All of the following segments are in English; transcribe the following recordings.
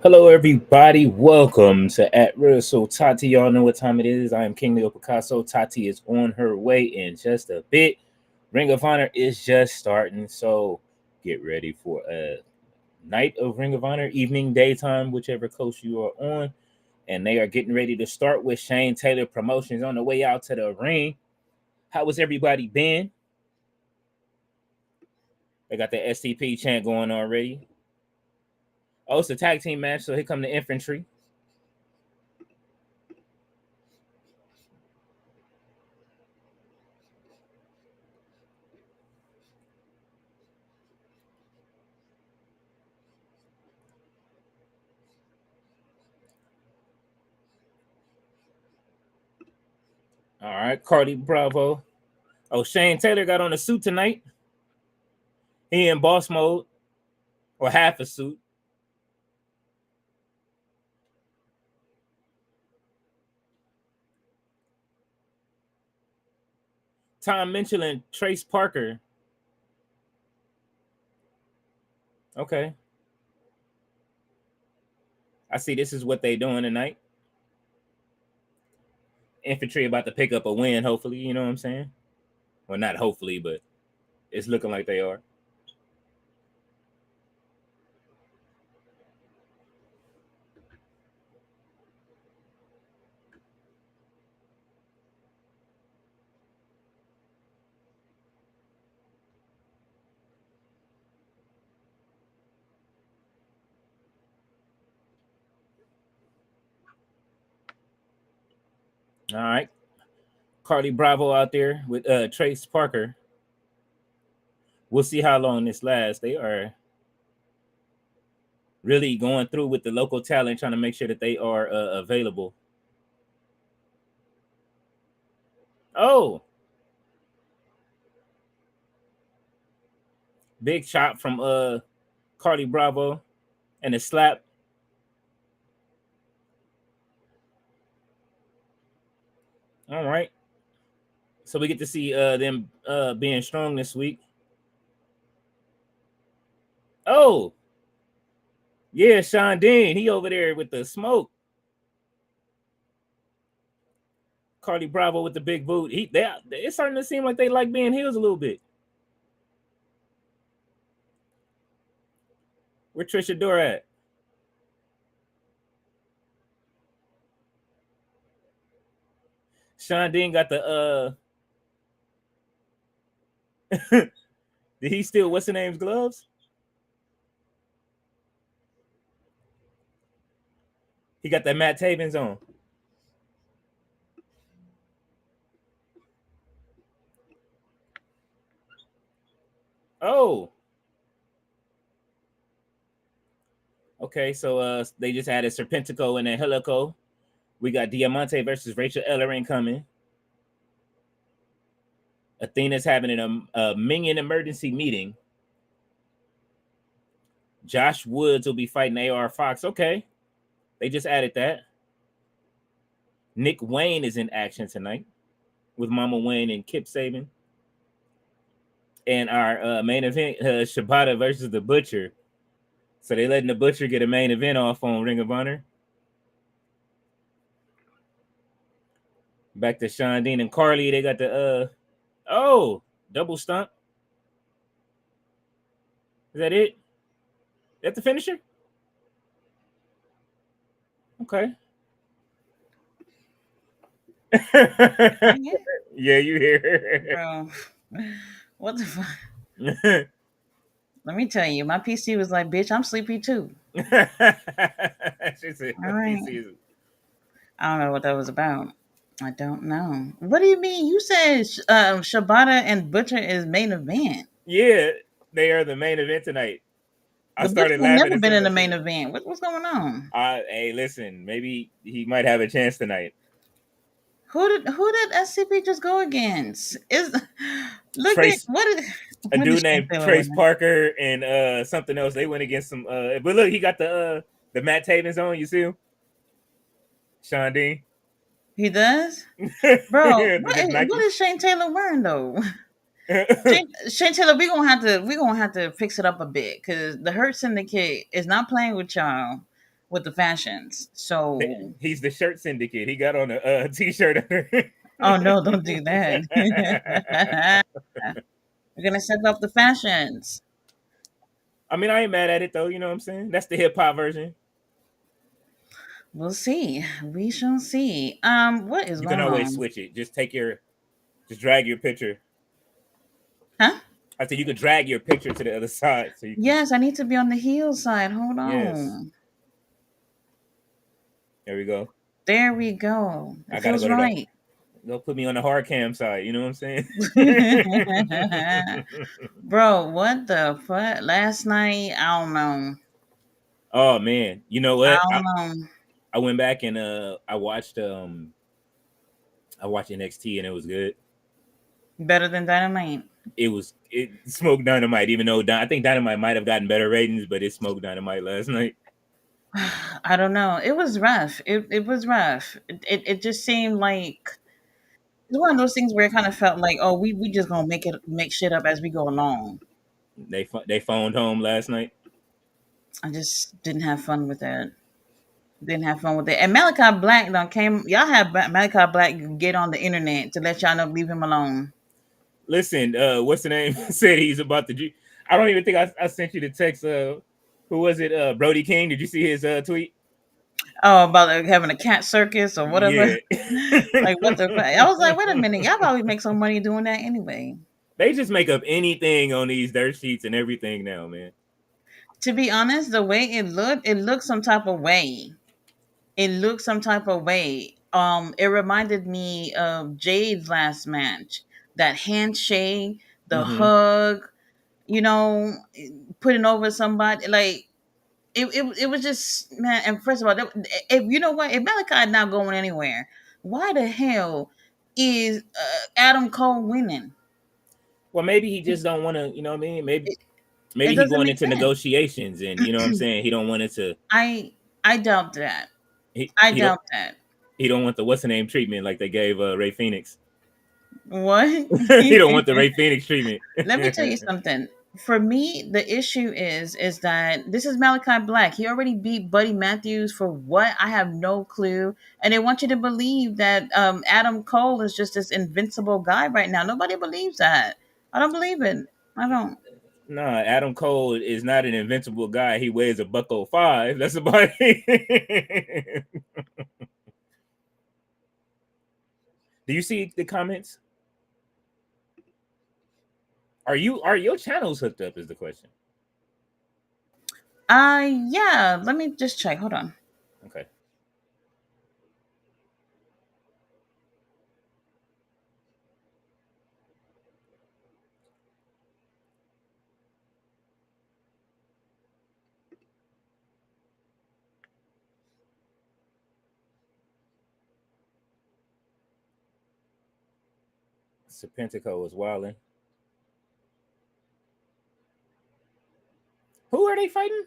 Hello, everybody. Welcome to At Real So Tati. Y'all know what time it is. I am King Leo Picasso. Tati is on her way in just a bit. Ring of Honor is just starting, so get ready for a night of Ring of Honor, evening, daytime, whichever coast you are on. And they are getting ready to start with Shane Taylor Promotions on the way out to the ring. How was everybody been? They got the STP chant going already. Oh, it's a tag team match, so here come the infantry. All right, Cardi Bravo. Oh, Shane Taylor got on a suit tonight. He in boss mode or half a suit. Tom Mitchell and Trace Parker. Okay. I see this is what they doing tonight. Infantry about to pick up a win, hopefully, you know what I'm saying? Well, not hopefully, but it's looking like they are. All right. Cardi Bravo out there with Trace Parker. We'll see how long this lasts. They are really going through with the local talent, trying to make sure that they are available. Oh, big chop from Cardi Bravo and a slap. All right. So we get to see them being strong this week. Oh, yeah, Sean Dean. He over there with the smoke. Cardi Bravo with the big boot. It's starting to seem like they like being heels a little bit. Where Trisha Dora at? Sean Dean got the did he steal what's the name's gloves? He got that Matt Taven's on. Oh. Okay, so they just added Serpentico and then Helico. We got Diamante versus Rachel Ellering coming. Athena's having a minion emergency meeting. Josh Woods will be fighting AR Fox. Okay. They just added that. Nick Wayne is in action tonight with Mama Wayne and Kip Saban. And our main event, Shibata versus the Butcher. So they letting the Butcher get a main event off on Ring of Honor. Back to Sean Dean and Carly. They got the double stump. Is that it? Is that the finisher? Okay. Yeah, you hear. Bro, what the fuck? Let me tell you, my PC was like, bitch, I'm sleepy too. She said, All right. PC is... I don't know what that was about. I don't know. What do you mean? You said Shibata and Butcher is main event. Yeah, they are the main event tonight. I The Butcher started has laughing never as been soon in as the I seen main it. event. What's going on? Hey, listen, maybe he might have a chance tonight. Who did SCP just go against? Is look at Trace, a what dude is Shane named Taylor Trace winning? Parker and something else. They went against some. But look, he got the Matt Taven's on. You see him, Sean Dean. He does, bro. The What Nike. is Shane Taylor wearing though? Shane Taylor, we gonna have to fix it up a bit because the Hurt Syndicate is not playing with y'all with the fashions. So, He's the shirt syndicate. He got on a t-shirt. oh no, don't do that. We're gonna set up the fashions. I mean, I ain't mad at it though. You know what I'm saying? That's the hip hop version. We'll see. We shall see. What is You can going always on? switch it. Just drag your picture. Huh? I said you could drag your picture to the other side so you can. Yes, I need to be on the heel side. Hold Yes. on. There we go. There we go. It I gotta feels go to the. right. Go put me on the hard cam side. You know what I'm saying? Bro, what the fuck? Last night, I don't know. Oh man, you know I what? don't know. I went back and I watched NXT and it was good. Better than Dynamite. It smoked Dynamite, even though I think Dynamite might have gotten better ratings, but it smoked Dynamite last night. I don't know. It was rough. It was rough. It just seemed like it's one of those things where it kind of felt like, oh, we just gonna make shit up as we go along. They phoned home last night. I just didn't have fun with that. Didn't have fun with it. And Malachi Black done came. Y'all have Malachi Black get on the internet to let y'all know leave him alone. Listen, what's the name? Said he's about to. I don't even think I sent you the text. Who was it? Brody King. Did you see his tweet? Oh, about like, having a cat circus or whatever. Yeah. Like what the fuck? I was like, wait a minute, y'all probably make some money doing that anyway. They just make up anything on these dirt sheets and everything now, man. To be honest, the way it looked some type of way. It looked some type of way. It reminded me of Jade's last match. That handshake, the Mm-hmm. hug, you know, putting over somebody. Like it was just man. And first of all, if you know what, if Malachi not going anywhere, why the hell is Adam Cole winning? Well, maybe he just don't want to. You know what I mean? It, Maybe it he doesn't going make into sense. negotiations, and you know what I'm saying. He don't want it to. I doubt that. He I he don't doubt that. he don't want the what's the name treatment like they gave Ray Phoenix. What? He don't want the Ray Phoenix treatment. Let me tell you something. For me, the issue is that this is Malachi Black. He already beat Buddy Matthews for what? I have no clue. And they want you to believe that Adam Cole is just this invincible guy right now. Nobody believes that. I don't believe it. I don't. Nah, Adam Cole is not an invincible guy. He weighs a buck 05. That's about it. Do you see the comments? Are your channels hooked up? Is the question. Yeah. Let me just check. Hold on. Okay. Serpentico is wilding. Who are they fighting?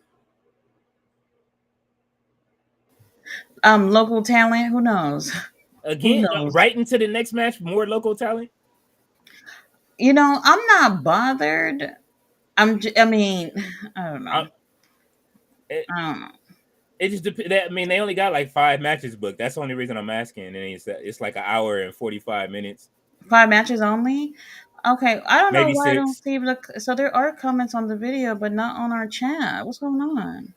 Local talent. Who knows? Who Again, knows? right into the next match, more local talent. You know, I'm not bothered. I mean, I don't know. I, it, I don't know. it just depends. I mean, they only got like 5 matches booked. That's the only reason I'm asking. And it's like an hour and 45 minutes, 5 matches only. Okay, I don't know maybe why I don't six. see the. So there are comments on the video, but not on our chat. What's going on?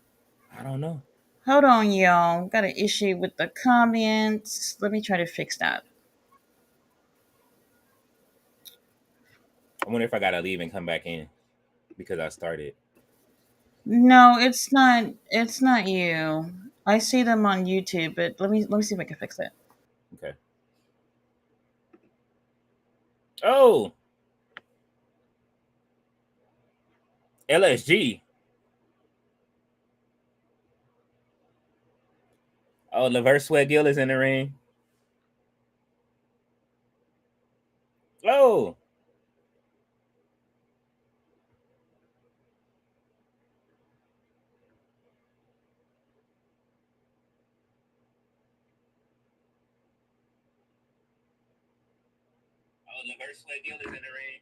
I don't know. Hold on, y'all. Got an issue with the comments. Let me try to fix that. I wonder if I gotta leave and come back in because I started. No, it's not. It's not you. I see them on YouTube, but let me see if I can fix it. Okay. Oh, LSG. Oh, Laverne Sweat Gill is in the ring. Oh, Laverne Sweat Gill is in the ring.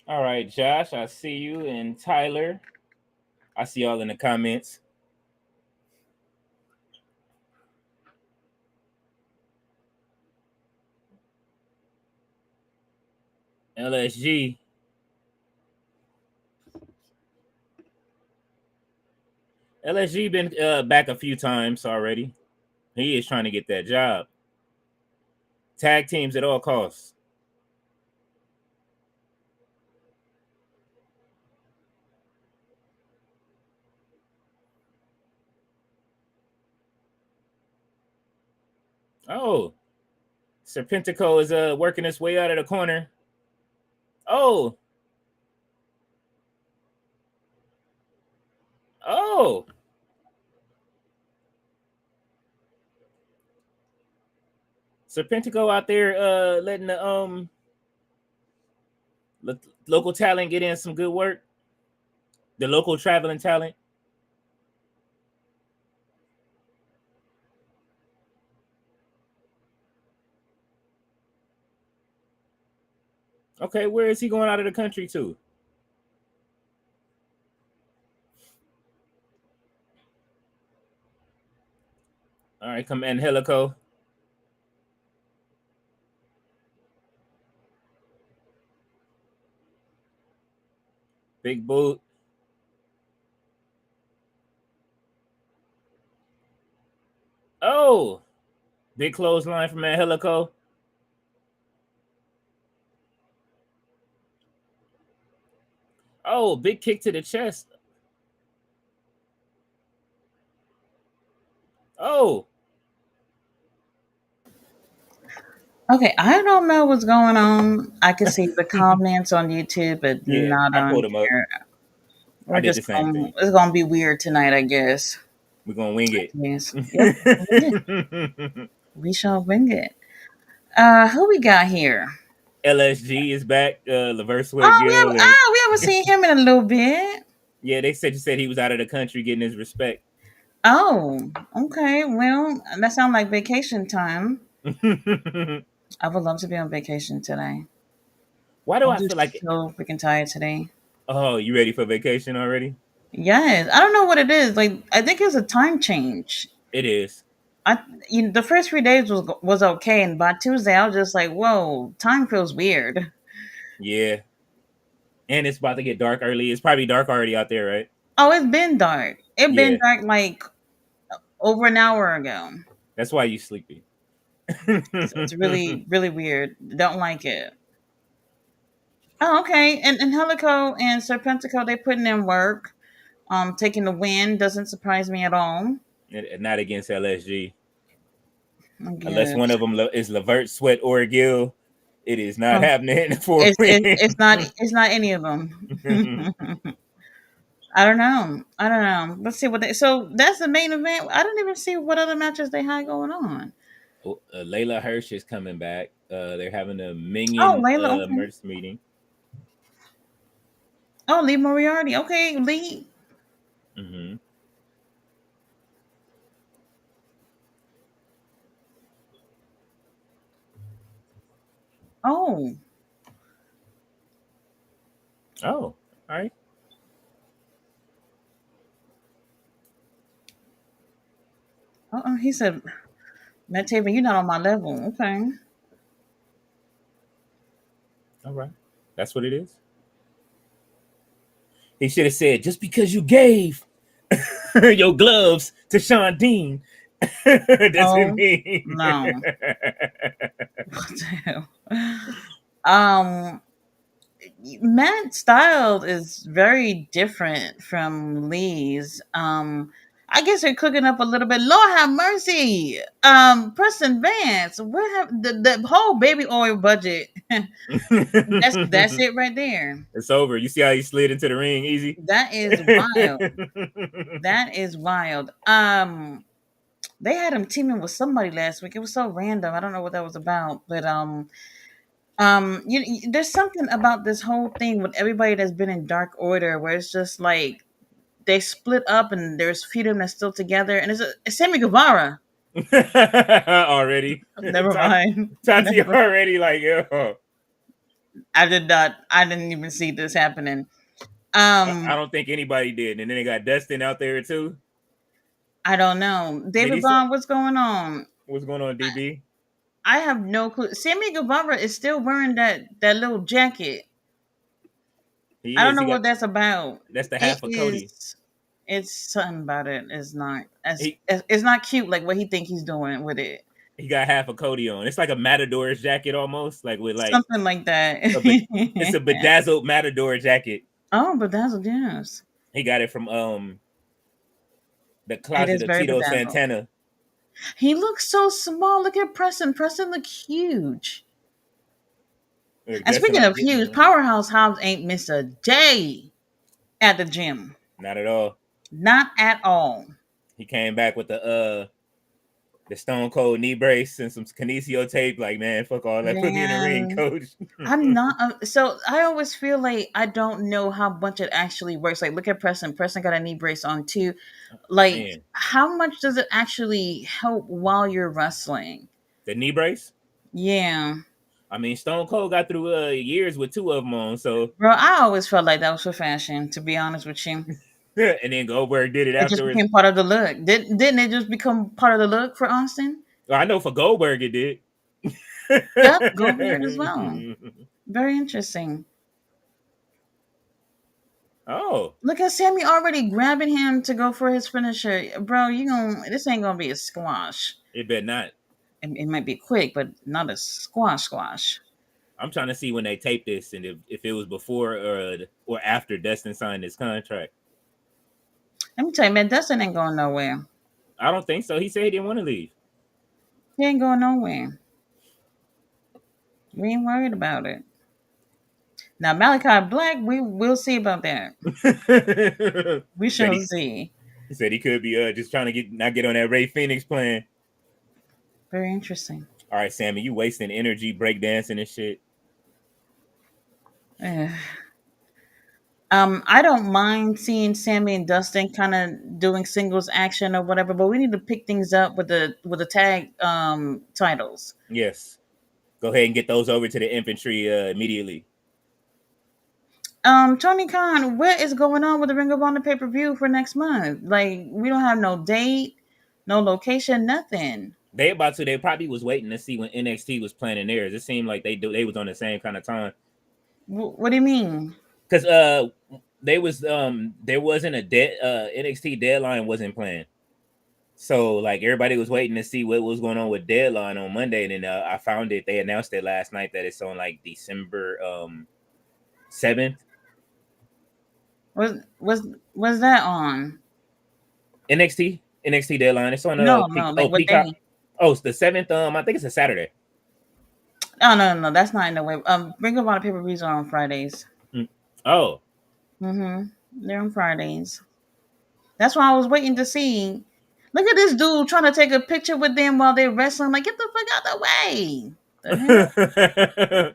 All right, Josh, I see you, and Tyler, I see y'all in the comments. LSG. LSG been back a few times already. He is trying to get that job. Tag teams at all costs. Oh, Serpentico is working his way out of the corner. Oh, oh. Serpentico out there letting the local talent get in some good work. The local traveling talent. Okay, where is he going out of the country to? All right, come Angelico. Big boot. Oh, big clothesline from Angelico. Oh, big kick to the chest. Oh, Okay, I don't know what's going on. I can see the comments on YouTube, but yeah, not I on pulled him up. here. I We're did the just same thing. it's gonna be weird tonight, I guess. We're gonna wing it. Yes. Yep. We shall wing it. Who we got here? LSG is back. Lever Sweat Oh, Gill, and we haven't seen him in a little bit. yeah, they said you said he was out of the country getting his respect. Oh, okay. Well, that sounds like vacation time. I would love to be on vacation today. Why do I'm I feel just like? so freaking tired today. Oh, you ready for vacation already? Yes, I don't know what it is. Like, I think it's a time change. It is. I, the first 3 days was okay, and by Tuesday I was just like, whoa, time feels weird. Yeah, and it's about to get dark early. It's probably dark already out there, right? Oh, it's been dark. It been Yeah, dark like over an hour ago. that's why you sleepy. It's really really weird. Don't like it. Oh, okay. And Helico and Serpentico, they putting in work. Taking the win doesn't surprise me at all. Not against LSG, I unless one guess. of them is Levert, Sweat, or Gill. It is not Oh, happening for a it's not any of them. win. I don't know. I don't know. Let's see what they. So that's the main event. I don't even see what other matches they had going on. Layla Hirsch is coming back. They're having a Oh, Minion Layla. Okay. merch meeting. Oh, Lee Moriarty. Okay, Lee. Hmm. Oh, Oh, all right. he said, Matt Taven, you're not on my level. Okay. All right. That's what it is. He should have said, just because you gave your gloves to Sean Dean doesn't Oh mean. no. What the hell? Um, Matt's style is very different from Lee's. I guess they're cooking up a little bit. Lord have mercy. Preston Vance, what have the whole baby oil budget? That's it right there. It's over. You see how he slid into the ring easy? That is wild. That is wild. They had him teaming with somebody last week. It was so random. I don't know what that was about, but there's something about this whole thing with everybody that's been in Dark Order where it's just like they split up and there's few of them that's still together, and it's Sammy Guevara. Already. Never mind. Tati Never. already like, oh. I did not. I didn't even see this happening. I don't think anybody did. And then they got Dustin out there too. I don't know. Did he David say Bond, what's going on? what's going on, DB? I have no clue. Sammy Guevara is still wearing that little jacket. I He don't is. know He got what that's about. that's the It half of Cody. is. It's something about it. He It's not cute like what he think he's doing with it. he got half of Cody on. It's like a Matador's jacket almost, like with like Something like that. a but it's a bedazzled Matador jacket. Oh, but that's yes. He got it from the It closet is of very Tito bedazzled. Santana. He looks so small. Look at Preston. Preston look huge. Look, And Dustin speaking like of getting huge, around. Powerhouse Hobbs ain't missed a day at the gym. Not at all. Not at all. He came back with the Stone Cold knee brace and some kinesio tape. Like, man, fuck all that. Put me in the ring, Man, coach. I'm not. So I always feel like I don't know how much it actually works. Like, look at Preston. Preston got a knee brace on too. Like, Man, how much does it actually help while you're wrestling? the knee brace. Yeah, I mean, Stone Cold got through years with two of them on. So, bro. I always felt like that was for fashion. To be honest with you, and then Goldberg did it it just afterwards. became part of the look. Didn't it just become part of the look for Austin? Well, I know for Goldberg it did. Yep, Goldberg as well. Very interesting. Oh, Look at Sammy already grabbing him to go for his finisher, bro. You gonna this ain't gonna be a squash. it bet not. It might be quick, but not a squash squash. I'm trying to see when they taped this and if it was before or after Dustin signed his contract. Let me tell you, man, Dustin ain't going nowhere. I don't think so. He said he didn't want to leave. He ain't going nowhere. We ain't worried about it. Now Malachi Black, we will see about that. We he said shall he, see. he said he could be just trying to not get on that Ray Phoenix plan. Very interesting. All right, Sammy, you wasting energy breakdancing and shit. Eh. I don't mind seeing Sammy and Dustin kind of doing singles action or whatever, but we need to pick things up with the tag titles. Yes. Go ahead and get those over to the infantry immediately. Tony Khan, what is going on with the Ring of Honor pay per view for next month? Like, we don't have no date, no location, nothing. They probably was waiting to see when NXT was planning theirs. It seemed like they was on the same kind of time. What do you mean? Because they was there wasn't a NXT deadline wasn't planned. So like everybody was waiting to see what was going on with deadline on Monday, and then I found it. They announced it last night that it's on like December 7th. Was that on? NXT deadline. It's on No, no. Like what Peacock. day? Oh, it's the 7th. I think it's a Saturday. Oh no, that's not in the way. Ring of Honor pay per views are on Fridays. Mm. Oh, They're on Fridays. That's why I was waiting to see. Look at this dude trying to take a picture with them while they're wrestling. Like, get the fuck out the way. The hell?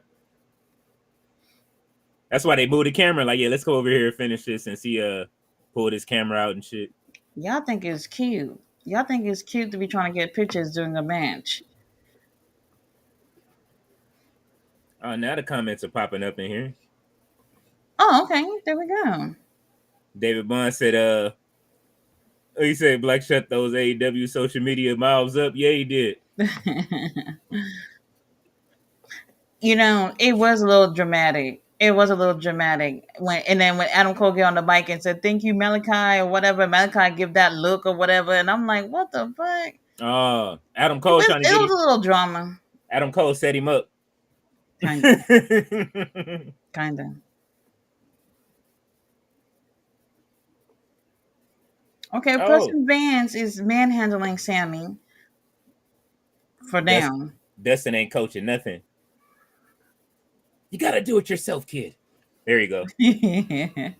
that's why they moved the camera. Like, yeah, let's go over here and finish this and see pull this camera out and shit. Y'all think it's cute. Y'all think it's cute to be trying to get pictures during a match. Oh, now the comments are popping up in here. Oh, okay. There we go. David Bond said, he said Black shut those AEW social media mouths up. Yeah, he did. It was a little dramatic. It was a little dramatic when Adam Cole get on the mic and said, "Thank you, Malachi," or whatever. Malachi give that look or whatever, and I'm like, "What the fuck?" Adam It Cole was, trying to it get was him. a little drama, Adam Cole set him up. kind of, kind of. Okay, Oh, Preston Vance is manhandling Sammy for down. Dustin ain't coaching nothing. You gotta do it yourself, kid. There you go. And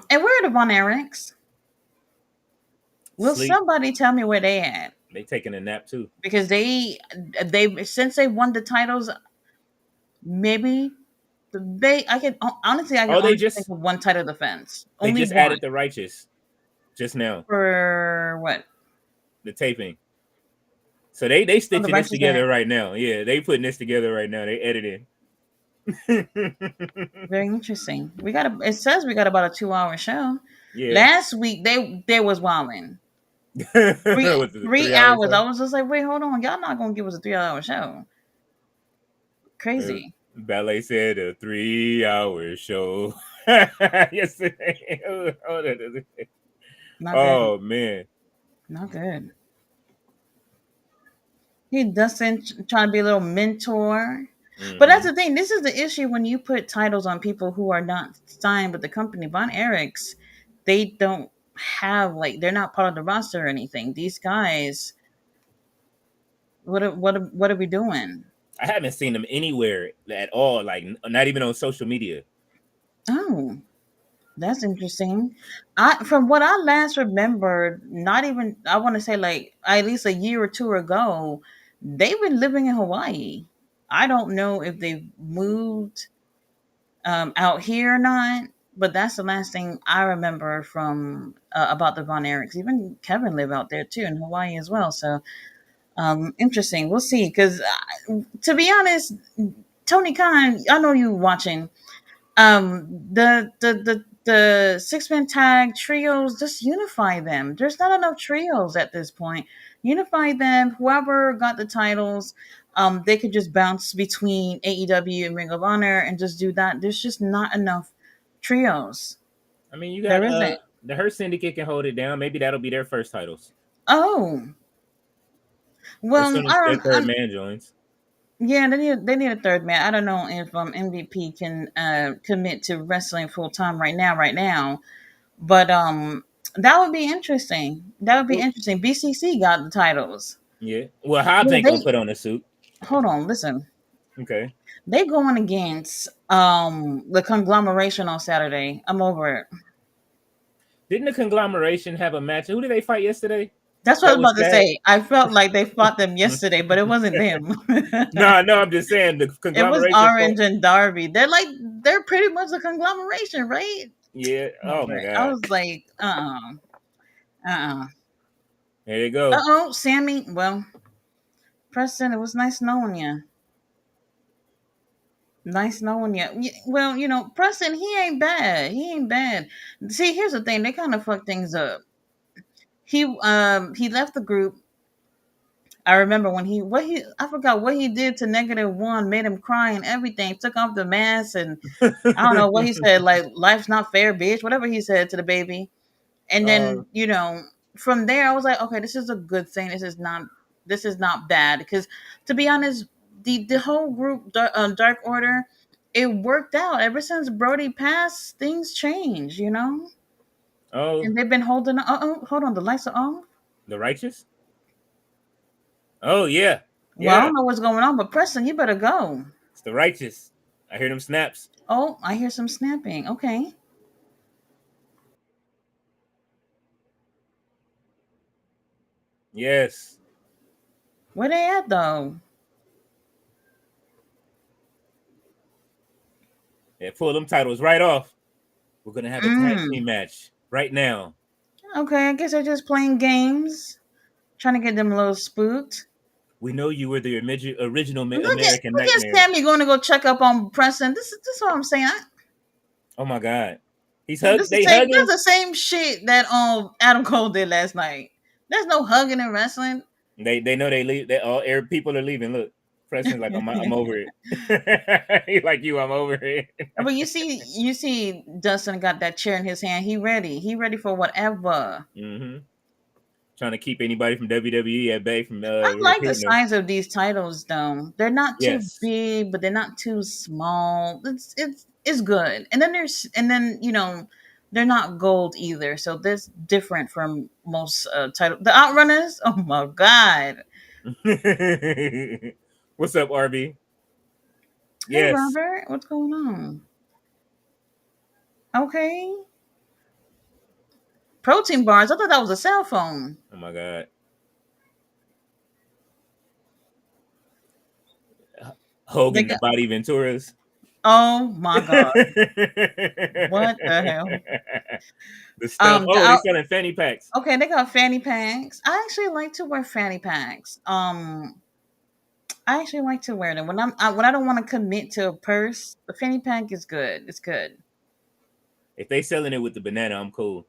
where are the Von Erichs? Will Sleep. somebody tell me where they at? They taking a nap too. Because they since they won the titles, maybe I can Oh, honestly think of one title defense. they Only just one. added the Righteous just now. For what? The taping. So they Oh, the stitching this Righteous Dad. together right now. Yeah, they putting this together right now. They editing. Very interesting. We got a. It says we got about a 2 hour show. Yeah. Last week they was wilding three Was it a 3 hour 3 hours. I show? was just like, wait, hold on, y'all not gonna give us a 3 hour show? Crazy. Ballet said a 3 hour show yesterday. Not good. Oh man. Not good. He doesn't try to be a little mentor. But that's Hmm. the thing. This is the issue when you put titles on people who are not signed with the company. Von Erichs, they don't have like they're not part of the roster or anything. These guys, what are we doing? I haven't seen them anywhere at all, like not even on social media. Oh, that's interesting. I from what I last remembered, not even I want to say like at least a year or two ago, they've been living in Hawaii. I don't know if they've moved out here or not, but that's the last thing I remember from about the Von Erichs. Even Kevin live out there too in Hawaii as well. So interesting. We'll see. Because to be honest, Tony Khan, I know you watching. The 6 man tag trios, just unify them. There's not enough trios at this point. Unify them. Whoever got the titles, they could just bounce between AEW and Ring of Honor and just do that. There's just not enough trios. I mean, you got There isn't. the Hurt Syndicate can hold it down. Maybe that'll be their first titles Oh as well, soon as their third man joins. yeah, they need a third man. I don't know if MVP can commit to wrestling full time right now. Right now, but that would be interesting. That would be Well, interesting. BCC got the titles. yeah. Well, Hobbs Yeah, ain't gonna they put on a suit. hold on. Listen, Okay. they going against the conglomeration on Saturday. I'm over it. Didn't the conglomeration have a match? Who did they fight yesterday? That's what I That was was about to bad. say. I felt like they fought them yesterday, but it wasn't them. No, no, I'm just saying the It was conglomeration fought. Orange and Darby. They're pretty much a conglomeration, right? Yeah. I'm Oh over my it. I god. was like, uh. There you go. Oh, Sammy. Well, Preston, it was nice knowing you. Nice knowing you. Well, Preston, he ain't bad. He ain't bad. See, here's the thing. They kind of fucked things up. He left the group. I remember when I forgot what he did to -1, made him cry and everything. Took off the mask and I don't know what he said, like life's not fair, bitch. Whatever he said to the baby. And uh, then from there I was like, okay, this is a good thing. This is not bad because to be honest, the whole group Dark Order, it worked out ever since Brody passed. Things changed. oh, And they've been holding. Hold on, the lights are off. the righteous. Oh yeah, Well, I yeah. don't know what's going on, but Preston, you better go. It's the righteous. I hear them snaps. Oh, I hear some snapping. Okay, Yes. where they at though? Yeah, pull them titles right off. We're gonna have a tag Mm. team match right now. Okay, I guess they're just playing games, trying to get them a little spooked. We know you were the original Look at American look at Nightmare. Sammy going to go check up on Preston. This is what I'm saying. Oh my god. He's This is they same. That's hugging. the same shit that Adam Cole did last night. There's no hugging in wrestling. They know they leave. They all people are leaving. Look, Preston's like I'm over it. He like you. I'm over it. But you see, Dustin got that chair in his hand. He ready. He ready for whatever. Hmm. Trying to keep anybody from WWE at bay from I like the recruiting them. size of these titles, though. They're not too Yes. big, but they're not too small. It's good. And then they're not gold either. So that's different from most title. The Outrunners. Oh my god. What's up, RB? Hey Yes. Robert, what's going on? Okay. Protein bars. I thought that was a cell phone. Oh my god. They Hogan the got. Body Venturas. Oh my god. What the hell? The stuff. The Oh, they out. selling fanny packs. Okay, they got fanny packs. I actually like to wear fanny packs. I actually like to wear them when I don't want to commit to a purse. The fanny pack is good. It's good. If they selling it with the banana, I'm cool.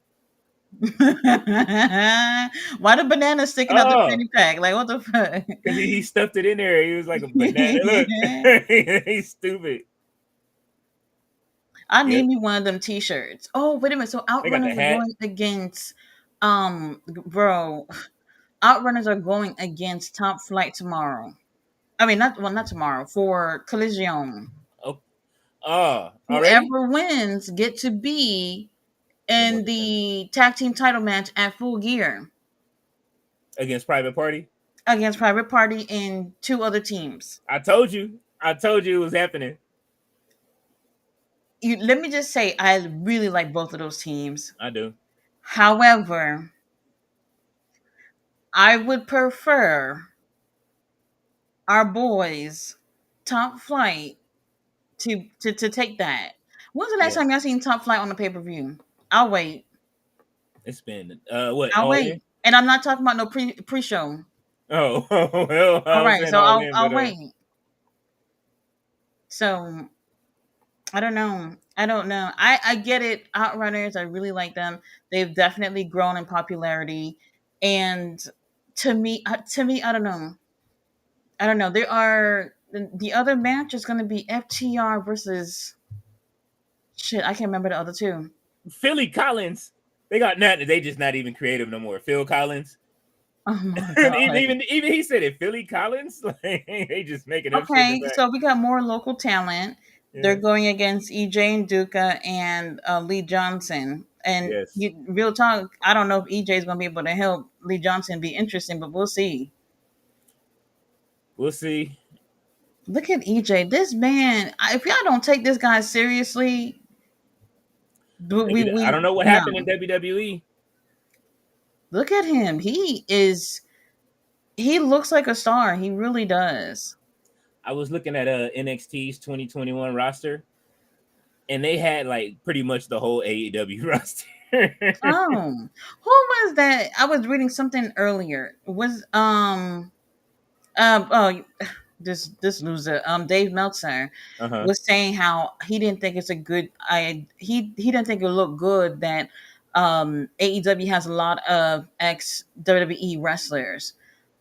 Why the banana sticking out the Oh, fanny pack? Like what the fuck? because he stuffed it in there. He was like a banana. Look, he's stupid. I need Yep. me one of them T-shirts. Oh, wait a minute. So They got the Outrunners are hat. going against, bro. Outrunners are going against Top Flight tomorrow. I mean, not tomorrow for Collision. Oh, already Whoever wins get to be the in more contenders the tag team title match at Full Gear against Private Party. against Private Party and two other teams. I told you. I told you it was happening. Let me just say, I really like both of those teams. I do. However, I would prefer our boys, Top Flight, to take that. When's the last time Yes, y'all seen Top Flight on the pay per view? I'll wait. it's been what I'll all wait. in? And I'm not talking about no pre show. Oh, well, All I was right, saying so all I'll in, I'll but wait. So I don't know. I don't know. I get it. Outrunners, I really like them. They've definitely grown in popularity, and to me, I don't know. I don't know. There are the other match is going to be FTR versus shit. I can't remember the other two. Philly Collins. They got nothing. They just not even creative no more. Phil Collins. Oh my god. even he said it. Philly Collins. Like they just making up shit in the Okay, back. so we got more local talent. They're Yeah. going against EJ and Duca and Lee Johnson. And Yes. real talk, I don't know if EJ is going to be able to help Lee Johnson be interesting, but we'll see. We'll see. Look at EJ. This man, if y'all don't take this guy seriously, I don't we know what no. happened in WWE. Look at him. He looks like a star. He really does. I was looking at NXT's 2021 roster, and they had like pretty much the whole AEW roster. Oh, who was that? I was reading something earlier. Oh, this loser, Dave Meltzer Uh-huh. was saying how he didn't think it's a good. He didn't think it looked good that AEW has a lot of ex WWE wrestlers.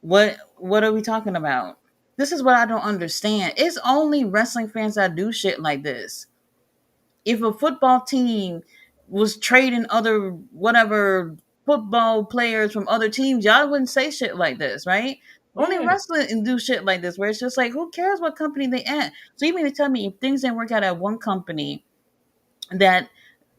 What are we talking about? This is what I don't understand. It's only wrestling fans that do shit like this. If a football team was trading other whatever football players from other teams, y'all wouldn't say shit like this, right? Only Yeah. wrestling and do shit like this, where it's just like, who cares what company they at? So you mean to tell me if things didn't work out at one company, that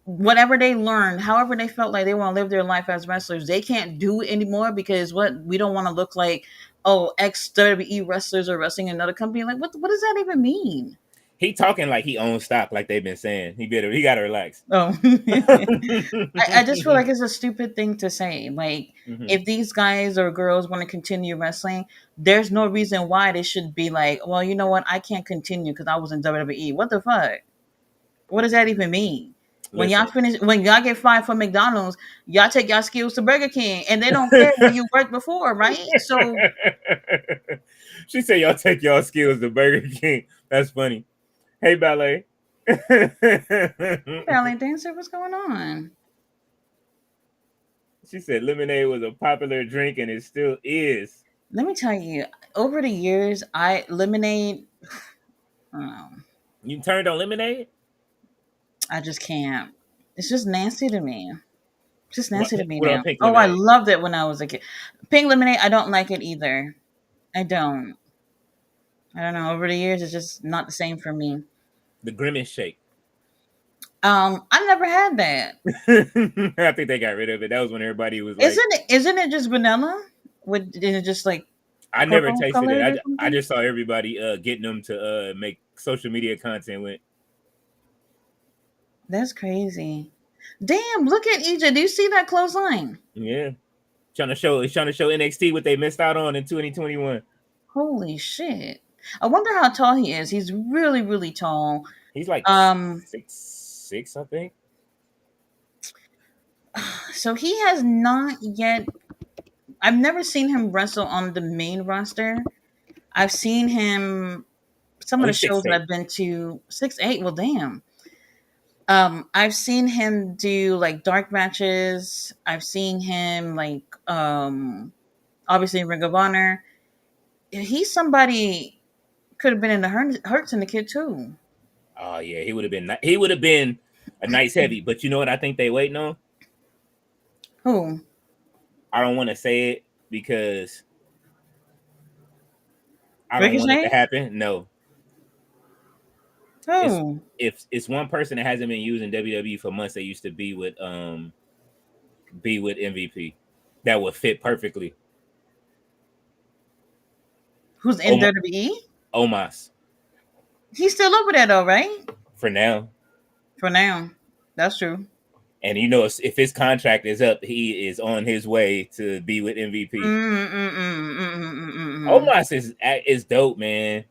whatever they learned, however they felt like they want to live their life as wrestlers, they can't do it anymore because what we don't want to look like, oh, ex WWE wrestlers are wrestling in another company. Like, what does that even mean? He talking like he owns stock, like they've been saying. He gotta relax. Oh, I just feel like it's a stupid thing to say. Like, Mhm. if these guys or girls want to continue wrestling, there's no reason why they should be like, well, you know what? I can't continue because I was in WWE. What the fuck? What does that even mean? Listen. When y'all get fired from McDonald's, y'all take y'all skills to Burger King, and they don't care where you worked before, right? So, She said y'all take y'all skills to Burger King. That's funny. Hey ballet. ballet dancer, what's going on? She said lemonade was a popular drink and it still is. Let me tell you, over the years, I lemonade. I don't know. You turned on lemonade? I just can't. It's just nasty to me. It's just nasty to me What now. about pink Oh, I lemonade? loved it when I was a kid. Pink lemonade, I don't like it either. I don't. I don't know. Over the years, it's just not the same for me. The Grimace shake. I never had that. I think they got rid of it. That was when everybody was like, Isn't it just vanilla? Is it just like I never purple tasted it. colored or I something? just saw everybody getting them to make social media content with. That's crazy. Damn! Look at EJ. Do you see that clothesline? Yeah. Trying to show NXT what they missed out on in 2021. Holy shit! I wonder how tall he is. He's really, really tall. He's like Um, 6'6", I think. so he has not yet. I've never seen him wrestle on the main roster. I've seen him some Oh, of the he's shows that 6'8". I've been to. 6'8", well damn. I've seen him do like dark matches. I've seen him like obviously in Ring of Honor. He's somebody could have been in the Hurt Syndicate too. Oh yeah, he would have been. He would have been a nice heavy. But you know what? I think they waiting on. Who? I don't want to say it because I don't want it to Ricochet? happen. No, it's Who? if it's one person that hasn't been using WWE for months. They used to be with MVP. That would fit perfectly. Who's in Om- WWE? Omas He's still over there though, right? for now. For now. That's true. And you know, if his contract is up, he is on his way to be with MVP. Omos is dope, man.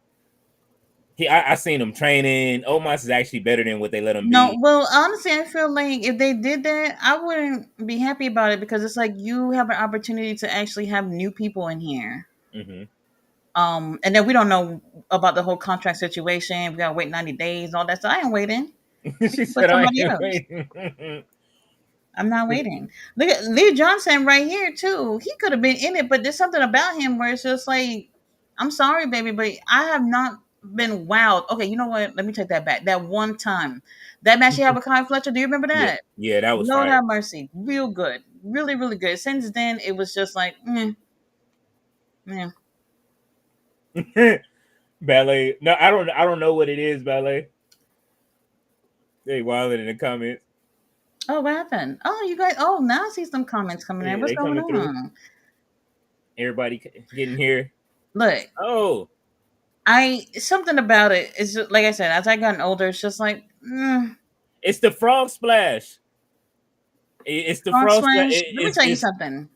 I seen him training. Omos is actually better than what they let him No, be. well, honestly, I feel like if they did that, I wouldn't be happy about it because it's like you have an opportunity to actually have new people in here. Hmm. And then we don't know about the whole contract situation. We gotta wait 90 days, all that stuff. I ain't waiting. We She can put said, "I somebody ain't else. waiting." I'm not waiting. Look at Lee Johnson right here too. He could have been in it, but there's something about him where it's just like, I'm sorry, baby, but I have not been wowed. Okay, you know what? Let me take that back. That one time, that match he had with Kyle Fletcher. Do you remember Yeah, that? yeah, that was Lord fire. have mercy. Real good. Really, really good. Since then, it was just like, yeah. Ballet. No, I don't. I don't know what it is. Ballet. They wilding in the comments. Oh, what happened? Oh, you guys. Oh, now I see some comments coming in. Yeah, What's they going coming through. on? Everybody getting here. Look, Oh, something about it is just, like I said, as I gotten older, it's just like, it's the frog splash. It's the frog frog splash. splash. Let me tell you It's something.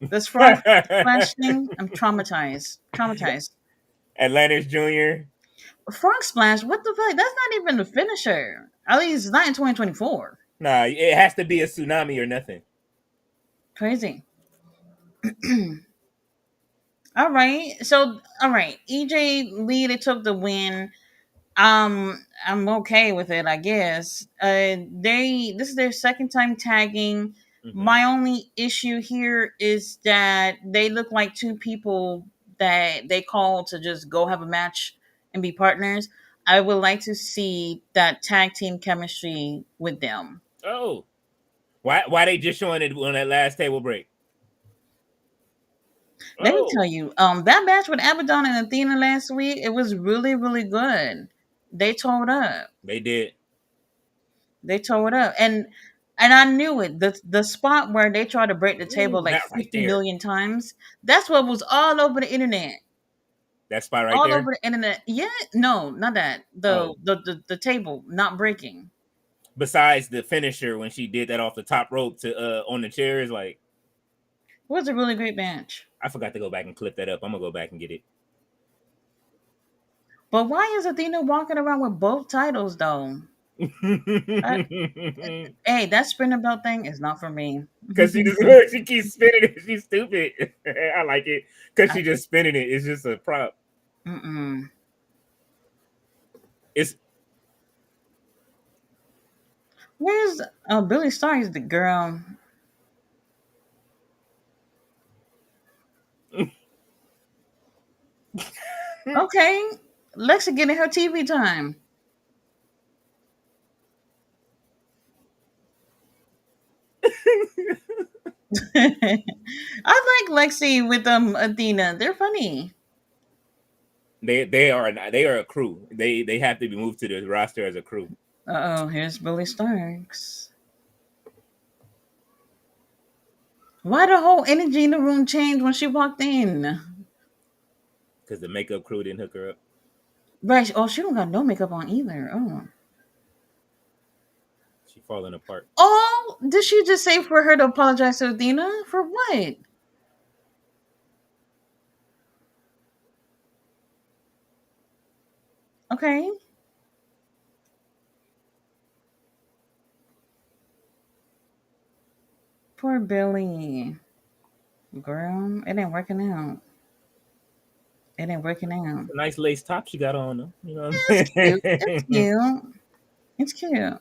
This frog splash thing, I'm traumatized. Traumatized. Atlantis Junior. Frog splash. What the fuck? That's not even the finisher. At least not in 2024. Nah, it has to be a tsunami or nothing. Crazy. All right. So, all right. EJ Lee, they took the win. I'm okay with it, I guess. This is their second time tagging. Hmm. My only issue here is that they look like two people that they call to just go have a match and be partners. I would like to see that tag team chemistry with them. Oh, why they just showing it on that last table break? Let me Oh, tell you, that match with Abaddon and Athena last week, it was really, really good. They tore it up. they did. They tore it up, and I knew it. The spot where they tried to break the table Ooh, like not right 50 there. million times. That's what was all over the internet. That spot right All there. over the internet. Yeah, no, not that. Oh, The table not breaking. besides the finisher when she did that off the top rope to on the chairs, like It was a really great match. I forgot to go back and clip that up. I'm gonna go back and get it. But why is Athena walking around with both titles though? I, hey, that spinner belt thing is not for me. Cause she just she keeps spinning it. She's stupid. I like it because she just spinning it. It's just a prop. Mm-mm. It's Where's Billy Starr is the girl. Okay. Lexa getting her TV time. I like Lexi with Athena. They're funny. they are a crew. They have to be moved to the roster as a crew Uh oh, here's Billy Starks. Why the whole energy in the room changed when she walked in? because the makeup crew didn't hook her up. Right. Oh, she don't got no makeup on either. Oh. She falling apart. Oh, did she just say for her to apologize to Athena? For what? Okay. Poor Billy. Girl, it ain't working out. It ain't working out. A nice lace top she got on though. You know what It's I'm cute. It's saying? cute. It's cute.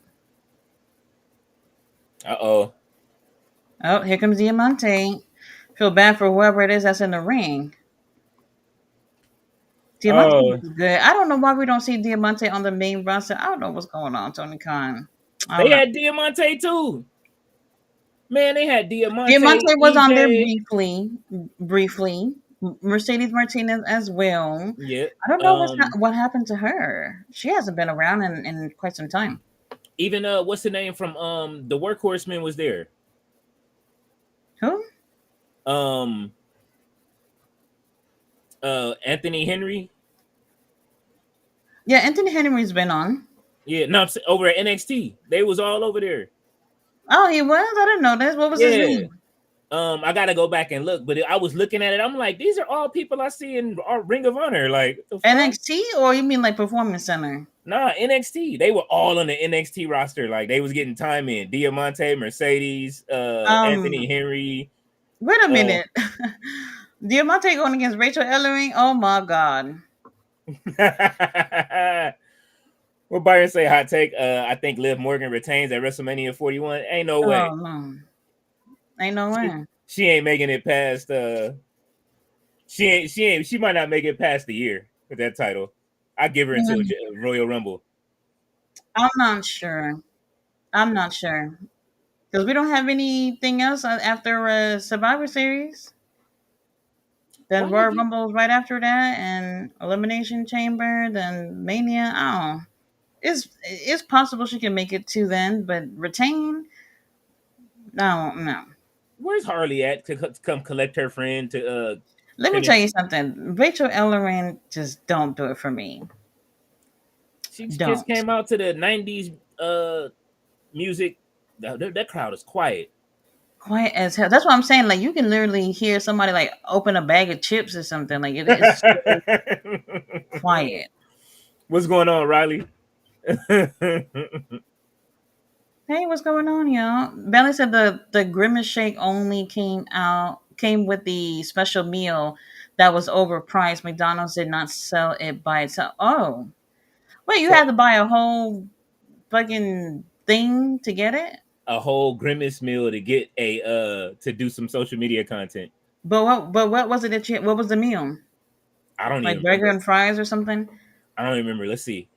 Uh-oh. Oh, here comes Diamante. Feel bad for whoever it is that's in the ring. Diamante Oh, is good. I don't know why we don't see Diamante on the main roster. I don't know what's going on, Tony Khan. I they don't know. had Diamante too. Man, they had Diamante, Diamante was on there EJ. briefly. Mercedes Martinez as well. Yeah. I don't know what happened to her. She hasn't been around in quite some time. Even what's the name from the Workhorseman was there. Who? Um Anthony Henry. Yeah, Anthony Henry's been on. Yeah, no, over at NXT. They was all over there. Oh, he was? I didn't know this. What was his Yeah. name? I gotta go back and look, but I was looking at it. I'm like, these are all people I see in our Ring of Honor. Like the fuck? NXT or you mean like Performance Center? Nah, NXT. They were all on the NXT roster. Like they was getting time in. Diamante, Mercedes, Anthony Um, Henry. wait a minute. Diamante going against Rachel Ellering? Oh my god. What Byron say? Hot take. I think Liv Morgan retains at WrestleMania 41. Ain't no way. Oh no. Ain't no way. She ain't making it past. She might not make it past the year with that title. I give her into Mm, a Royal Rumble. I'm not sure. I'm not sure. Because we don't have anything else after Survivor Series. Then Why they Royal get Rumble right after that, and Elimination Chamber, then Mania. I don't know. It's possible she can make it to then, but retain? No, no. where's Harley at to come collect her friend to Let me tell finish? you something. Rachel Ellering just don't do it for me. She just Don't. came out to the 90s music. That crowd is quiet. Quiet as hell. That's what I'm saying. Like you can literally hear somebody like open a bag of chips or something. Like it's so quiet. What's going on, Riley? Hey, what's going on, y'all? Belly said the Grimace Shake only came with the special meal that was overpriced. McDonald's did not sell it by itself. Oh, wait, you So had to buy a whole fucking thing to get it? a whole grimace meal to get a to do some social media content. But what was it what was the meal? I don't Like even burger remember. and fries or something? I don't even remember. Let's see.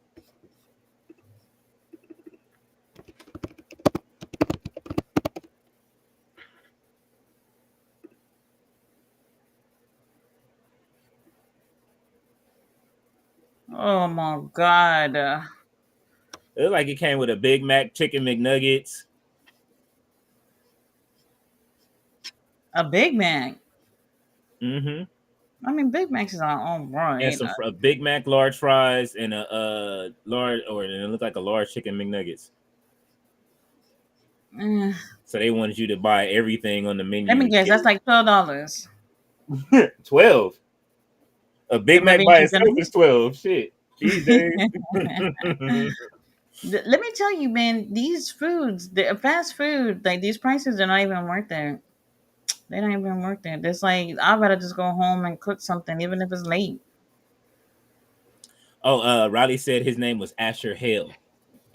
Oh my god. It looked like it came with a Big Mac, chicken McNuggets. A Big Mac. Mm-hmm. I mean, Big Macs is all And right. some a Big Mac large fries and a large, or it looked like a large chicken McNuggets. Eh, So they wanted you to buy everything on the let menu me to guess. get That's like $12. it. 12. A Big Am I Mac being by too itself is generous? 12. Shit. These days. Let me tell you, man, these foods, the fast food, like these prices are not even worth it. They don't even worth it. It's like I'd rather just go home and cook something, even if it's late. Oh, Riley said his name was Asher Hale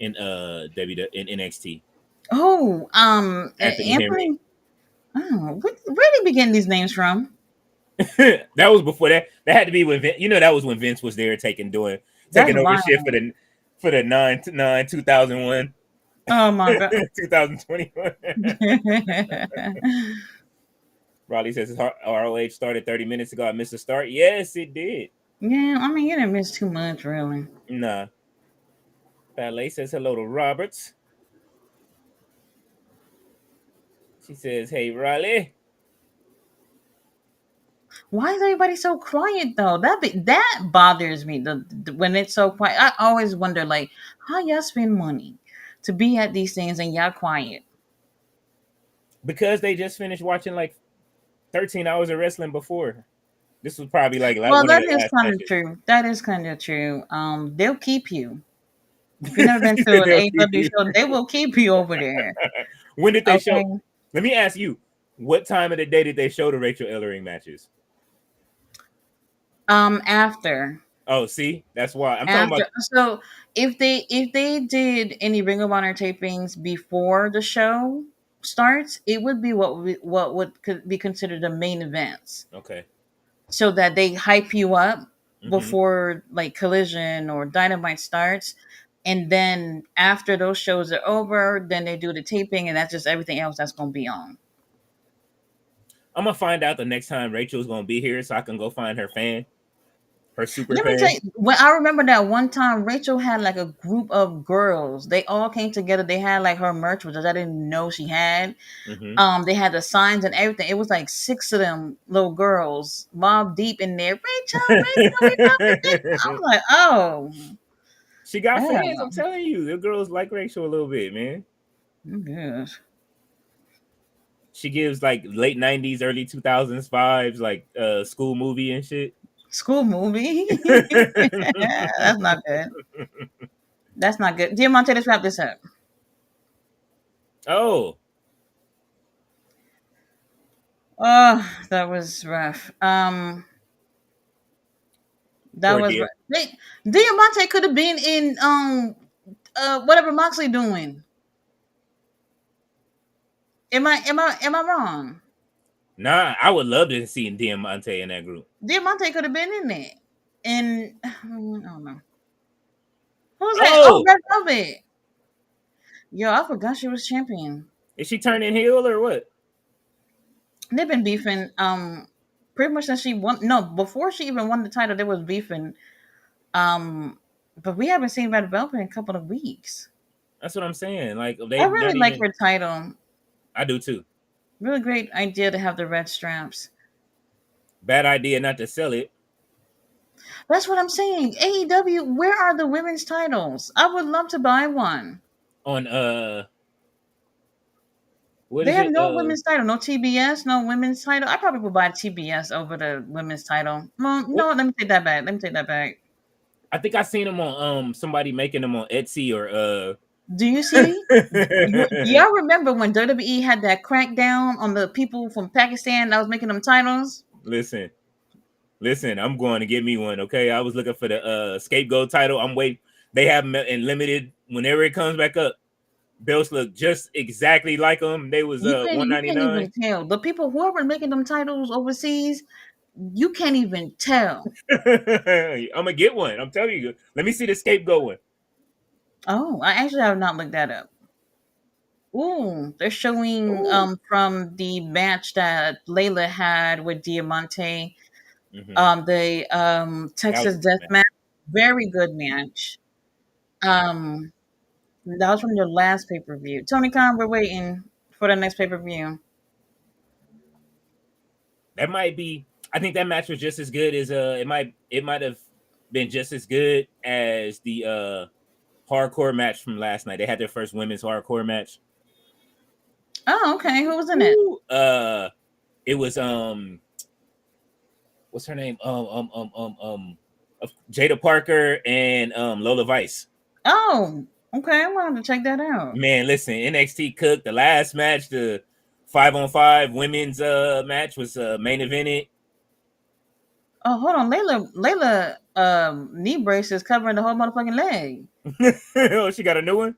in in NXT. Oh, Anthony Henry. Anthony. Oh, where did we getting these names from? That was before that. That had to be when that was when Vince was there That's taking over shit violent. for the 2001 Oh my god. 2021. Riley says his ROH started 30 minutes ago. I missed the start. Yes, it did. Yeah, I mean you didn't miss too much, really. Nah. Ballet says hello to Roberts. She says, "Hey, Riley." Why is everybody so quiet though? That bothers me. When it's so quiet, I always wonder like how y'all spend money to be at these things and y'all quiet. Because they just finished watching like 13 hours of wrestling before. This was probably like Well, one of that the is last kind of matches. true. That is kind of true. They'll keep you. If you've never been to an They'll keep AW you. show, they will keep you over there. When did they show? Okay. Let me ask you, what time of the day did they show the Rachel Ellering matches? After. Oh, see, that's why I'm talking After, about. so if they did any Ring of Honor tapings before the show starts, it would be what would could be considered the main events, Okay. so that they hype you up Hmm. before like Collision or Dynamite starts, and then after those shows are over, then they do the taping, and that's just everything else that's going to be on. I'm gonna find out the next time Rachel's gonna be here, so I can go find her fan, her super Let me tell fan. you, when I remember that one time Rachel had like a group of girls. They all came together. They had like her merch, which I didn't know she had. Hmm. They had the signs and everything. It was like six of them little girls, mob deep in there. Rachel, Rachel, we love you, Rachel. I was like, oh, She got fans. I'm yeah, telling you, the girls like Rachel a little bit, man. good. She gives like late '90s, early 2000s vibes, like school movie and shit. School movie. That's not good. That's not good. Diamante, let's wrap this up. Oh, Oh, that was rough. That poor was dear. rough. Diamante could have been in whatever Moxley doing. Am I wrong? Nah, I would love to see Diamante in that group. Diamante could have been in it. And I don't know. Who's that? Oh, Oh, Red Velvet. Yo, I forgot she was champion. is she turning heel or what? They've been beefing pretty much since she won. No, before she even won the title, they was beefing. Um but we haven't seen Red Velvet in a couple of weeks. That's what I'm saying. Like I they really not like even. her title. I do too. Really great idea to have the red straps. Bad idea not to sell it That's what I'm saying. AEW, where are the women's titles? I would love to buy one. on what They is have it? no women's title, no TBS, no women's title. I probably would buy TBS over the women's title. Well, no, What? let me take that back. Let me take that back. I think I seen them on somebody making them on Etsy or Do you see? Y'all remember when WWE had that crackdown on the people from Pakistan that was making them titles? listen, listen, I'm going to get me one, okay? I was looking for the scapegoat title. I'm waiting. They have them in limited whenever it comes back up. Belts look just exactly like them. They was You can't 199. even tell. The people who are making them titles overseas, you can't even tell. I'm gonna get one. I'm telling you. Let me see the scapegoat one. Oh, I actually have not looked that up. Ooh, they're showing Ooh. from the match that Layla had with Diamante, Mm-hmm. the That was Texas a good Death match. Match. Very good match. Um, that was from your last pay per view. Tony Khan, we're waiting for the next pay per view. That might be. I think that match was just as good as it might have been just as good as the hardcore match from last night. They had their first women's hardcore match. Oh, okay. Who was in it? Ooh, it was what's her name? Jada Parker and Lola Vice. Oh, okay. I'm gonna have to check that out. Man, listen, NXT cooked the last match, the 5-on-5 women's match was main evented. Oh, hold on. Layla knee brace is covering the whole motherfucking leg. Oh, she got a new one.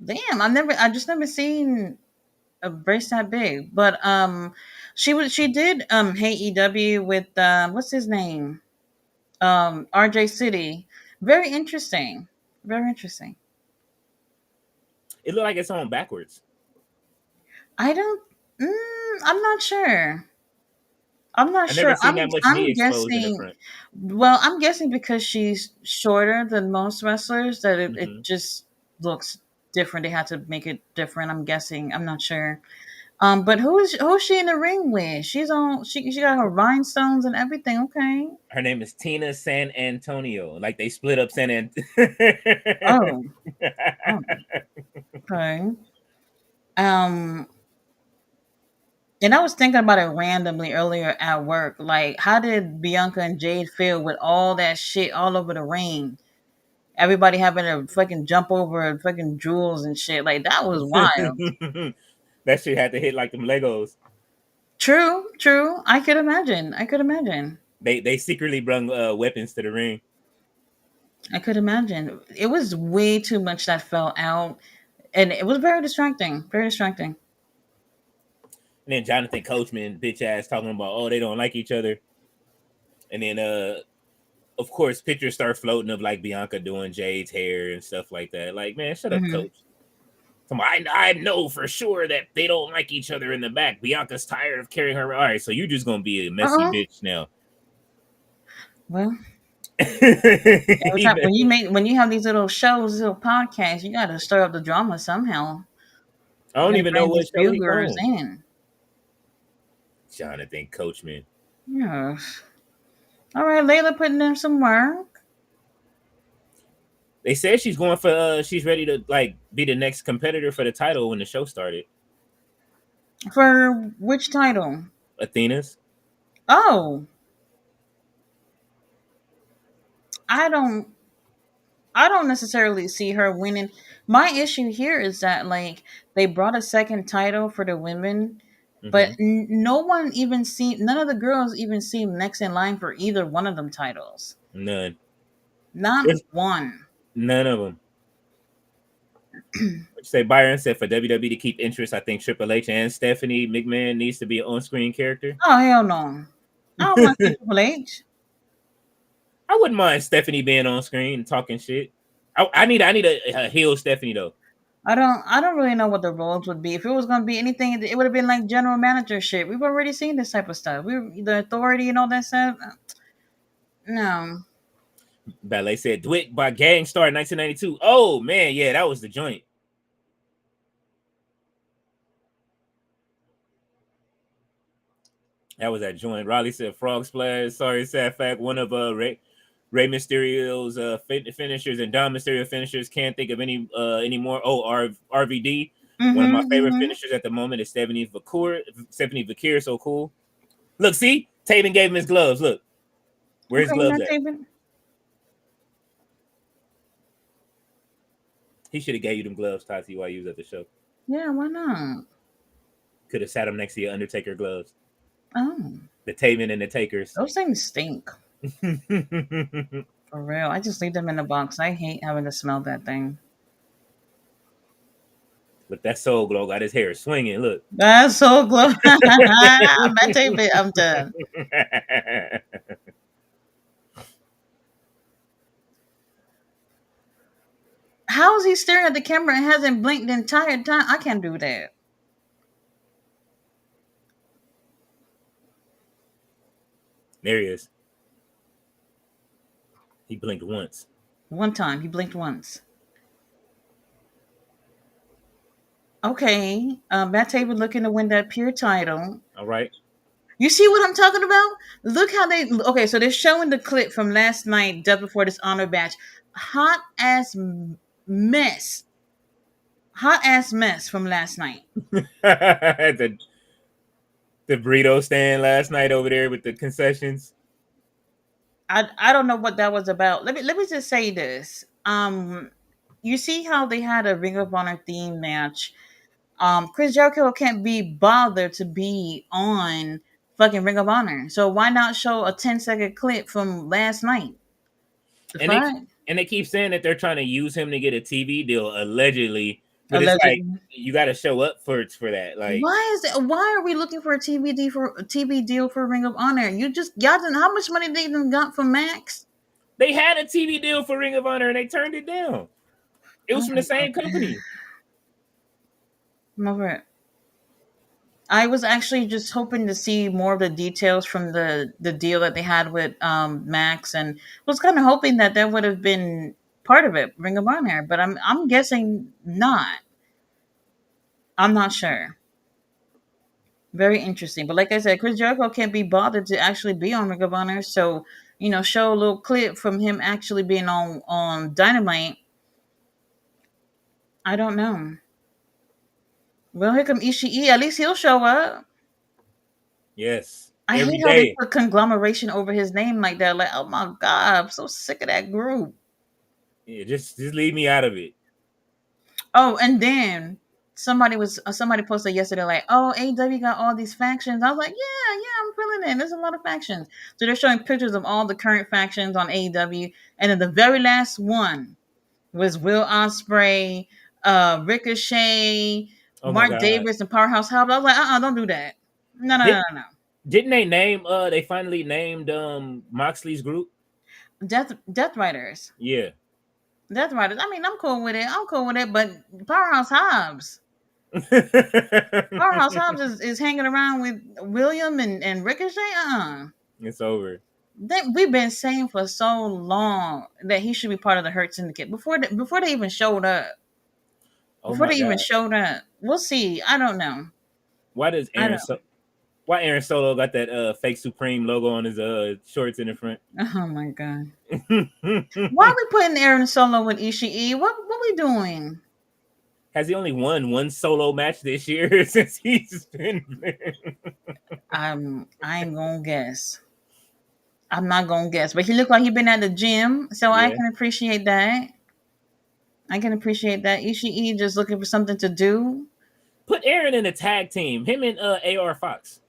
Damn, I just never seen a brace that big. But she did Hey EW with what's his name? RJ City. Very interesting. Very interesting. It looked like it's on backwards. I don't I'm not sure. I'm not I never sure. seen that much knee I'm exposed in the guessing. front. Well, I'm guessing because she's shorter than most wrestlers that it Hmm. just looks different. They had to make it different. I'm guessing. I'm not sure. But who's she in the ring with? She got her rhinestones and everything. Okay. Her name is Tina San Antonio. Like they split up San Oh. Oh. Okay. Um. And I was thinking about it randomly earlier at work. Like, how did Bianca and Jade feel with all that shit all over the ring? Everybody having to fucking jump over fucking jewels and shit. Like that was wild. That shit had to hit like them Legos. True, true. I could imagine. I could imagine. They secretly brought weapons to the ring. I could imagine. It was way too much that fell out, and it was very distracting. Very distracting. And then Jonathan Coachman, bitch ass, talking about they don't like each other. And then of course pictures start floating of like Bianca doing Jade's hair and stuff like that. Like, man, shut up, Hmm. coach. I know for sure that they don't like each other in the back. Bianca's tired of carrying her. All right, so you're just gonna be a messy Uh-uh. bitch now. Well, every time when you have these little shows, little podcasts, you got to stir up the drama somehow. I You don't got to even know bring what these show he's viewers on. in. Jonathan Coachman. Yeah. All right, Layla putting in some work. They said she's going for she's ready to like be the next competitor for the title when the show started. For which title? Athena's. Oh, I don't I don't necessarily see her winning. My issue here is that like they brought a second title for the women, but Mm-hmm. no one even seemed none of the girls even seem next in line for either one of them titles. None. Not There's one. none of them. What you say, Byron said for WWE to keep interest, I think Triple H and Stephanie McMahon needs to be an on-screen character. Oh hell no. I don't want to see Triple H. I wouldn't mind Stephanie being on screen and talking shit. I need a heel Stephanie though. I don't really know what the roles would be. If it was gonna be anything, it would have been like general manager shit. We've already seen this type of stuff. The authority and all that stuff. No. Ballet said Dwick by Gangstar in 1992. Oh man, yeah, that was the joint. That was that joint. Riley said Frog Splash. Sorry, sad fact. One of Rey Mysterio's finishers and Dom Mysterio finishers. Can't think of any more. Oh, RVD. One of my Mm-hmm. favorite Mm-hmm. finishers at the moment is Stephanie Vakir. Stephanie Vakir, so cool. Look, see, Taven gave him his gloves. Look, where his Okay, gloves Matt at? Taven. He should have gave you them gloves, Tati, while you was at the show. Yeah, why not? Could have sat him next to your Undertaker gloves. Oh, The Taven and the Takers. those things stink. For real. I just leave them in the box. I hate having to smell that thing. Look, that Soul Glow got his hair swinging. Look. That's so glow. Matt Taven, I'm done. How is he staring at the camera and hasn't blinked the entire time? I can't do that. There he is. He blinked once. One time, he blinked once. Okay, Matt Taven looking to win that pure title. All right. You see what I'm talking about? Look how they. Okay, so they're showing the clip from last night, just before this honor badge. Hot ass mess. Hot ass mess from last night. the burrito stand last night over there with the concessions. I don't know what that was about. Let me just say this. You see how they had a Ring of Honor theme match. Chris Jericho can't be bothered to be on fucking Ring of Honor. So why not show a 10-second clip from last night? The And they fuck? and they keep saying that they're trying to use him to get a TV deal, allegedly. But it's like Allegedly. you got to show up for that. Like Why are we looking for a TV deal for Ring of Honor? Y'all didn't how much money they even got from Max? they had a TV deal for Ring of Honor and they turned it down. It was Oh from my the same god. company. I'm over it. I was actually just hoping to see more of the details from the deal that they had with Max, and was kind of hoping that that would have been part of it, Ring of Honor. But I'm guessing not. I'm not sure. Very interesting. But like I said, Chris Jericho can't be bothered to actually be on Ring of Honor, so show a little clip from him actually being on Dynamite. I don't know. Well, here come Ishii. At least he'll show up. Yes, I every hate how they day. put conglomeration over his name like that. Like, oh my god, I'm so sick of that group. Yeah, just leave me out of it. Oh, and then somebody posted yesterday like, oh, AEW got all these factions. I was like, yeah, I'm feeling it. There's a lot of factions. So they're showing pictures of all the current factions on AEW, and then the very last one was Will Ospreay, Ricochet, Oh my Mark god. Davis, and Powerhouse Hobbs. I was like, don't do that. No, no, no, Did no, no. didn't they name they finally named Moxley's group? Death Riders. Yeah. Death Riders. I mean, I'm cool with it. I'm cool with it. But Powerhouse Hobbs. Powerhouse Hobbs is hanging around with William and Ricochet. It's over. We've been saying for so long that he should be part of the Hurt Syndicate before they even showed up. Oh my god. We'll see. I don't know. Why does I don't. why Aaron Solo got that fake Supreme logo on his shorts in the front? Oh my god. Why are we putting Aaron Solo with Ishii? What we doing? Has he only won one solo match this year since he's been there? I ain't gonna guess. I'm not gonna guess, but he looked like he been at the gym, so I Yeah. can appreciate that. I can appreciate that. Ishii just looking for something to do. Put Aaron in a tag team. Him and AR Fox.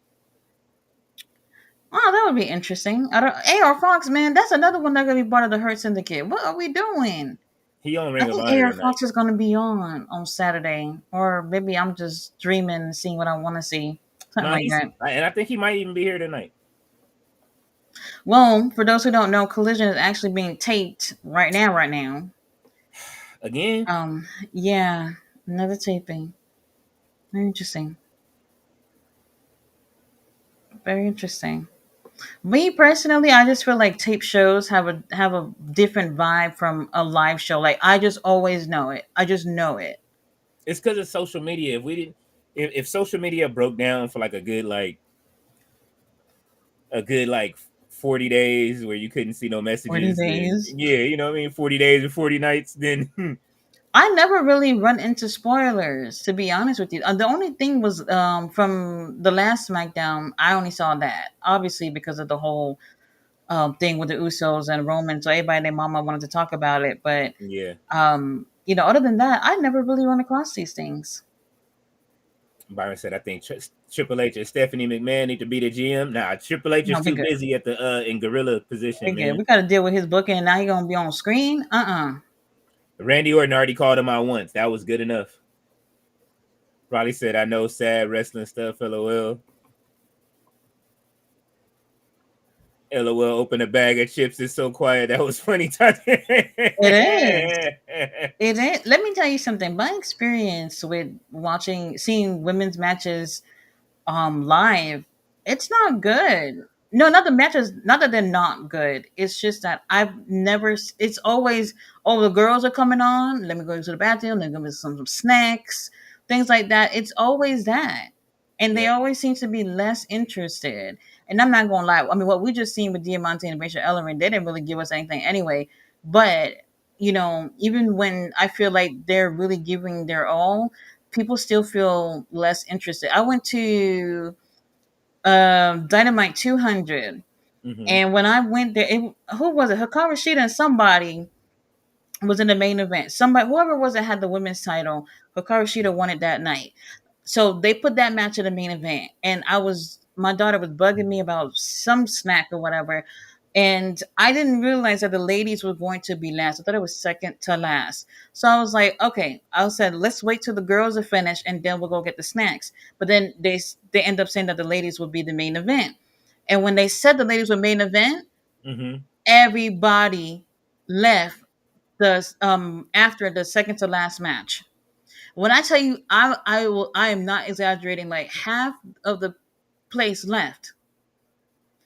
Oh, that would be interesting. AR Fox, man, that's another one that's gonna be part of the Hurt Syndicate. What are we doing? He on I Ring of think Honor AR tonight. Fox is gonna be on Saturday, or maybe I'm just dreaming and seeing what I want to see, something No, like that. and I think he might even be here tonight. Well, for those who don't know, Collision is actually being taped right now. Right now. Again? Yeah, another taping. Very interesting. Very interesting. Me personally, I just feel like tape shows have a different vibe from a live show. Like I just always know it. I just know it. It's because of social media. If we didn't, if social media broke down for like a good 40 days where you couldn't see no 40 messages, then days. yeah, you know what I mean, 40 days or 40 nights, then I never really run into spoilers, to be honest with you. The only thing was from the last SmackDown, I only saw that. Obviously, because of the whole thing with the Usos and Roman. So everybody and their mama wanted to talk about it. But, yeah. other than that, I never really run across these things. Byron said, I think Triple H and Stephanie McMahon need to be the GM. Nah, Triple H is No, we too good. busy at the in gorilla We position, good. man. We got to deal with his booking, and now he going to be on screen? Randy Orton already called him out once. That was good enough. Probably said, I know sad wrestling stuff, LOL. LOL, open a bag of chips. It's so quiet. That was funny. It is. It is. Let me tell you something. My experience with seeing women's matches live, it's not good. No, not the matches, not that they're not good. It's just that it's always, oh, the girls are coming on, let me go to the bathroom, let me go get some snacks, things like that. It's always that. And they Yep. always seem to be less interested. And I'm not gonna lie, I mean, what we just seen with Diamante and Rachel Ellering, they didn't really give us anything anyway. But even when I feel like they're really giving their all, people still feel less interested. I went to Dynamite 200, Mm-hmm. and when I went there, who was it? Hikaru Shida and somebody was in the main event. Somebody, whoever it was that had the women's title, Hikaru Shida won it that night. So they put that match in the main event, and my daughter was bugging me about some smack or whatever, and I didn't realize that the ladies were going to be last. I thought it was second to last. So I was like, okay, I said, let's wait till the girls are finished, and then we'll go get the snacks. But then they end up saying that the ladies would be the main event, and when they said the ladies were main event, Mm-hmm. everybody left the after the second to last match. When I tell you, I am not exaggerating. Like half of the place left.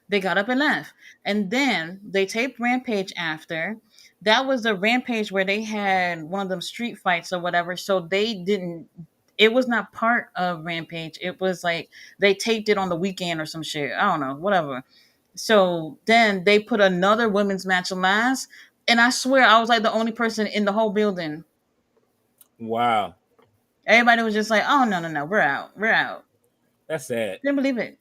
They got up and left, and then they taped Rampage after. That was the Rampage where they had one of them street fights or whatever. So they didn't. It was not part of Rampage. It was like they taped it on the weekend or some shit. I don't know, whatever. So then they put another women's match last, and I swear I was like the only person in the whole building. Wow. Everybody was just like, "Oh no, no, no, we're out, we're out." That's sad. Couldn't believe it.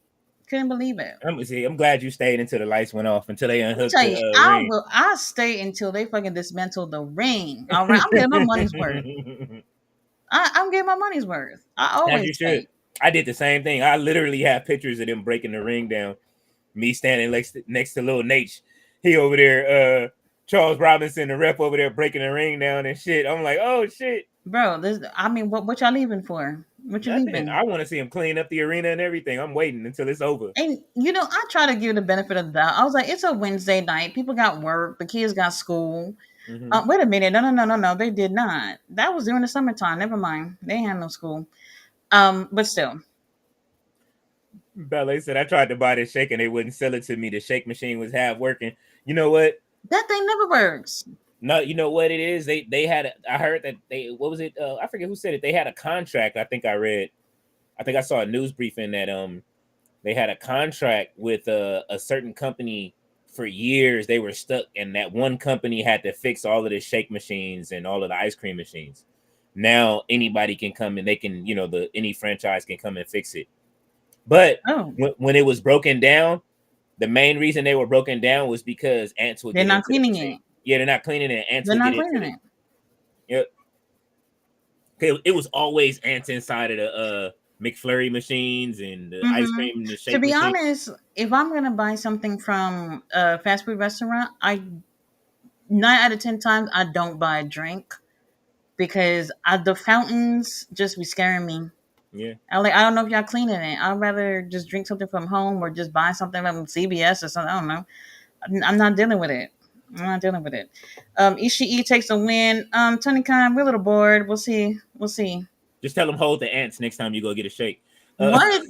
Couldn't believe it. I'm glad you stayed until the lights went off, until they Let me unhooked tell the you, ring. I'll stay until they fucking dismantle the ring. All right, I'm getting my money's worth. I'm getting my money's worth. I As always you should. say, I did the same thing. I literally have pictures of them breaking the ring down. Me standing next to Lil Nate. He over there, Charles Robinson, the rep over there breaking the ring down and shit. I'm like, oh shit. bro. I mean, what y'all leaving for? What you Nothing. leaving? I want to see him clean up the arena and everything. I'm waiting until it's over. And I try to give the benefit of the doubt. I was like, it's a Wednesday night. People got work. The kids got school. Mm-hmm. Wait a minute. No, no, no, no, no. They did not. That was during the summertime. Never mind. They had no school. But still, Ballet said I tried to buy this shake and they wouldn't sell it to me. The shake machine was half working. You know what? that thing never works. No, you know what it is. They had. I heard that they. What was it? I forget who said it. They had a contract. I think I read. I think I saw a news briefing that they had a contract with a certain company for years. They were stuck, and that one company had to fix all of the shake machines and all of the ice cream machines. Now anybody can come and they can, any franchise can come and fix it. But Oh, when it was broken down, the main reason they were broken down was because ants would they're get not into the cleaning machine. it. Yeah, they're not cleaning it. Ants They're would not get into cleaning it. it. Yep. It was always ants inside of the McFlurry machines and the ice Hmm. cream and the To shake be machine. honest, if I'm gonna buy something from a fast food restaurant, I 9 out of 10 times I don't buy a drink because the fountains just be scaring me. Yeah. I don't know if y'all cleaning it. I'd rather just drink something from home or just buy something from CBS or something. I don't know. I'm not dealing with it. I'm not dealing with it. Ishii takes a win. Tony Khan, we're a little bored. We'll see. We'll see. Just tell them hold the ants next time you go get a shake. What?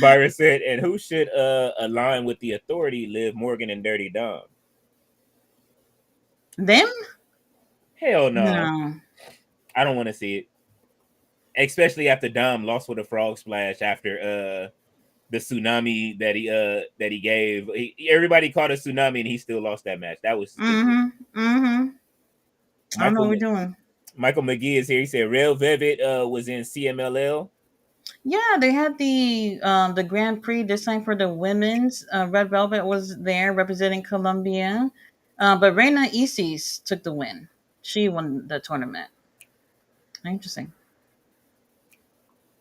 Byron said, and who should align with the authority? Liv Morgan and Dirty Dom. Them? Hell no. No. I don't want to see it. Especially after Dom lost with a frog splash after the tsunami that he gave. Everybody caught a tsunami and he still lost that match. That was stupid. Mm-hmm. Mm-hmm. I don't know Michael what we're doing. Michael McGee is here. He said Real Vivid was in CMLL. Yeah, they had the Grand Prix this time for the women's. Red Velvet was there representing Colombia, but Reina Isis took the win. She won the tournament. Interesting.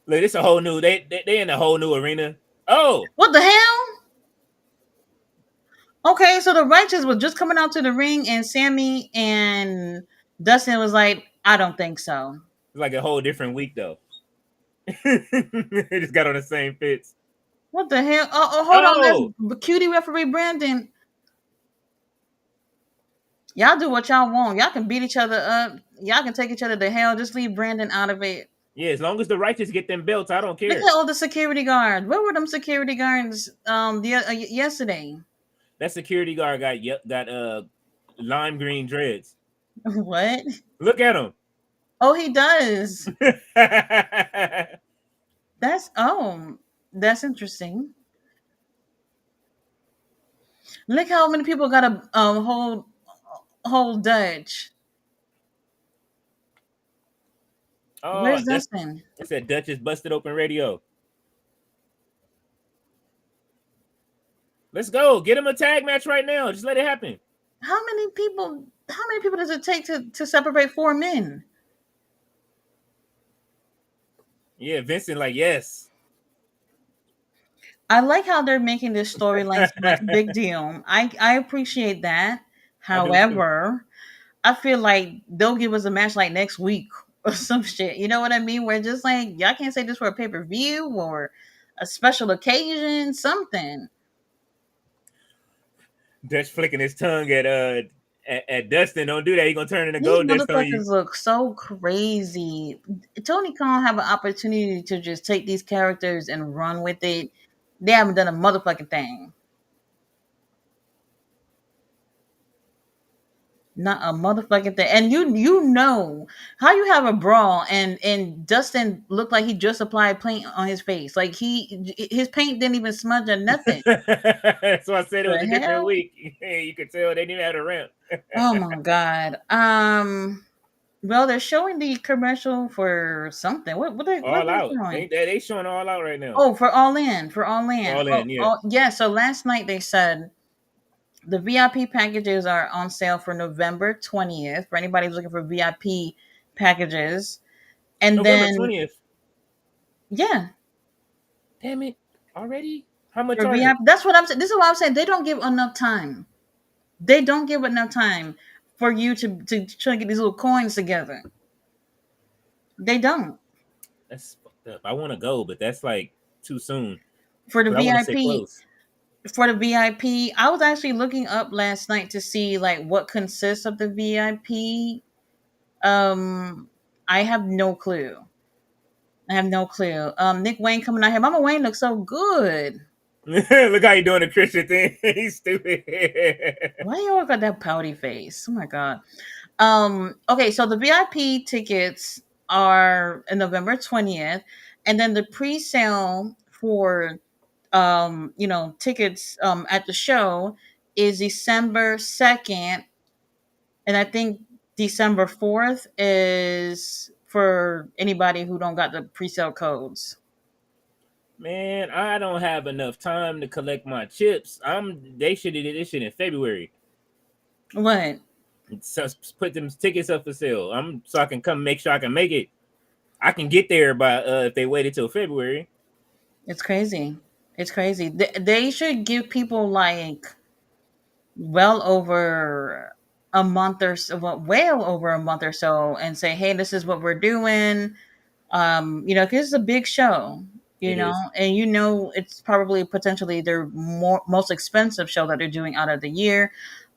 Look, it's a whole new. They in a whole new arena. Oh, What the hell? Okay, so the Righteous was just coming out to the ring, and Sammy and Dustin was like, "I don't think so." it's like a whole different week though. They just got on the same fits. What the hell? Oh, hold on. Oh, That's cutie referee Brandon. Y'all do what y'all want. Y'all can beat each other up. Y'all can take each other to hell. Just leave Brandon out of it. yeah. As long as the righteous get them belts, I don't Look care. at all the security guards. Where were them security guards? Yesterday. That security guard got lime green dreads. What? Look at him. Oh, he does. That's that's interesting. Look how many people got a whole Dutch. Oh, Where's Dustin? that's that Duchess busted open radio. Let's go. Get him a tag match right now. Just let it happen. How many people? How many people does it take to separate four men? Yeah, Vincent, like, yes. I like how they're making this storyline such a I big deal. I appreciate that. do too. However, I feel like they'll give us a match like next week or some shit. You know what I mean? We're just like, y'all can't say this for a pay per view or a special occasion, something. Dutch flicking his tongue at Dustin. Don't do that. He gonna turn into These gold dust on you. motherfuckers look so crazy. Tony Khan have an opportunity to just take these characters and run with it. They haven't done a motherfucking thing. Not a motherfucking thing. And you know how you have a brawl and Dustin looked like he just applied paint on his face. Like his paint didn't even smudge or nothing. So I said it was The a different hell? week. You could tell they didn't have a ramp. Oh my god. Well, they're showing the commercial for something. What All they out. showing? They showing all out right now. Oh, for All In, for All In. All in, yeah. Yeah. So last night they said the VIP packages are on sale for November 20th. For anybody who's looking for VIP packages, and November then 20th. yeah, Damn it. Already? How much for are they? VIP. That's what I'm saying. This is what I'm saying. They don't give enough time. They don't give enough time for you to try to get these little coins together. They don't. That's fucked up. I want to go, but that's like too soon. For the But I want to sit VIP, close. for the VIP, I was actually looking up last night to see like what consists of the VIP. Um, I have no clue. I have no clue. Nick Wayne coming out here. Mama Wayne looks so good. Look how you doing the Christian thing. He's stupid. Why you always got that pouty face? Oh my god. Okay, so the VIP tickets are in November 20th, and then the pre-sale for tickets at the show is December 2nd, and I think December 4th is for anybody who don't got the pre-sale codes. Man, I don't have enough time to collect my chips. They should have did this shit in February. What? So put them tickets up for sale. So I can come make sure I can make it. I can get there by if they waited till February. It's crazy. It's crazy. They should give people like well over a month or so, well over a month or so, and say, "Hey, this is what we're doing." Because it's a big show, It is. and it's probably potentially their most expensive show that they're doing out of the year.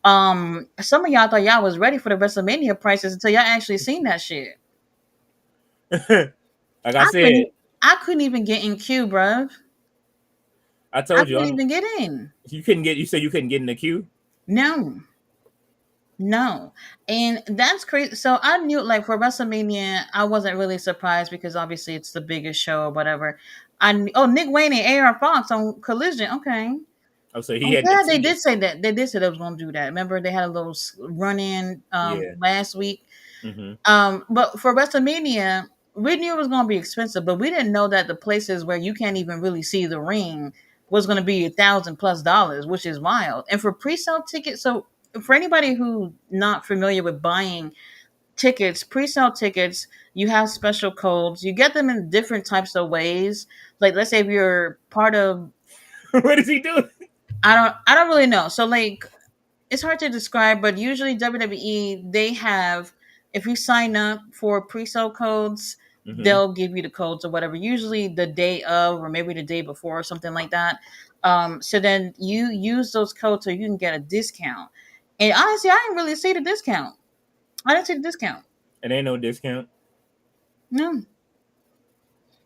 Some of y'all thought y'all was ready for the WrestleMania prices until y'all actually seen that shit. Like I I said, couldn't, I couldn't even get in queue, bruh. I I told you couldn't even get in. you couldn't get. You said you couldn't get in the queue. No. No, and that's crazy. So I knew, like, for WrestleMania, I wasn't really surprised because obviously it's the biggest show or whatever. Nick Wayne and AR Fox on Collision. Okay, Oh, so he oh had yeah, to they see it. did say that. They did say they was going to do that. Remember, they had a little run in Yeah. last week. Mm-hmm. But for WrestleMania, we knew it was going to be expensive, but we didn't know that the places where you can't even really see the ring was going to be $1,000+, which is wild. And for pre-sale tickets, so for anybody who not familiar with buying tickets, pre-sale tickets, you have special codes. You get them in different types of ways. Like, let's say if you're part of, What is he doing? I don't really know. So like, it's hard to describe, but usually WWE, they have, if you sign up for pre-sale codes, Mm-hmm. they'll give you the codes or whatever. Usually the day of, or maybe the day before, or something like that. So then you use those codes so you can get a discount. And honestly, I didn't really see the discount. I didn't see the discount. It ain't no discount. No, It's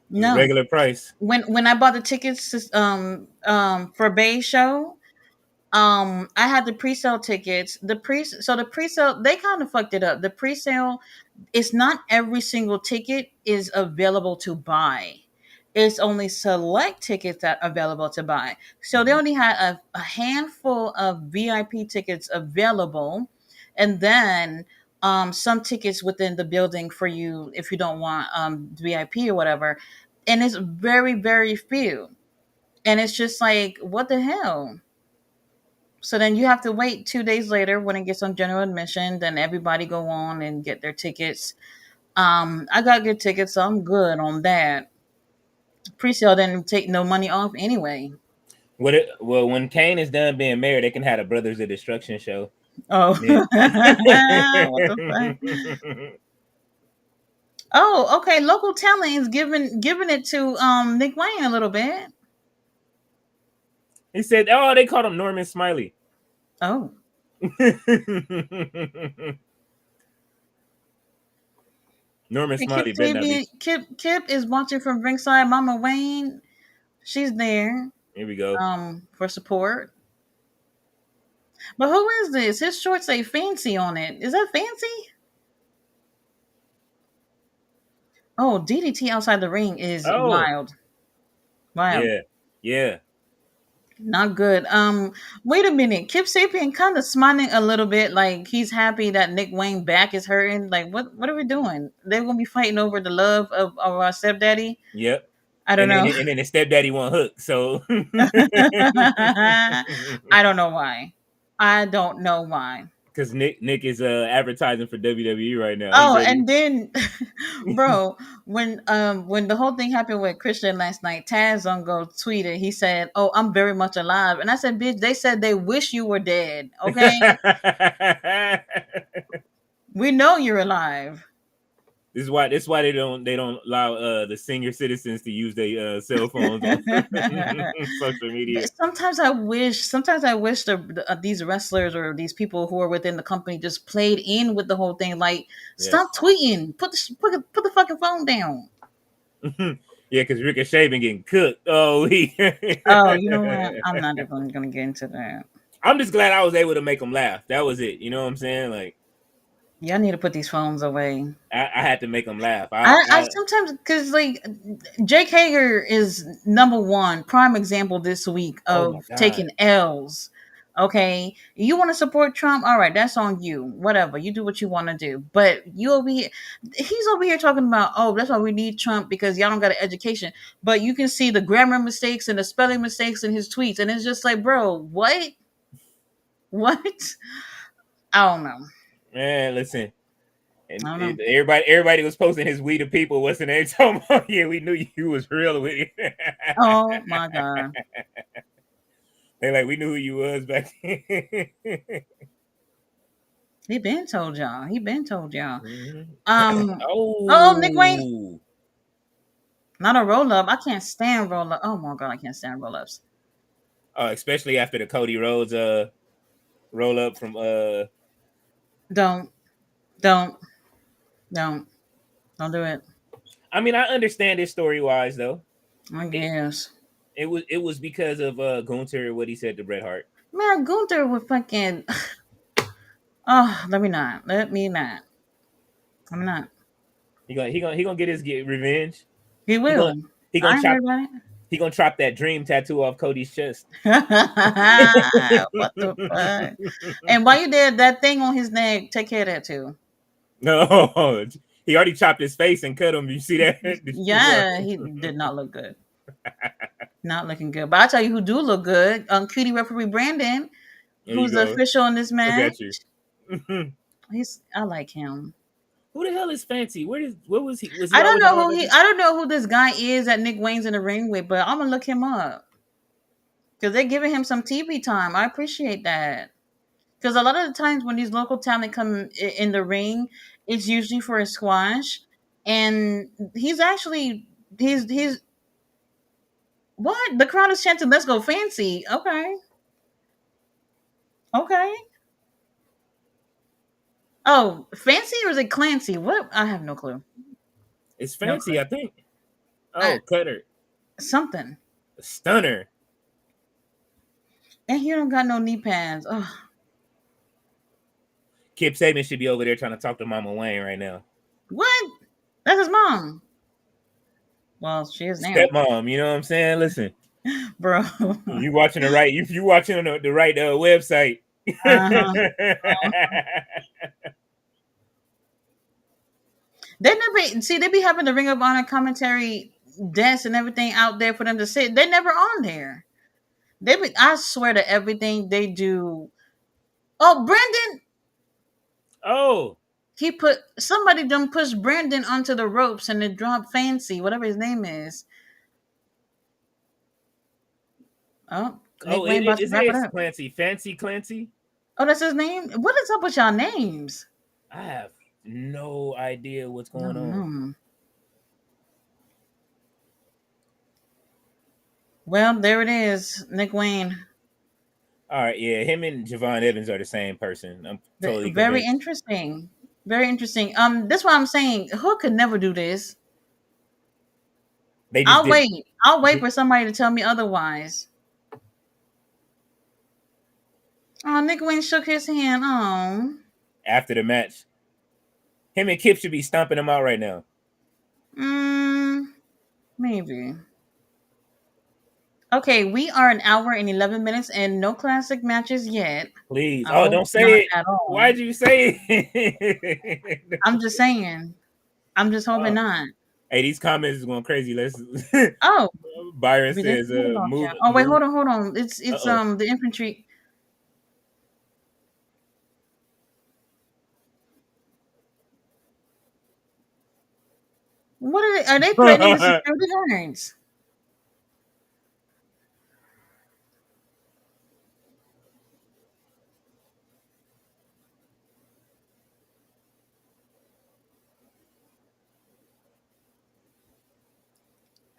no. regular price. When I bought the tickets for Bay show, I had the pre-sale tickets. The pre-sale, they kind of fucked it up. The pre-sale, it's not every single ticket is available to buy. It's only select tickets that are available to buy. So they Mm-hmm. only had a handful of VIP tickets available, and then some tickets within the building for you if you don't want VIP or whatever. And it's very, very few. And it's just like, what the hell? So then you have to wait 2 days later when it gets on general admission. Then everybody go on and get their tickets. I got good tickets, so I'm good on that. Pre-sale didn't take no money off anyway. Well, when Kane is done being married, they can have a Brothers of Destruction show. Oh, Yeah. what the fuck? Oh, okay. Local talent is giving it to Nick Wayne a little bit. He said, "Oh, they called him Norman Smiley." Oh, Norman and Kip Smiley better not be. Sabian, Kip is watching from ringside. Mama Wayne, she's there Here we go. for support. But who is this? His shorts say fancy on it. Is that fancy? Oh, DDT outside the ring is Oh, wild. Wild. yeah, yeah. Not good. Wait a minute. Kip Sapien kind of smiling a little bit, like he's happy that Nick Wayne back is hurting. Like, what are we doing? They're gonna be fighting over the love of our stepdaddy. Yep. I don't And then know. and then the stepdaddy won't hook. So I don't know why. I don't know why. Because Nick is advertising for WWE right now. He Oh, ready. and then, bro, when the whole thing happened with Christian last night, Taz on go tweeted. He said, "Oh, I'm very much alive," and I said, "Bitch, they said they wish you were dead. Okay, we know you're alive." This is why they don't allow the senior citizens to use their cell phones on social media. Sometimes I wish these wrestlers or these people who are within the company just played in with the whole thing. Like, Yes. stop tweeting. Put the fucking phone down. Yeah, because Ricochet been getting cooked. Oh, Oh, you know what? I'm not even gonna get into that. I'm just glad I was able to make them laugh. That was it. You know what I'm saying? Like, Y'all need to put these phones away. I had to make them laugh. I sometimes because like Jake Hager is number one prime example this week Oh my of god. taking L's. Okay, you want to support Trump? All right, that's on you. Whatever, you do what you want to do. But you over here, he's over here talking about, oh, that's why we need Trump because y'all don't got an education. But you can see the grammar mistakes and the spelling mistakes in his tweets, and it's just like, bro, what? What? I don't know. Man, listen. And I don't know. everybody was posting his "We the People." What's the name? Talking about, yeah, we knew you was real with it. Oh my god. They like we knew who you was back then. He been told y'all. He been told y'all. Mhm. Oh, Nick Wayne. Oh, Not a roll up. I can't stand roll up. Oh my god, I can't stand roll ups. especially after the Cody Rhodes roll up from Don't, don't, don't, don't do it. I mean, I understand it story wise though. I It, guess. it was because of Gunther, what he said to Bret Hart. Man, Gunther would fucking. Oh, let me not. Let me not. Let me not. He gonna get revenge. He He gonna will. he gonna I ain't chop worried about he gonna chop that dream tattoo off Cody's chest. it. What the fuck? And while you did that thing on his neck, take care of that too. No, he already chopped his face and cut him. You see that? Yeah, he did not look good. Not looking good. But I'll tell you who do look good. Cutie referee Brandon, There you who's the go. official in this Look match. at you. I like him. Who the hell is Fancy? What was he? Was he I don't always know on who WWE? I don't know who this guy is that Nick Wayne's in the ring with, but I'm gonna look him up. Because they're giving him some TV time. I appreciate that. Because a lot of the times when these local talent come in the ring, it's usually for a squash. And he's what? The crowd is chanting, "Let's go Fancy." Okay. Okay. Oh, Fancy or is it Clancy? What? I have no clue. It's No Fancy, clue. I think. I, Oh, Cutter, something. Stunner. And he don't got no knee pads. Oh, Kip Sabian should be over there trying to talk to Mama Wayne right now. what? That's his mom. Well, she is now, Stepmom, you know what I'm saying? Listen, bro. you watching the right? If you watching on the right website. Uh-huh. They never see. They be having the Ring of Honor commentary desk and everything out there for them to sit. They never on there. They be. I swear to everything they do. Oh, Brandon. Oh, He put somebody done push Brandon onto the ropes and then drop Fancy, whatever his name is. Oh, Nick oh, Wayne about to is wrap it it up. Clancy? Fancy Clancy? Oh, that's his name. What is up with y'all names? I have no idea what's I going don't on. know. Well, there it is, Nick Wayne. All right, yeah, him and Javon Evans are the same person. I'm totally Very convinced. interesting. Very interesting. That's why I'm saying Hook could never do this. They just I'll did wait. I'll wait for somebody to tell me otherwise. Oh, Nick Wayne shook his hand. Oh. after the match. Him and Kip should be stomping him out right now. Maybe. Okay, we are an hour and 11 minutes and no classic matches yet. Please. I Oh, hope don't not say it. at all. Why'd you say it? I'm just saying. I'm just hoping not. Hey, these comments is going crazy. Let's Oh, Byron we did says put it off, move yeah. Oh wait, move. hold on. It's Uh-oh. the infantry. What are they threatening the security guards?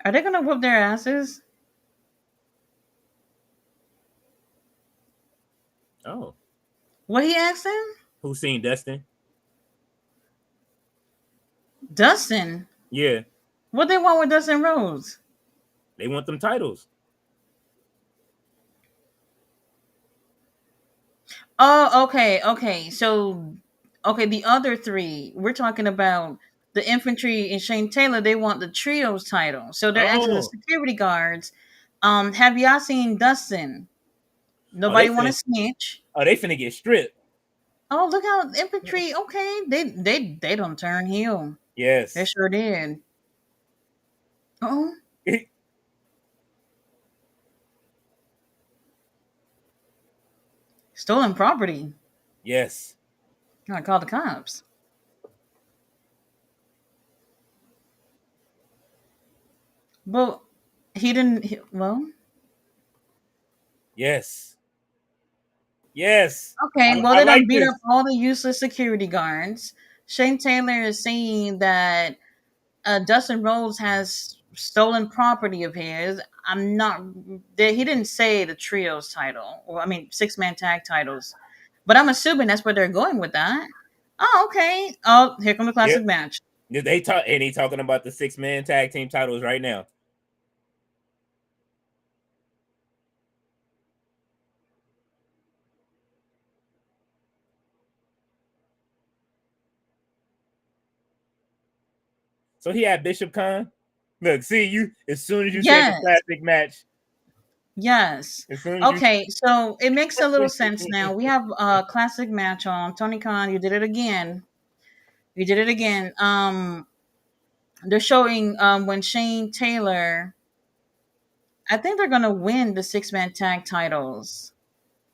Are they gonna whoop their asses? Oh, What he asked him? who's seen Dustin? Dustin. Yeah, What they want with Dustin Rhodes? they want them titles. Oh, okay, okay. So, okay, the other three, we're talking about the infantry and Shane Taylor. They want the trios title, so they're asking the Oh, security guards. Have y'all seen Dustin? oh, they Nobody want to finna, snitch. oh, they finna get stripped. Oh, look how infantry. Okay, they don't turn heel. They Yes. sure did. Oh, stolen property. Yes. I call the cops. But he didn't. Well, Yes. Yes. okay. Well, I they like done beat this. up all the useless security guards. Shane Taylor is saying that Dustin Rhodes has stolen property of his. I'm not. He didn't say the trios title, or I mean, 6-man tag titles. But I'm assuming that's where they're going with that. Oh, okay. Oh, here come the Yep. classic match. They talk and he talking about the 6-man tag team titles right now. So he had Bishop Khan. Look, see you as soon as you said the Yes. classic match. Yes. As soon as you Okay, so it makes a little sense now. We have a classic match on Tony Khan. You did it again. You did it again. They're showing when Shane Taylor. I think they're gonna win the 6-man tag titles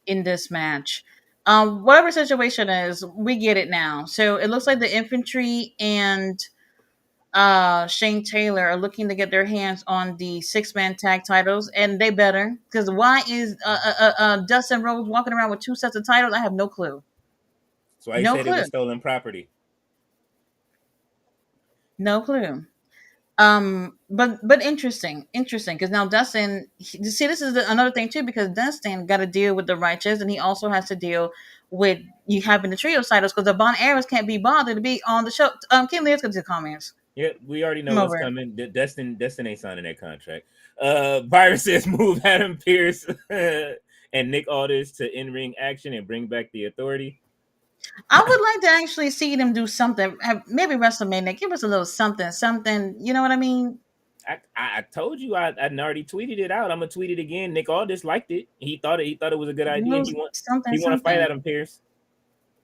in this match. Whatever situation is, we get it now. So it looks like the infantry and Shane Taylor are looking to get their hands on the 6-man tag titles, and they better, because why is Dustin Rhodes walking around with two sets of titles? I have no clue. so I No said it clue. was stolen property. No clue. But interesting, because now Dustin. See, this is another thing too, because Dustin got to deal with the righteous, and he also has to deal with you having the trio titles, because the Von Erez can't be bothered to be on the show. Kim, let's go to the comments. Yeah, we already know Come what's over. coming. Dustin ain't signing that contract. Byron says move Adam Pierce and Nick Aldis to in-ring action and bring back the authority. I would like to actually see them do something. Maybe WrestleMania. Give us a little something, something. You know what I mean? I told you I already tweeted it out. I'm gonna tweet it again. Nick Aldis liked it. He thought it was a good idea. Little something, He want to fight something. Adam Pierce.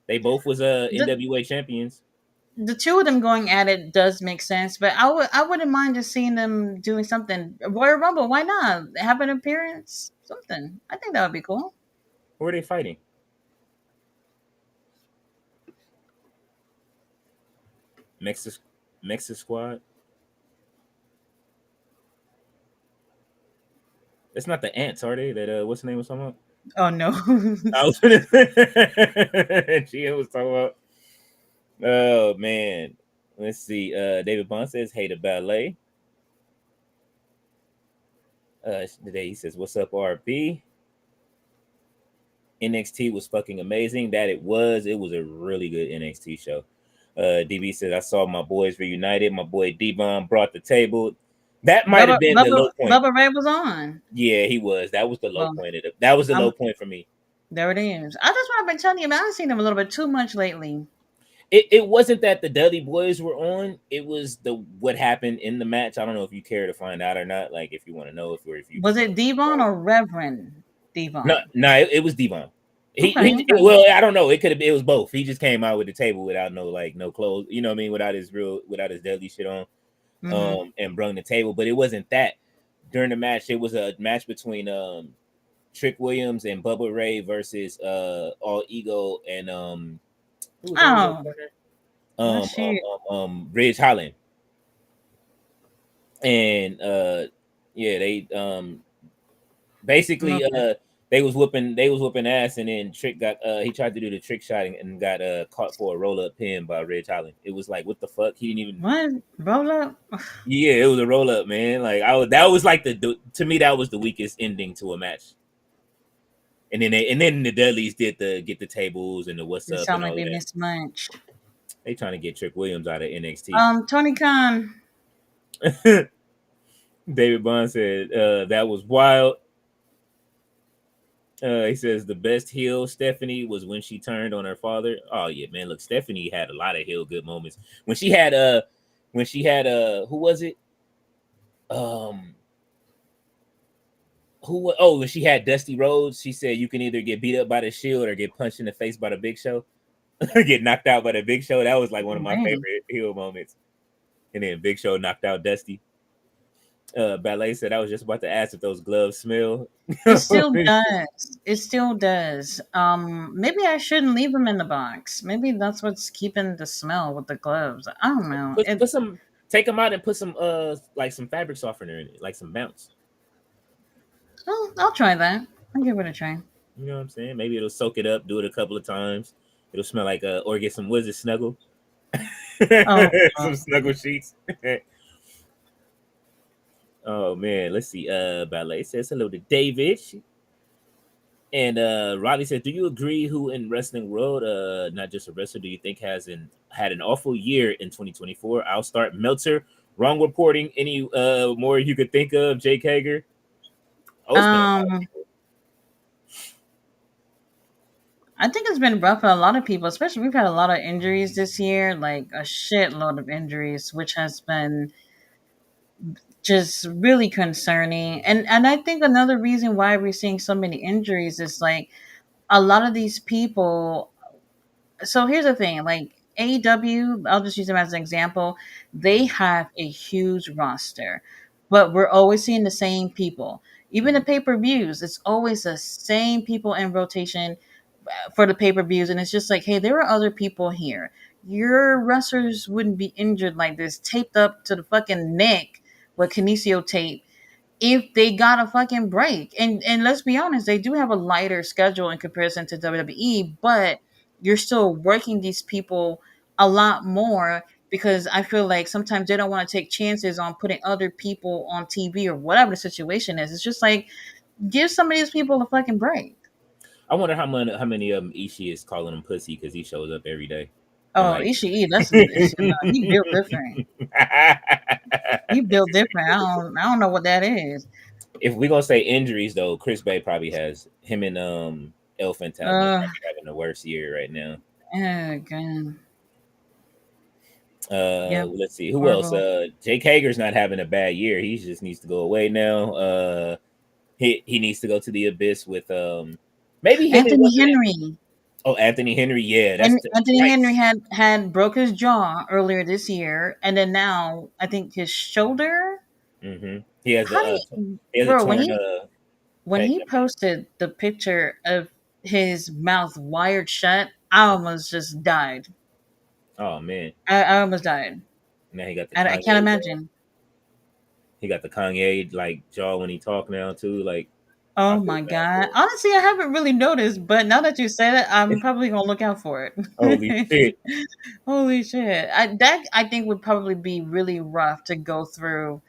They both was The NWA champions. the two of them going at it does make sense, but I wouldn't mind just seeing them doing something. Royal Rumble, why not have an appearance? Something. I think that would be cool. Who are they fighting? Mexico Mexico Squad. It's not the ants, are they? That what's the name was talking about? Oh no. I was Gia was talking about. Oh man. Let's see. David Bond says, hey to ballet. Today he says, what's up, RB? NXT was fucking amazing. That it was. It was a really good NXT show. DB says, I saw my boys reunited. My boy D-Bomb brought the table. That might have been the low point. Bubba Ray was on. Yeah, he was. That was the low Well, point. That was the I'm low point for me. there. It is. I just what I've been telling you about. I've seen him a little bit too much lately. It wasn't that the Dudley Boys were on. It was the what happened in the match. I don't know if you care to find out or not. Like if you want to know if you Was it Devon or Reverend no, Devon? no, it was Devon. Okay, He okay. well, I don't know. It could have it was both. He just came out with the table without no clothes. You know what I mean? Without his deadly shit on. Mm-hmm. And brung the table. But it wasn't that. During the match, it was a match between Trick Williams and Bubba Ray versus All Ego and who was that? Oh, well, shit. Ridge Holland. and yeah, they basically Okay. they was whooping ass, and then Trick got he tried to do the trick shot and got caught for a roll up pin by Ridge Holland. It was like, what the fuck? He didn't even. What? Roll up? Yeah, it was a roll up, man. Like that was like to me that was the weakest ending to a match. And then the Dudleys did the get the tables and the what's It up and sound all like of we that. missed much. They trying to get Trick Williams out of NXT. Tony Khan. David Bond said that was wild. He says the best heel Stephanie was when she turned on her father. Oh yeah, man. Look, Stephanie had a lot of heel good moments when she had who was it? Um, when she had Dusty Rhodes. She said you can either get beat up by the Shield or get punched in the face by the Big Show, or get knocked out by the Big Show. That was like one of my Dang. favorite heel moments. And then Big Show knocked out Dusty. Ballet said I was just about to ask if those gloves smell. It still does. It still does. Maybe I shouldn't leave them in the box. Maybe that's what's keeping the smell with the gloves. I don't know. put, put some Take them out and put some like some fabric softener in it, like some bounce. Oh, I'll try that. I'll give it a try. You know what I'm saying? Maybe it'll soak it up, do it a couple of times. It'll smell like or get some wizard snuggle. Oh, Some snuggle sheets. Oh man, let's see. Ballet says hello to David. And Rodney said, "Do you agree? Who in wrestling world, not just a wrestler, do you think had an awful year in 2024?" I'll start. Meltzer, wrong reporting. Any more you could think of? Jake Hager. Oh, it's been a lot of um, people. I think it's been rough for a lot of people, especially we've had a lot of injuries this year, like a shitload of injuries, which has been just really concerning. And I think another reason why we're seeing so many injuries is like a lot of these people. So here's the thing, like AEW, I'll just use them as an example. They have a huge roster, but we're always seeing the same people. Even the Mhm. pay-per-views, it's always the same people in rotation for the pay-per-views, and it's just like, hey, there are other people here. Your wrestlers wouldn't be injured like this, taped up to the fucking neck with kinesio tape, if they got a fucking break. And let's be honest, they do have a lighter schedule in comparison to WWE, but you're still working these people a lot more, because I feel like sometimes they don't want to take chances on putting other people on TV or whatever the situation is. It's just like, give some of these people a fucking break. I wonder how many of them Ishii is calling him pussy because he shows up every day and Oh, like. Ishii, that's he built different. He built different. I don't know what that is. If we're gonna say injuries though, Chris Bay probably has him and El Fantasma Uh, probably having the worst year right now. again, yep, Let's see who else. horrible. Jake Hager's not having a bad year. He just needs to go away now. He needs to go to the abyss with maybe him and Anthony what's the name? Henry. Oh, Anthony Henry. Yeah, And that's Anthony Henry yikes. had broke his jaw earlier this year, and then now I think his shoulder. He has How a do you, he has a bro? torn When he posted the picture of his mouth wired shut, I almost just died. oh man. I almost died. Now he got the I can't Kanye jaw. imagine. He got the Kanye like jaw when he talk now too. Like I Oh feel my bad god! for him. Honestly, I haven't really noticed, but now that you said it, I'm probably gonna look out for Holy it. shit. Holy shit! That I think would probably be really rough to go through.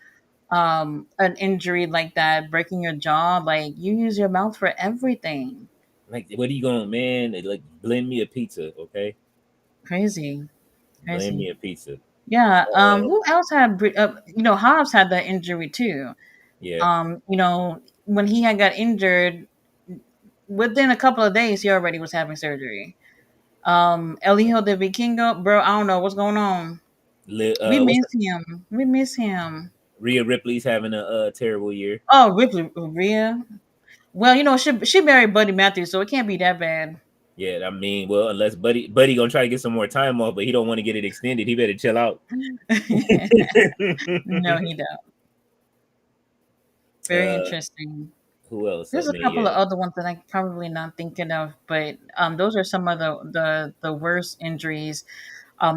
An injury like that, breaking your jaw, like you use your mouth for everything. Like, what are you going, man? Like, blend me a pizza, okay? Crazy, Blend crazy. me a pizza. Yeah. Uh, Who else had? Hobbs had that injury too. yeah, When he had got injured, within a couple of days, he already was having surgery. Elijo de Vikingo, bro, I don't know what's going on. We what's miss her? him. We miss him. Rhea Ripley's having a terrible year. Oh, Ripley, Rhea. Well, she married Buddy Matthews, so it can't be that bad. Yeah, I mean, well, unless Buddy gonna try to get some more time off, but he don't want to get it extended. He better chill out. No, he don't. Very uh, interesting. who else? There's a Man, couple of yeah, other ones that I'm probably not thinking of, but those are some of the worst injuries.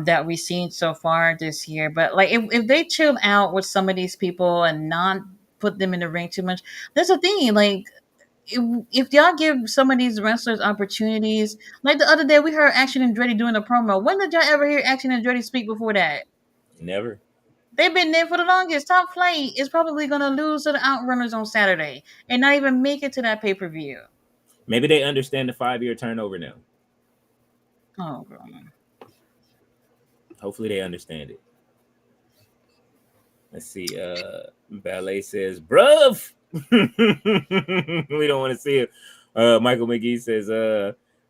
that we've seen so far this year. But like if they chill out with some of these people and not put them in the ring too much, that's the thing. Like if y'all give some of these wrestlers opportunities, like the other day we heard Action Andretti doing a promo. When did y'all ever hear Action Andretti speak before that? Never. They've been there for the longest. Top Flight is probably going to lose to the Outrunners on Saturday and not even make it to that pay per view. Maybe they understand the 5-year turnover now. Oh, God. Hopefully they understand it. Let's see. Ballet says, bruv. We don't want to see it. Michael McGee says,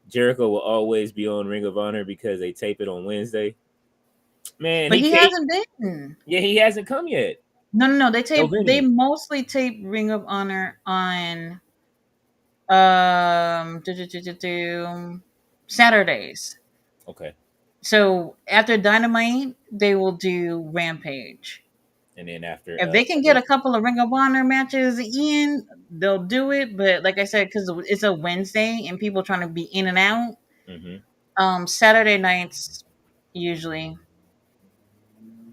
Jericho will always be on Ring of Honor because they tape it on Wednesday. Man, But he hasn't been. Yeah, he hasn't come yet. No. They mostly tape Ring of Honor on Saturdays. Okay. So after Dynamite, they will do Rampage. And then after, if they can get a couple of Ring of Honor matches in, they'll do it. But like I said, because it's a Wednesday and people trying to be in and out, Saturday nights usually.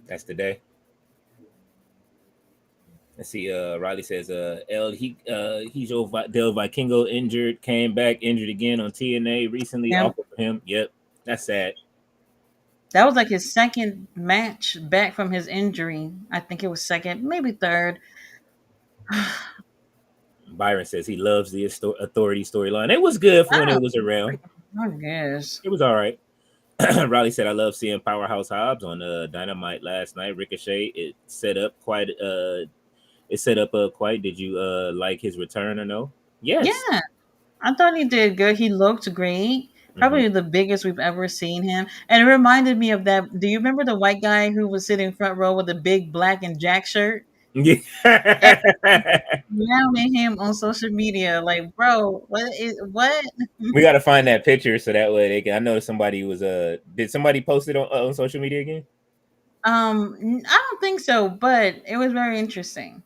That's the day. Let's see. Riley says, he's Del Vikingo injured, came back injured again on TNA recently. Yep. Awful for him. Yep, that's sad. That was like his second match back from his injury. I think it was second, maybe third. Byron says he loves the Authority storyline. It was good for when it was around. I guess it was all right. Riley said, I love seeing Powerhouse Hobbs on Dynamite last night. Ricochet, it set up quite. Did you like his return or no? Yes. Yeah, I thought he did good. He looked great. Probably the biggest we've ever seen him. And it reminded me of that. Do you remember the white guy who was sitting front row with the big black and Jack shirt? Yeah. Yelling him on social media, like, bro, what? We got to find that picture so that way they can. I know somebody was did somebody post it on social media again? I don't think so, but it was very interesting.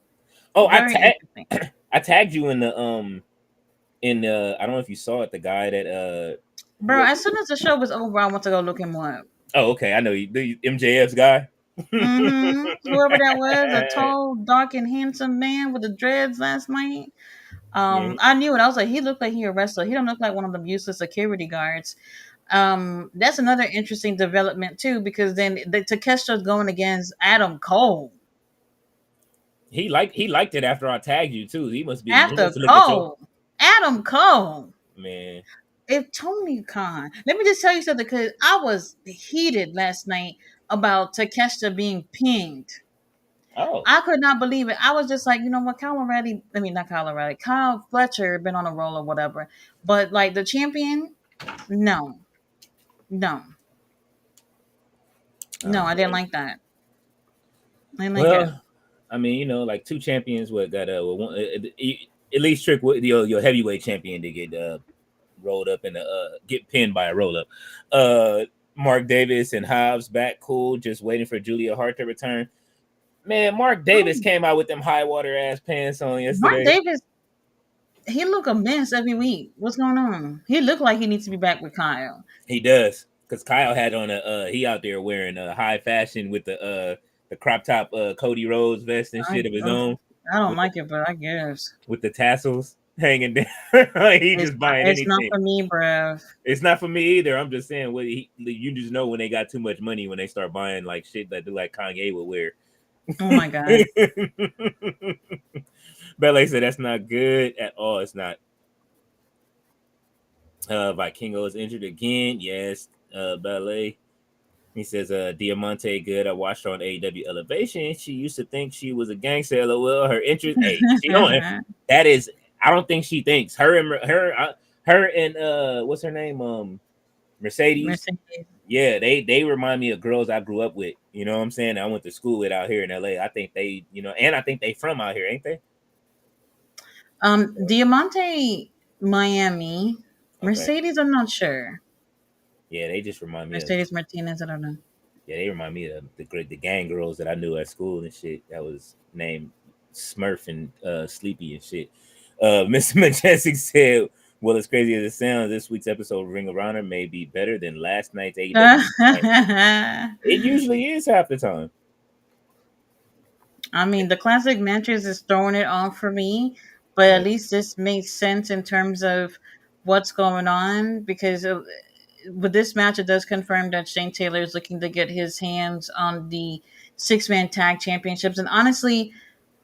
Oh, I tagged you in the I don't know if you saw it. The guy that bro, as soon as the show was over, I went to go look him up. Oh, okay, I know you. The MJF's guy. Whoever that was, a tall, dark, and handsome man with the dreads last night. I knew it. I was like, he looked like he a wrestler. He don't look like one of them useless security guards. That's another interesting development too, because then Takesha's going against Adam Cole. He liked it after I tagged you too. He must be after Cole. Adam Cole. Man. If Tony Khan, let me just tell you something, because I was heated last night about Takeshita being pinged. Oh. I could not believe it. I was just like, you know what, Kyle Fletcher been on a roll or whatever. But like the champion, no. I didn't like that. I didn't like it. I mean, like two champions got one, at least Trick your heavyweight champion to get rolled up and get pinned by a roll up. Mark Davis and Hobbs back, cool. Just waiting for Julia Hart to return. Man, Mark Davis came out with them high water ass pants on yesterday. Mark Davis, he look a mess every week. What's going on? He looked like he needs to be back with Kyle. He does, because Kyle had on he out there wearing high fashion with the crop top Cody Rhodes vest and shit of his own. I don't like it, but I guess with the tassels hanging down. Just buying anything. It's not for me, bro. It's not for me either. I'm just saying, you just know when they got too much money when they start buying like shit that do like Kanye would wear. Oh my god. Ballet said that's not good at all. It's not. Vikingo is injured again. Yes. Ballet. He says, Diamante good. I watched her on AEW Elevation. She used to think she was a gangster. LOL. Her interest. Hey, she don't. That is. I don't think she thinks her and what's her name? Mercedes. Yeah, they remind me of girls I grew up with. You know what I'm saying? I went to school with out here in LA. I think they, and I think they from out here, ain't they? Diamante, Miami. Okay. Mercedes, I'm not sure. Yeah, they just remind me Mercedes Martinez, I don't know. Yeah, they remind me of the gang girls that I knew at school and shit. That was named Smurf and Sleepy and shit. Mr. Majestic said, Well, as crazy as it sounds, this week's episode of Ring of Honor may be better than last night's AEW. It usually is half the time. I mean, the classic matches is throwing it off for me, but at least this makes sense in terms of what's going on because with this match, it does confirm that Shane Taylor is looking to get his hands on the six-man tag championships. And honestly,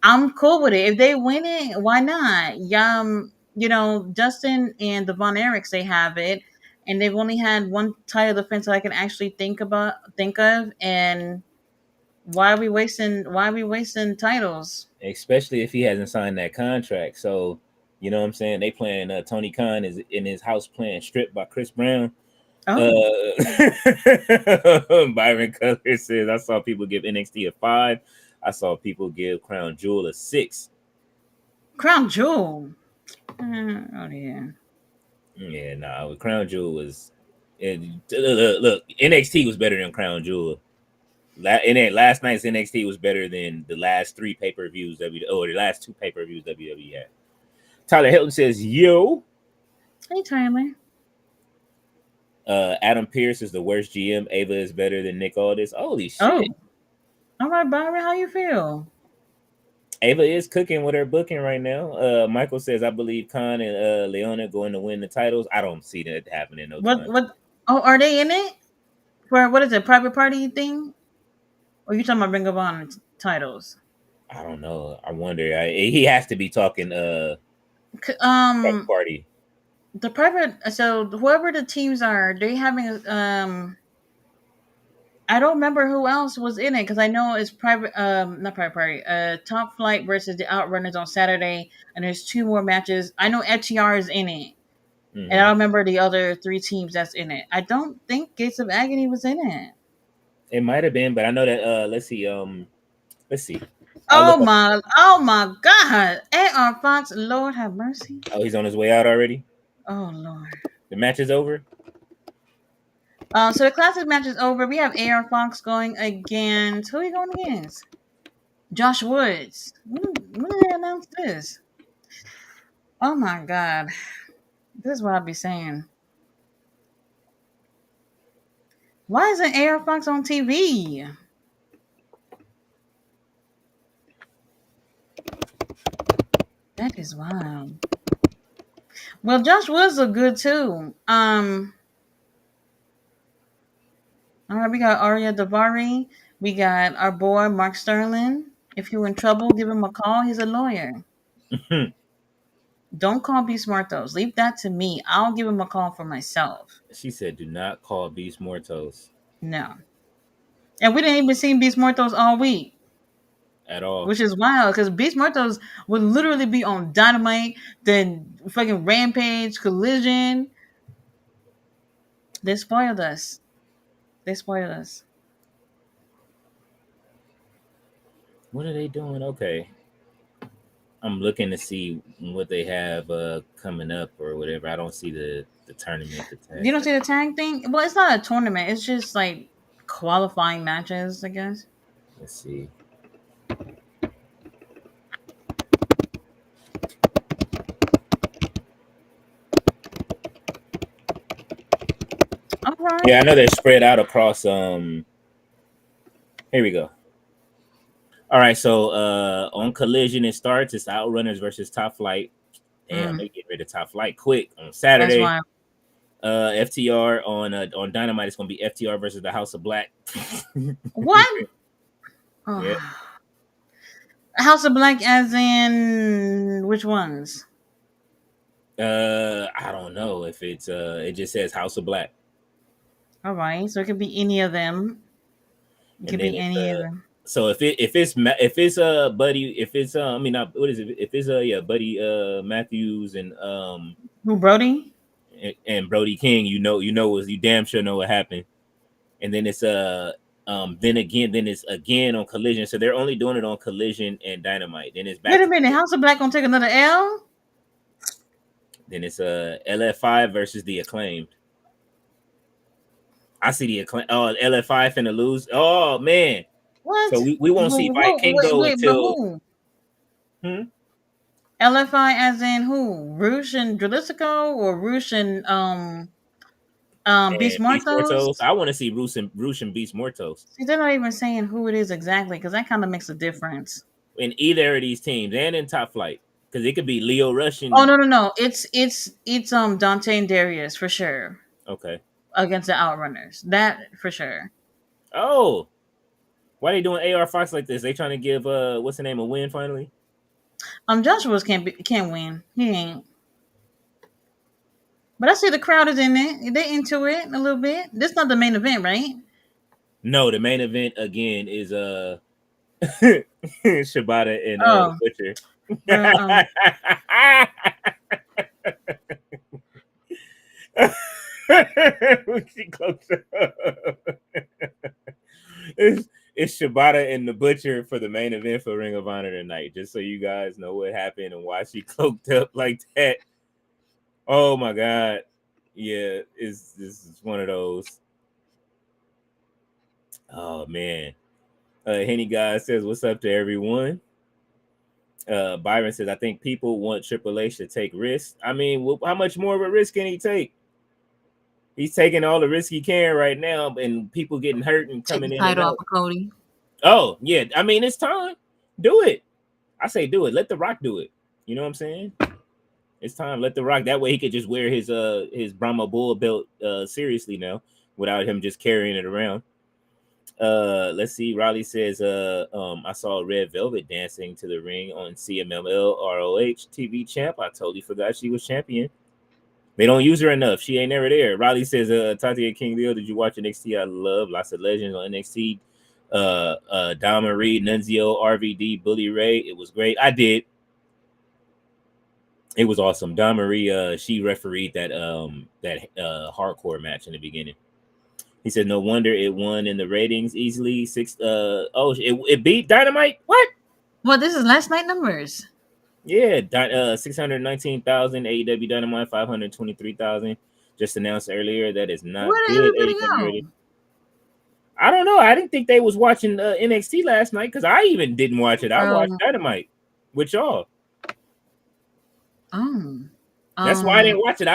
I'm cool with it. If they win it, why not? Justin and the Von Erichs, they have it, and they've only had one title defense that I can actually think of, and why are we wasting titles? Especially if he hasn't signed that contract. So, you know what I'm saying? They playing Tony Khan is in his house playing Stripped by Chris Brown. Oh. Byron Cutler says, I saw people give NXT a 5. I saw people give Crown Jewel a 6. Crown Jewel. Oh yeah. Yeah, nah. Crown Jewel was. Look, NXT was better than Crown Jewel. Last night's NXT was better than the last 3 pay-per-views or the last 2 pay-per-views WWE had. Tyler Hilton says, "Yo." Hey Tyler. Adam Pearce is the worst GM. Ava is better than Nick Aldis. Holy shit. Oh. All right, Byron, how you feel? Ava is cooking with her booking right now. Michael says, I believe Khan and Leona going to win the titles. I don't see that happening. What? Oh, are they in it? For what is it? Private party thing? Or you talking about Ring of Honor titles? I don't know. I wonder. He has to be talking private party. The private. So whoever the teams are, they having I don't remember who else was in it because I know it's private. Not private party. Top Flight versus the Outrunners on Saturday, and there's 2 more matches. I know FTR is in it, and I don't remember the other 3 teams that's in it. I don't think Gates of Agony was in it. It might have been, but I know that. Let's see. Oh my God! A.R. Fox, Lord have mercy. Oh, he's on his way out already. Oh Lord. The match is over. So the classic match is over. We have A.R. Fox going against who are you going against? Josh Woods. When did they announce this? Oh my God. This is what I'll be saying. Why isn't A.R. Fox on TV? That is wild. Well, Josh Woods look good too. All right, we got Arya Davari. We got our boy Mark Sterling. If you're in trouble, give him a call. He's a lawyer. Don't call Beast Mortos. Leave that to me. I'll give him a call for myself. She said, "Do not call Beast Mortos." No. And we didn't even see Beast Mortos all week. At all. Which is wild because Beast Mortos would literally be on Dynamite, then fucking Rampage, Collision. They spoiled us. What are they doing? Okay. I'm looking to see what they have coming up or whatever. I don't see the tournament. You don't see the tag thing? Well, it's not a tournament. It's just like qualifying matches, I guess. Let's see. All right. Yeah, I know they're spread out across. Here we go. All right, so on Collision it starts. It's Outrunners versus Top Flight. Damn, they get rid of Top Flight quick on Saturday. That's wild. FTR on Dynamite. It's gonna be FTR versus the House of Black. What? Oh. Yeah. House of Black, as in which ones? I don't know if it's it just says House of Black. All right, so it could be any of them. It could be any of them. So if it's Buddy, if it's I mean not what is it? If it's Buddy Matthews and who Brody and Brody King, you damn sure know what happened. And then it's then it's again on Collision. So they're only doing it on Collision and Dynamite. Then it's back. Wait a minute, House of Black gonna take another L? Then it's LF5 versus the Acclaimed. I see the Acclaimed. Oh, LF5 finna lose. Oh man. What? So we won't see Vikingo until. LFI as in who? Roosh and Drilistico or Roosh and Beast And Beast Mortos? Mortos. I want to see Roosh and Beast Mortos See, they're not even saying who it is exactly because that kind of makes a difference. in either of these teams and in Top Flight because it could be Leo Rush Oh and no. It's Dante and Darius for sure okay. against the Outrunners. That for sure. Oh, why they doing AR Fox like this? They trying to give what's the name a win finally? Joshua's can't win. He ain't. But I see the crowd is in it. They into it a little bit. This not the main event, right? No, the main event again is Shibata and Oh, Butcher. bro. it's, it's Shibata and the Butcher for the main event for Ring of Honor tonight. Just so you guys know what happened and why she cloaked up like that. Oh my god. Yeah, this is one of those. Oh man. Henny guy says, "What's up to everyone?" Byron says, "I think people want Triple H to take risks. I mean, how much more of a risk can he take? He's taking all the risk he can right now, and people getting hurt and Take the coming in and title off out. of Cody. Oh yeah, I mean, it's time. Do it. I say do it. Let The Rock do it. You know what I'm saying? It's time. Let The Rock. That way he could just wear his Brahma Bull belt seriously now, without him just carrying it around." Let's see. Riley says, I saw Red Velvet dancing to the ring on CMLL ROH TV champ. I totally forgot she was champion. They don't use her enough. She ain't never there. Riley says, Tatia King Leo, did you watch NXT? I love lots of legends on NXT. Don Marie, Nunzio, RVD, Bully Ray. It was great. I did. It was awesome. Don Marie, she refereed that hardcore match in the beginning. He said, no wonder it won in the ratings easily. It beat Dynamite? What? Well, this is last night numbers. Yeah, 619,000. AEW Dynamite 523,000. Just announced earlier that is not Where did good. everybody AEW go? rating. I don't know. I didn't think they was watching NXT last night because I even didn't watch it. I watched Dynamite with y'all. That's why I didn't watch it.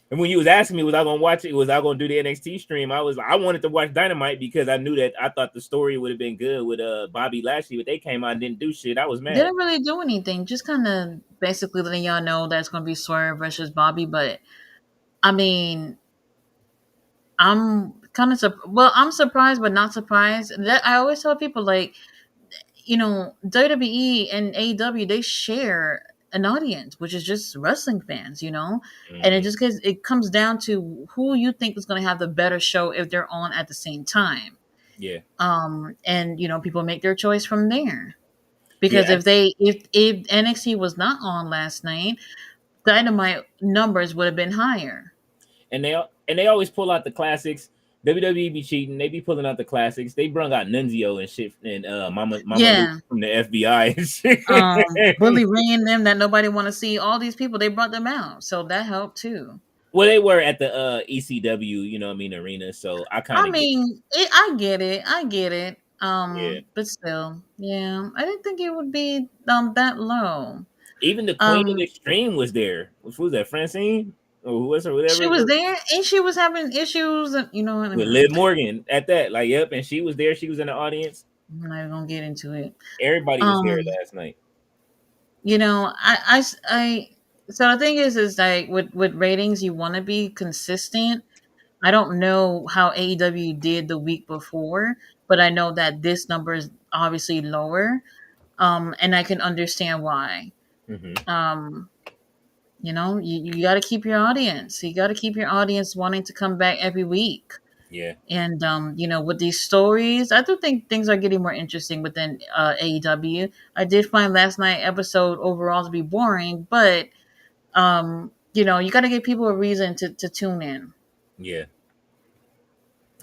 And when you was asking me, was I gonna watch it? Was I gonna do the NXT stream? I wanted to watch Dynamite because I knew that I thought the story would have been good with Bobby Lashley, but they came out and didn't do shit. I was mad. Didn't really do anything. Just kind of basically letting y'all know that's going to be Swerve versus Bobby. But I mean, I'm kind of I'm surprised, but not surprised. That I always tell people like, WWE and AEW they share an audience, which is just wrestling fans, and it comes down to who you think is going to have the better show if they're on at the same time. Yeah. And people make their choice from there. Because Yeah. if NXT was not on last night, Dynamite numbers would have been higher. And they always pull out the classics. WWE be cheating. They be pulling out the classics. They brung out Nunzio and shit and Mama Luke from the FBI and shit. Bully Ray and them that nobody want to see. All these people they brought them out, so that helped too. Well, they were at the ECW, arena. So I kind of I get it. I get it. Yeah. But still, yeah, I didn't think it would be that low. Even the Queen of Extreme was there. Who was that? Francine or who was her? Whatever. She was there, and she was having issues. With Liv Morgan at that. Like, yep, and she was there. She was in the audience. I'm not even gonna get into it. Everybody was there last night. So the thing is like with ratings, you want to be consistent. I don't know how AEW did the week before, but I know that this number is obviously lower, and I can understand why. Mm-hmm. You got to keep your audience. You got to keep your audience wanting to come back every week. Yeah. And with these stories, I do think things are getting more interesting within AEW. I did find last night episode overall to be boring, but you got to give people a reason to tune in. Yeah.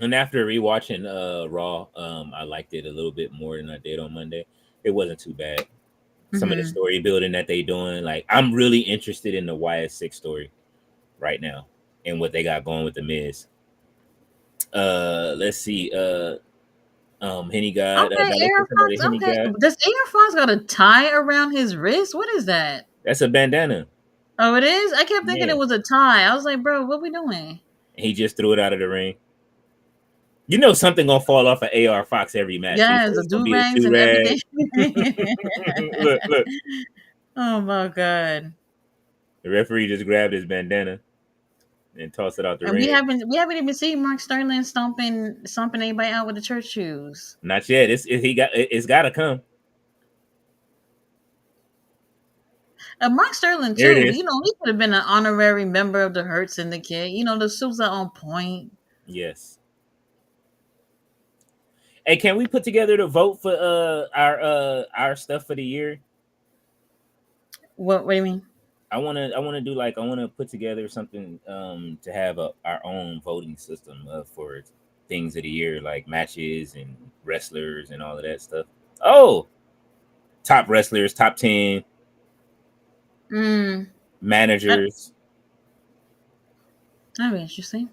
And after rewatching Raw, I liked it a little bit more than I did on Monday. It wasn't too bad. Some of the story building that they doing, like I'm really interested in the YS6 story right now and what they got going with the Miz. Let's see. Henny God. Okay, Aaron Fox. Okay, does Aaron Fox got a tie around his wrist? What is that? That's a bandana. Oh, it is. I kept thinking Yeah. it was a tie. I was like, bro, what we doing? He just threw it out of the ring. You know something gonna fall off of AR Fox every match. You know Yes, the it's gonna do be a rags do and rag. everything. Look, Oh my god! the referee just grabbed his bandana and tossed it out the And we ring. haven't we haven't even seen Mark Sterling stomping anybody out with the church shoes. Not yet. It's got to come. Mark Sterling There it too. is. You know, he could have been an honorary member of the Hurt Syndicate. You know, the suits are on point. Yes. Hey, can we put together the vote for our stuff for the year? What do you mean? I wanna do like I wanna put together something to have our own voting system for things of the year, like matches and wrestlers and all of that stuff. Oh, top wrestlers, top 10 Mm, that managers. that'd be interesting.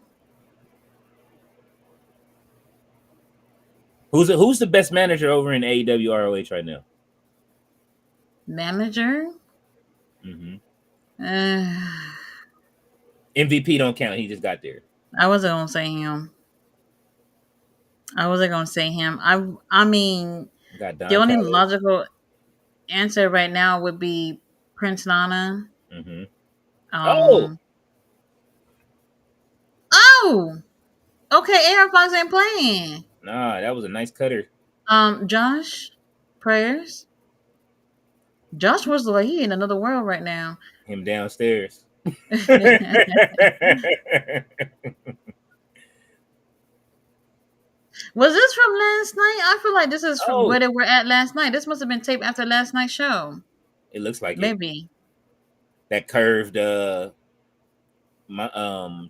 Who's the best manager over in AEW ROH right now? Manager. Hmm. Uh, MVP don't count. He just got there. I wasn't gonna say him. I wasn't gonna say him. I mean, Got the Don only Callis. logical answer right now would be Prince Nana. Hmm. Oh, Um. Oh. Okay. Air Fox ain't playing. nah, that was a nice cutter. Josh. Prayers. Josh was like he in another world right now. Him downstairs. Was this from last night? I feel like this is from where Oh, they were at last night. This must have been taped after last night's show. it looks like it. Maybe. That curved my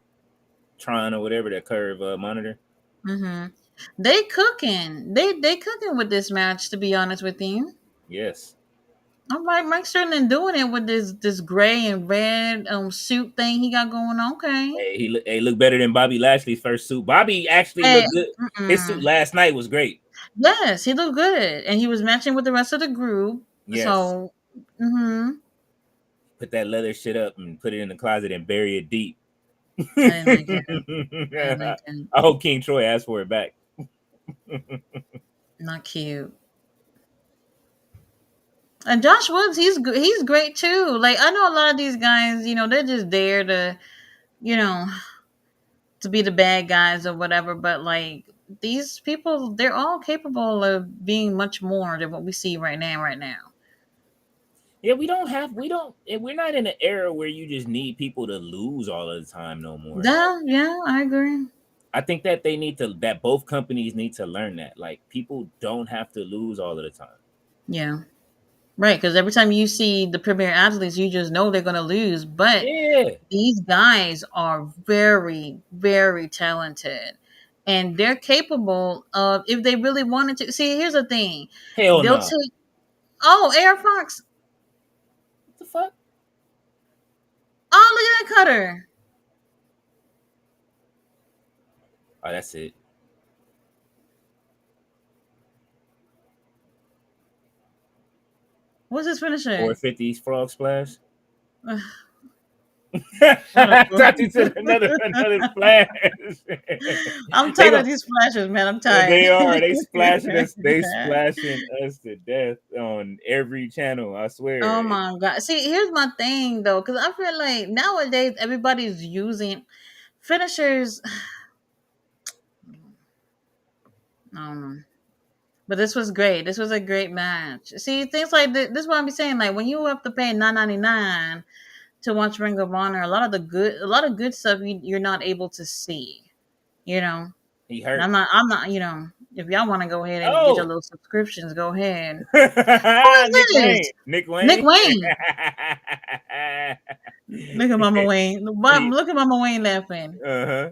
Tron or whatever, that curve monitor. Mm-hmm. They cooking. They cooking with this match. To be honest with you, Yes. all right. Mike Sterling doing it with this gray and red suit thing he got going on. Okay. Hey, he looked better than Bobby Lashley's first suit. Bobby actually Hey. looked good. His suit Mm-mm. last night was great. Yes, he looked good, and he was matching with the rest of the group. Yes. So, mm-hmm. Put that leather shit up and put it in the closet and bury it deep. I didn't like it. I didn't I like it. hope King Troy asked for it back. Not cute. And Josh Woods, he's great too. Like I know a lot of these guys, you know, they're just there to, you know, to be the bad guys or whatever. But like these people, they're all capable of being much more than what we see right now. Right now. Yeah, we're not in an era where you just need people to lose all of the time no more. Like, Yeah, yeah, I agree. I think that both companies need to learn that. Like, people don't have to lose all of the time. Yeah, right. Because every time you see the premier athletes, you just know they're gonna lose. But Yeah. these guys are very, very talented. And they're capable of, if they really wanted to. See, here's the thing. Hell They'll no. take, oh, Air Fox. What the fuck? Oh, look at that cutter. Oh, that's it. What's his finisher? 450 frog splash. Ugh, I whatever. thought you said another splash. I'm they tired of go, these flashes, man. I'm tired. they are. They splashing us. They splashing us to death on every channel. I Oh swear. my god. See, here's my thing though, because I feel like nowadays everybody's using finishers. I don't know. But this was great. This was a great match. See, things like this is what I'm saying. Like when you have to pay $9.99 to watch Ring of Honor, a lot of good stuff you're not able to see. You know, He and hurt. I'm not. You know, if y'all want to go ahead and get your Oh, little subscriptions, go ahead. Who Nick is Wayne. this? Nick Nick Wayne. Wayne. Look at Mama Wayne. Look at Mama Wayne laughing. Uh-huh.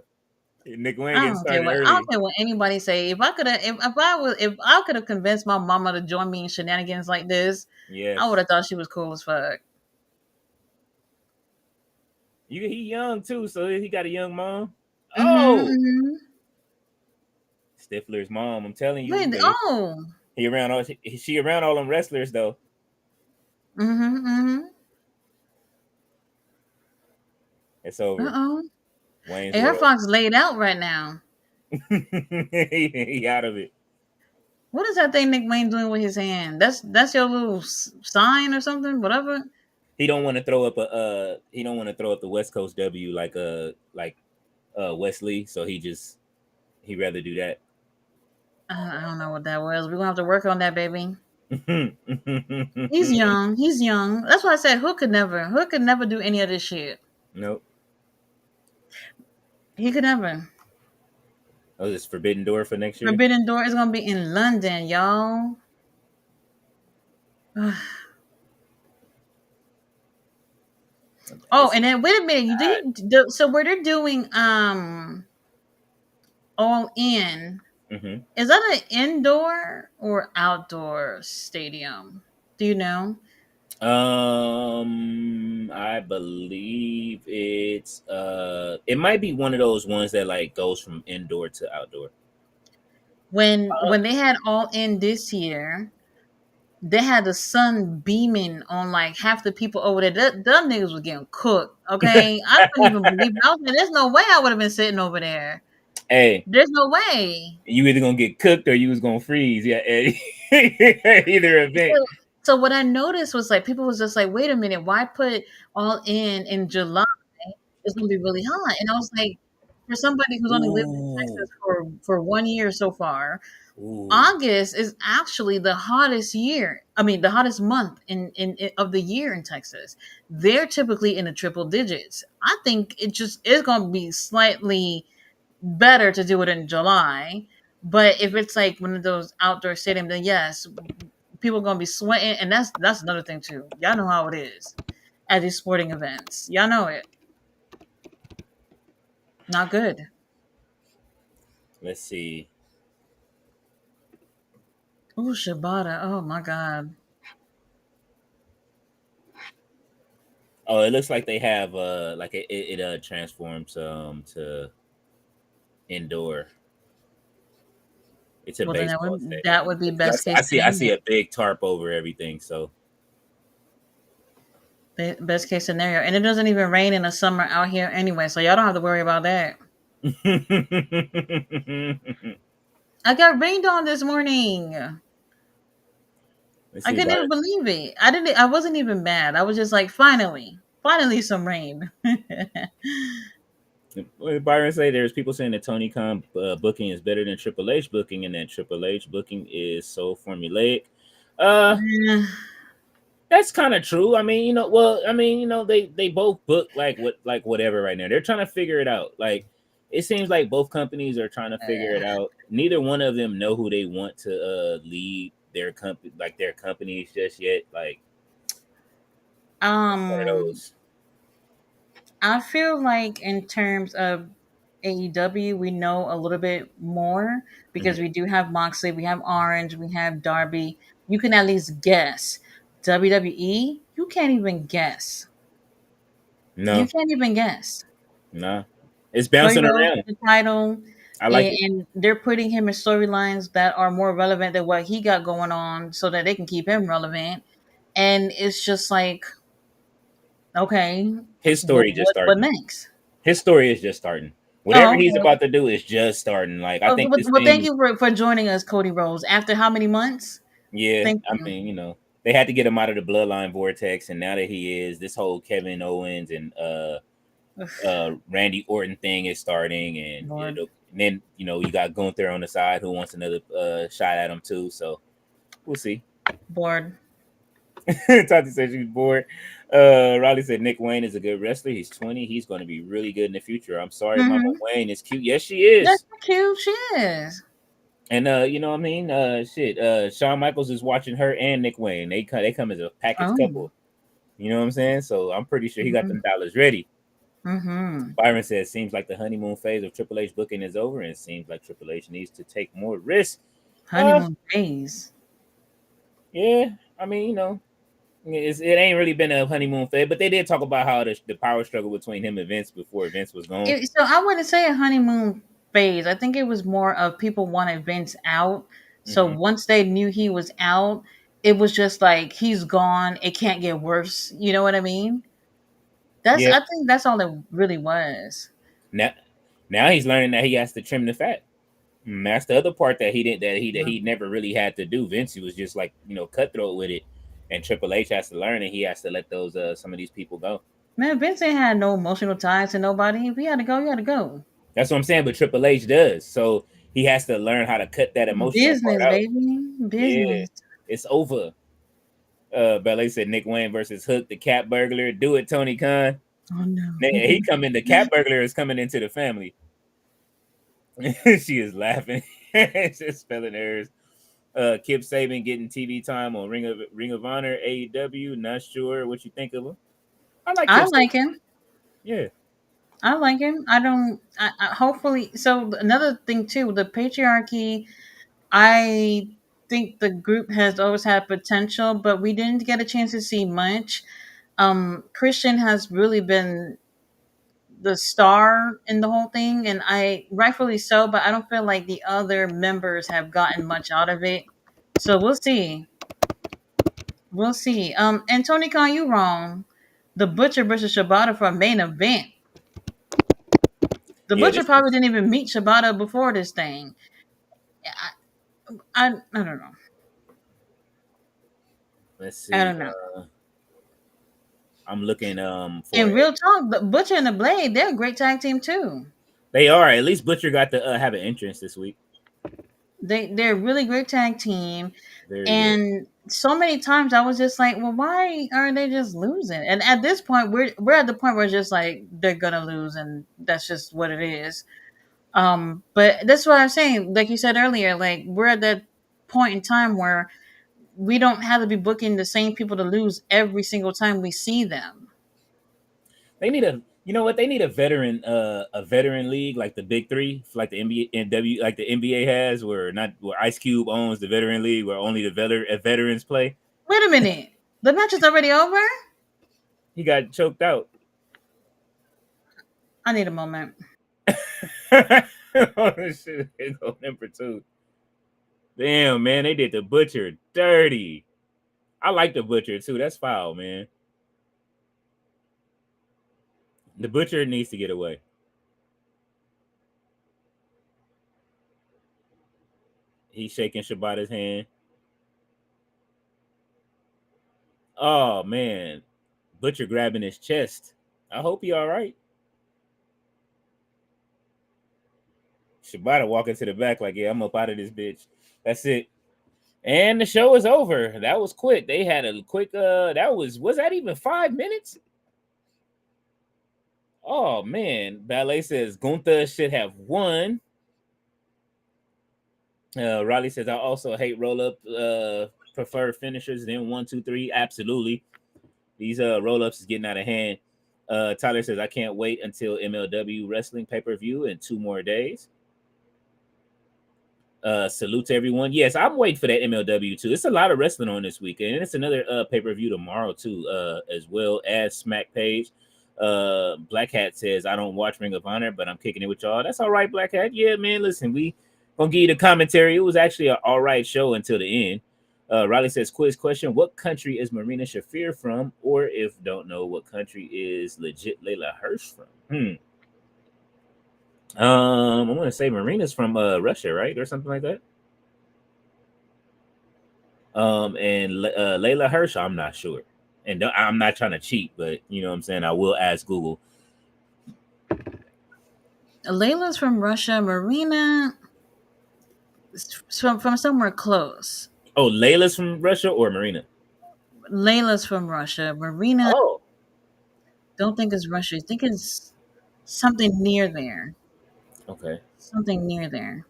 Nick Wayne I getting don't care started what I don't early. care what anybody say. If I could have convinced my mama to join me in shenanigans like this, I would Yes. have thought she was cool as fuck. He young too, so he got a young mom. Mm-hmm. Oh, Mm-hmm. Stifler's mom. I'm telling you, Wait, they oh. he around all she around all them wrestlers though. Mm-hmm. Mm-hmm. It's over. Uh-oh. Wayne's Air World. Fox laid out right now. He out of it. What is that thing Nick Wayne doing with his hand? That's your little sign or something, whatever. He don't want to throw up a he don't want to throw up the West Coast W like Wesley, so he rather do that. I don't know what that was. We're gonna have to work on that, baby. He's young. He's young. That's why I said Hook could never. Hook could never do any of this shit. Nope. He could never. Oh, this Forbidden Door for next year. Forbidden Door is gonna be in London, y'all. Oh, and then wait a minute. So where they're doing All In, Mm-hmm. is that an indoor or outdoor stadium? Do you know? I believe it might be one of those ones that like goes from indoor to outdoor. When they had All In this year, they had the sun beaming on like half the people over there. Them niggas was getting cooked. Okay, I couldn't even believe it. I was like, "There's no way I would have been sitting over there. Hey, There's no way." you either gonna get cooked or you was gonna freeze. Yeah, either event. So what I noticed was like people was just like, "Wait a minute, why put All In July? It's gonna be really hot." And I was like, for somebody who's only lived in Ooh, Texas for 1 year so far, ooh. August is actually the hottest year. I mean, the hottest month in of the year in Texas. They're typically in the triple digits. I think it just is going to be slightly better to do it in July. But if it's like one of those outdoor stadiums, then yes, people are going to be sweating, and that's another thing too. Y'all know how it is at these sporting events. Y'all know it. Not good. Let's see. Oh, Shibata. Oh my God. Oh, it looks like they have like it transforms to indoor. It's a Well, then baseball that stadium. would be 'Cause best case I scenario. see a big tarp over everything. So Best case scenario, and it doesn't even rain in the summer out here anyway, so y'all don't have to worry about that. I got rained on this morning. let's I see. couldn't even believe it. I didn't. I wasn't even mad. I was just like, finally, some rain. Byron say there's people saying that Tony Khan booking is better than Triple H booking, and that Triple H booking is so formulaic. Uh, Eh, that's kind of true. I mean, well, I mean, they both book like whatever right now. They're trying to figure it out. Like it seems like both companies are trying to figure it out. Neither one of them know who they want to lead their company, like their companies just yet. Like it's one of um, those. I feel like in terms of AEW, we know a little bit more because Mhm. we do have Moxley, we have Orange, we have Darby. You can at least guess. WWE, you can't even guess. You No, can't even guess. no, it's Cody bouncing Rhodes around. the title, I like it. and they're putting him in storylines that are more relevant than what he got going on, so that they can keep him relevant. And it's just like, okay, His story just what starting. next? His story is just starting. Whatever Oh, he's okay. about to do is just starting. Like I Oh, think this well, thank thing, you for joining us, Cody Rhodes. After how many months? yeah. Thank I you. mean, they had to get him out of the bloodline vortex, and now that he is, this whole Kevin Owens and Ugh, Randy Orton thing is starting, and Lord, and then you got Gunther on the side who wants another shot at him too. So we'll see. bored. Tati said she's bored. Riley said Nick Wayne is a good wrestler. He's 20. He's going to be really good in the future. I'm sorry, Mama Mm-hmm. Wayne is cute. Yes, she That's is. cute. She is. And you know what I mean? Shit. Shawn Michaels is watching her and Nick Wayne. They come as a package Oh. couple. You know what I'm saying? So I'm pretty sure he got Mm-hmm. them dollars ready. Mm-hmm. Byron says, seems like the honeymoon phase of Triple H booking is over, and it seems like Triple H needs to take more risks. Uh, Honeymoon phase. yeah. I mean, it ain't really been a honeymoon phase, but they did talk about how the power struggle between him and Vince before Vince was gone. So I wouldn't say a honeymoon phase. I think it was more of people wanted Vince out. So Hmm. once they knew he was out, it was just like he's gone. It can't get worse. You know what I mean? Yeah. I think that's all it really was. Now, now he's learning that he has to trim the fat. That's the other part that he didn't that he never really had to do. Vince was just like cutthroat with it, and Triple H has to learn, and he has to let those some of these people go. Man, Vince ain't had no emotional ties to nobody. If he had to go, he had to go. That's what I'm saying. But Triple H does, so he has to learn how to cut that emotional part Business, out. baby. Yeah, Business. it's over. Ballet said Nick Wayne versus Hook, the cat burglar. Do it, Tony Khan. Oh no. He coming. The cat burglar is coming into the family. She is laughing. It's just spelling errors. Kip Saban getting TV time on Ring of Honor, AEW. Not sure what you think of him. I like I Kip like Saban. him. Yeah, I like him. I don't. Hopefully, so another thing too, the patriarchy. I think the group has always had potential, but we didn't get a chance to see much. Christian has really been the star in the whole thing, and I rightfully so. But I don't feel like the other members have gotten much out of it. So we'll see. We'll see. And Tony Khan, you wrong. The Butcher versus Shibata for a main event. The yeah. Butcher This probably is. didn't even meet Shibata before this thing. I don't know. Let's I see. don't know. I'm looking for And a. real talk, the Butcher and the Blade, they're a great tag team too. They are at least Butcher got to have an entrance this week. They're a really great tag team. Very good. And so many times I was just like, well, why are they just losing? And at this point, we're at the point where it's just like they're gonna lose, and that's just what it is. But that's what I'm saying. Like you said earlier, like we're at that point in time where we don't have to be booking the same people to lose every single time we see them. They need a. You know what? They need a veteran league like the Big Three, like the NBA and W, like the NBA has, where not where Ice Cube owns the veteran league, where only the veterans play. Wait a minute, the match is already over. He got choked out. I need a moment. Oh, shit, here go number two. Damn, man, they did the Butcher dirty. I like the Butcher too. That's foul, man. The Butcher needs to get away. He's shaking Shibata's hand. Oh man, Butcher grabbing his chest. I hope he all right. Shibata walking to the back like, yeah, I'm up out of this bitch. That's it. And the show is over. That was quick. They had a quick that was that even 5 minutes? Oh man. Ballet says Gunther should have won. Riley says I also hate roll up prefer finishers than 1, 2, 3. Absolutely. These roll ups is getting out of hand. Tyler says I can't wait until MLW wrestling pay-per-view in 2 more days. Salute to everyone. Yes, I'm waiting for that MLW too. It's a lot of wrestling on this weekend, and it's another pay-per-view tomorrow too, as well as Smack Page. Black Hat says I don't watch Ring of Honor, but I'm kicking it with y'all. That's all right, Black Hat. Yeah, man. Listen, we gonna give you the commentary. It was actually an all right show until the end. Riley says, quiz question: what country is Marina Shafir from? Or if don't know, what country is legit Layla Hirsch from? I'm gonna say Marina's from Russia, right, or something like that. And Layla Hirsch, I'm not sure, and I'm not trying to cheat, but you know what I'm saying. I will ask Google. Layla's from Russia. Marina is from somewhere close. Oh, Layla's from Russia or Marina? Layla's from Russia. Marina, Oh, don't think it's Russia. I think it's something near there. okay. Something near there.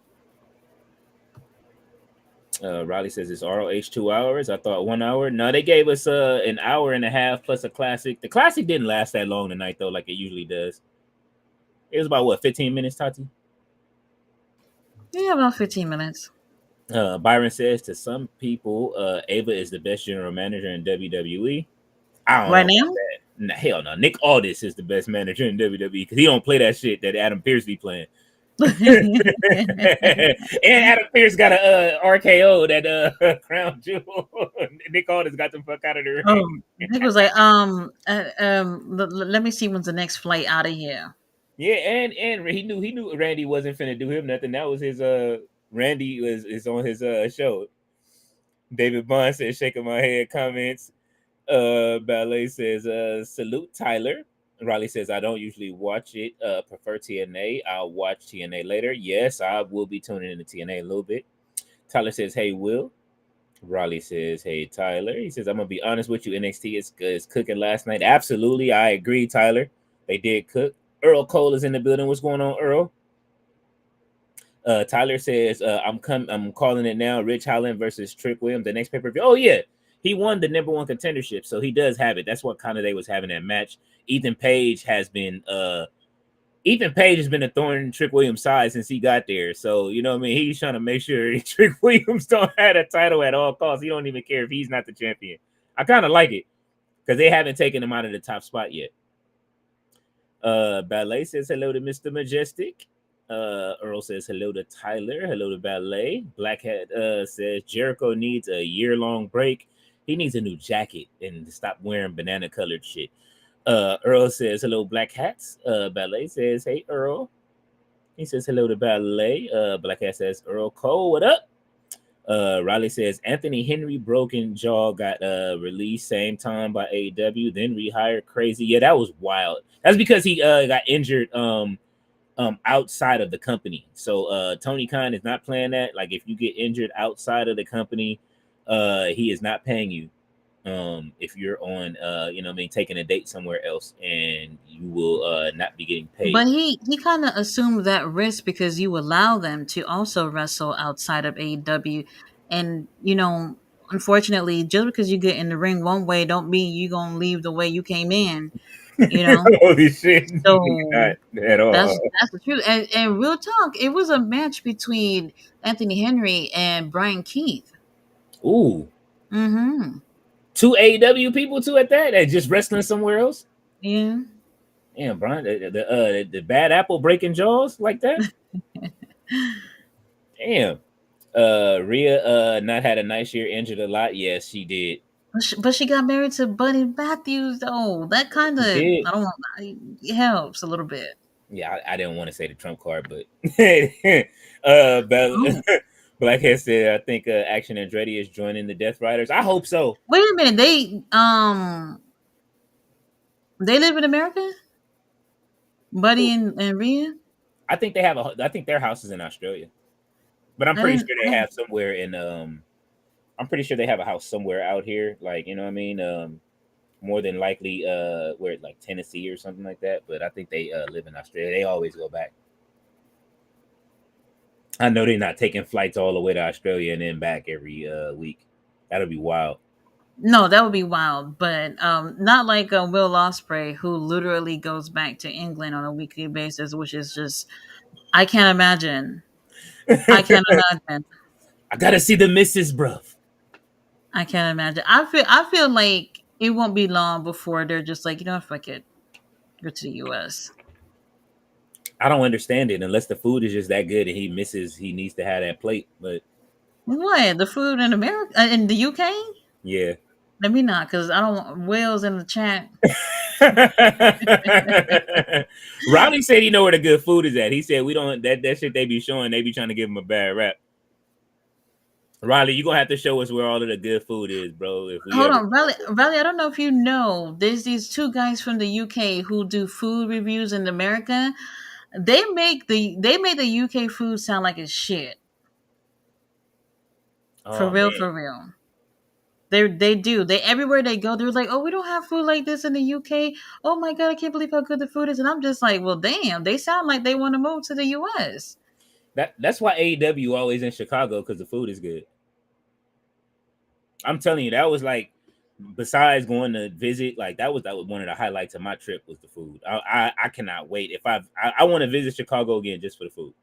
Riley says it's ROH 2 hours. I thought 1 hour. No, they gave us an hour and a half plus a classic. The classic didn't last that long tonight though, like it usually does. It was about what 15 minutes, Tati. Yeah, about 15 minutes. Byron says to some people, Ava is the best general manager in WWE. I don't know Right about now? that. Nah, hell no. Nick Aldis is the best manager in WWE because he don't play that shit that Adam Pearce be playing. And Adam Pierce got a RKO that crown jewel. Nick Aldis got the fuck out of the ring. Nick was like, let me see when's the next flight out of here. Yeah, and he knew Randy wasn't finna do him nothing. That was his Randy was is on his show. David Bond says shaking my head comments. Ballet says salute Tyler. Riley says I don't usually watch it. Prefer TNA. I'll watch TNA later. Yes, I will be tuning into TNA a little bit. Tyler says, hey Will. Raleigh says, hey Tyler. He says, I'm gonna be honest with you, NXT is cooking last night. Absolutely, I agree, Tyler. They did cook. Earl Cole is in the building. What's going on, Earl? Tyler says, I'm calling it now. Rich Holland versus Trick Williams, the next pay-per-view. Oh, yeah. He won the number one contendership, so he does have it. That's what kind of they was having that match. Ethan Page has been a thorn in Trick Williams' side since he got there. So, you know what I mean? He's trying to make sure Trick Williams don't have a title at all costs. He don't even care if he's not the champion. I kind of like it because they haven't taken him out of the top spot yet. Ballet says hello to Mr. Majestic. Earl says hello to Tyler. Hello to Ballet. Blackhead says Jericho needs a year-long break. He needs a new jacket and to stop wearing banana-colored shit. Earl says hello, Black Hats. Ballet says, hey, Earl. He says hello to Ballet. Black Hat says, Earl Cole, what up? Riley says Anthony Henry broken jaw got released same time by AEW, then rehired. Crazy. Yeah, that was wild. That's because he got injured outside of the company. So Tony Khan is not playing that. Like if you get injured outside of the company, he is not paying you. If you're on taking a date somewhere else, and you will not be getting paid. But he kind of assumed that risk because you allow them to also wrestle outside of AEW, and unfortunately, just because you get in the ring one way, don't mean you're gonna leave the way you came in. Holy shit! So not at all. that's the truth. And real talk, it was a match between Anthony Henry and Brian Keith. Ooh. Mm-hmm. Two AEW people too at that, just wrestling somewhere else. Yeah. Damn, Brian, the bad apple breaking jaws like that. Damn. Rhea not had a nice year, injured a lot. Yes, she did. But she got married to Buddy Matthews, though. That kind of, I don't want, it helps a little bit. Yeah, I didn't want to say the trump card, but Blackhead said, I think Action Andretti is joining the Death Riders. I hope so. Wait a minute, they live in America? Buddy and Rhea? I think they have I think their house is in Australia, but I'm pretty sure they have somewhere in I'm pretty sure they have a house somewhere out here, like you know what I mean. More than likely, where like Tennessee or something like that. But I think they live in Australia. They always go back. I know they're not taking flights all the way to Australia and then back every week. That'll be wild. No, that would be wild, but not like Will Ospreay, who literally goes back to England on a weekly basis, which is just I can't imagine. I can't imagine. I gotta see the missus, bruv. I can't imagine. I feel like it won't be long before they're just like, fuck it, go to the US. I don't understand it unless the food is just that good and he needs to have that plate. But What, the food in America, in the UK? yeah. Let me not, because I don't want Will's in the chat. Ronnie said he know where the good food is at. He said we don't that shit they be showing, they be trying to give him a bad rap. Riley, you're gonna have to show us where all of the good food is, bro. Hold on, Riley, I don't know if you know, there's these two guys from the UK who do food reviews in America. They make the UK food sound like it's shit. For real, man. for real. They do. They everywhere they go, they're like, "Oh, we don't have food like this in the UK. Oh my god, I can't believe how good the food is." And I'm just like, "Well, damn, they sound like they want to move to the US." That's why AEW always in Chicago, because the food is good. I'm telling you, that was like, besides going to visit, like that was one of the highlights of my trip was the food. I cannot wait. If I want to visit Chicago again just for the food.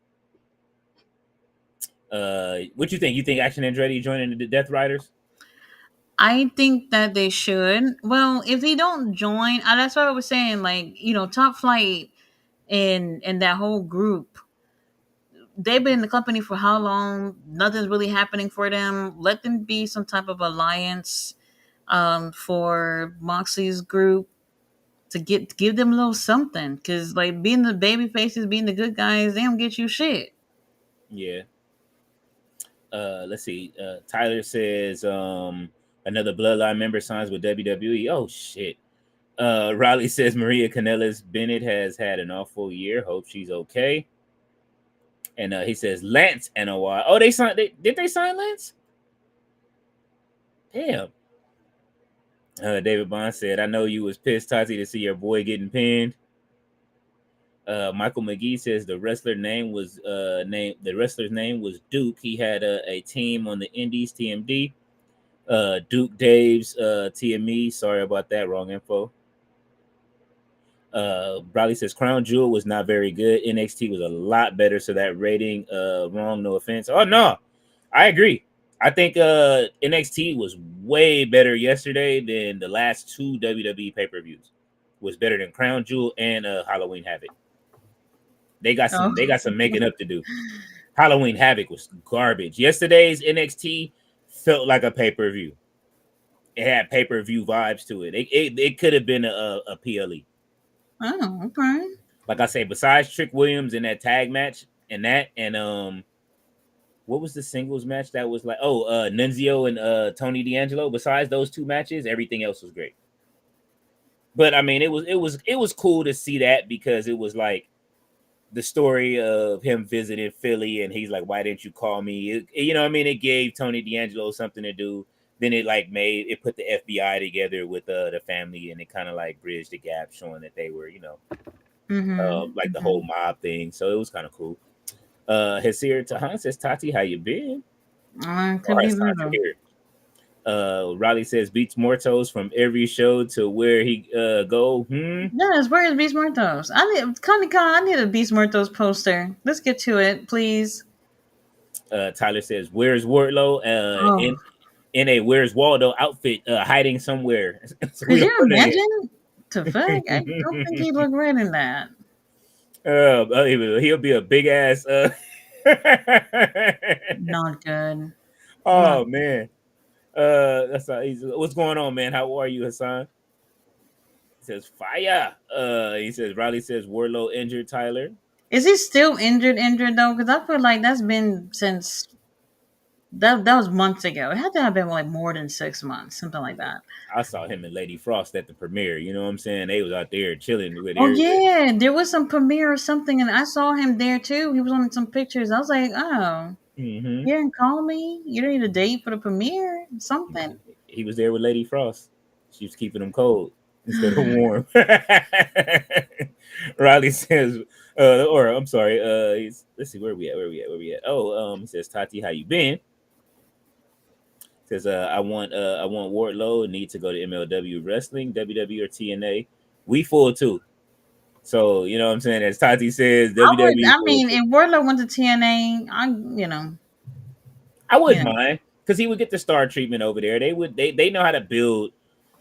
What you think? You think Action Andretti joining the Death Riders? I think that they should. Well, if they don't join, that's what I was saying. Like, Top Flight and that whole group, they've been in the company for how long? Nothing's really happening for them. Let them be some type of alliance for Moxley's group to give them a little something. Because like being the baby faces, being the good guys, they don't get you shit. Yeah. Let's see. Tyler says another Bloodline member signs with WWE. Oh shit. Riley says Maria Kanellis Bennett has had an awful year. Hope she's okay. And he says Lance NOI. Oh, they signed. Did they sign Lance? Damn. David Bond said, "I know you was pissed, Tati, to see your boy getting pinned." Michael McGee says the wrestler's name was Duke. He had a team on the Indies, TMD. Duke Dave's TME. Sorry about that, wrong info. Bradley says Crown Jewel was not very good. NXT was a lot better, so that rating wrong. No offense. Oh no, I agree. I think NXT was way better yesterday than the last two WWE pay-per-views. Was better than Crown Jewel and Halloween Havoc. They got Oh. some making up to do. Halloween Havoc was garbage. Yesterday's NXT felt like a pay-per-view. It had pay-per-view vibes to it. It could have been a PLE. Oh, okay. Like I say, besides Trick Williams in that tag match and what was the singles match that was like? Oh, Nunzio and Tony D'Angelo. Besides those two matches, everything else was great. But I mean, it was cool to see that because it was like the story of him visiting Philly and he's like, why didn't you call me? You know what I mean? It gave Tony D'Angelo something to do. Then it put the FBI together with the family and it kind of like bridged the gap, showing that they were, like the whole mob thing. So it was kind of cool. Hasir Tahan says, Tati, how you been? Could be better. Riley says Beats Mortos from every show to where he go. Yes, where is Beast Muertos? I need a Beast Muertos poster. Let's get to it, please. Tyler says, where's Wardlow? Oh, In a Where's Waldo outfit, hiding somewhere. could you imagine? To fuck, I don't think he'd look right in that. He'll be a big ass. Not good. Oh Not. man. That's how he's. What's going on, man? How are you, Hassan? He says fire. He says Riley says Wardlow injured Tyler. Is he still injured? Injured though, because I feel like that's been since that was months ago. It had to have been like more than 6 months, something like that. I saw him and Lady Frost at the premiere. You know what I'm saying? They was out there chilling with Oh everybody. yeah, there was some premiere or something, and I saw him there too. He was on some pictures. I was like, oh, Mm-hmm. you didn't call me. You didn't need a date for the premiere. Something. He was there with Lady Frost. She was keeping him cold instead of warm. Riley says, or I'm sorry, let's see where we at. Oh, he says, Tati, how you been? Says, I want Wardlow. Need to go to MLW Wrestling, WWE or TNA. We full too. So you know what I'm saying. As Tati says, WWE. I mean, if Wardlow went to TNA, I wouldn't you know. mind because he would get the star treatment over there. They know how to build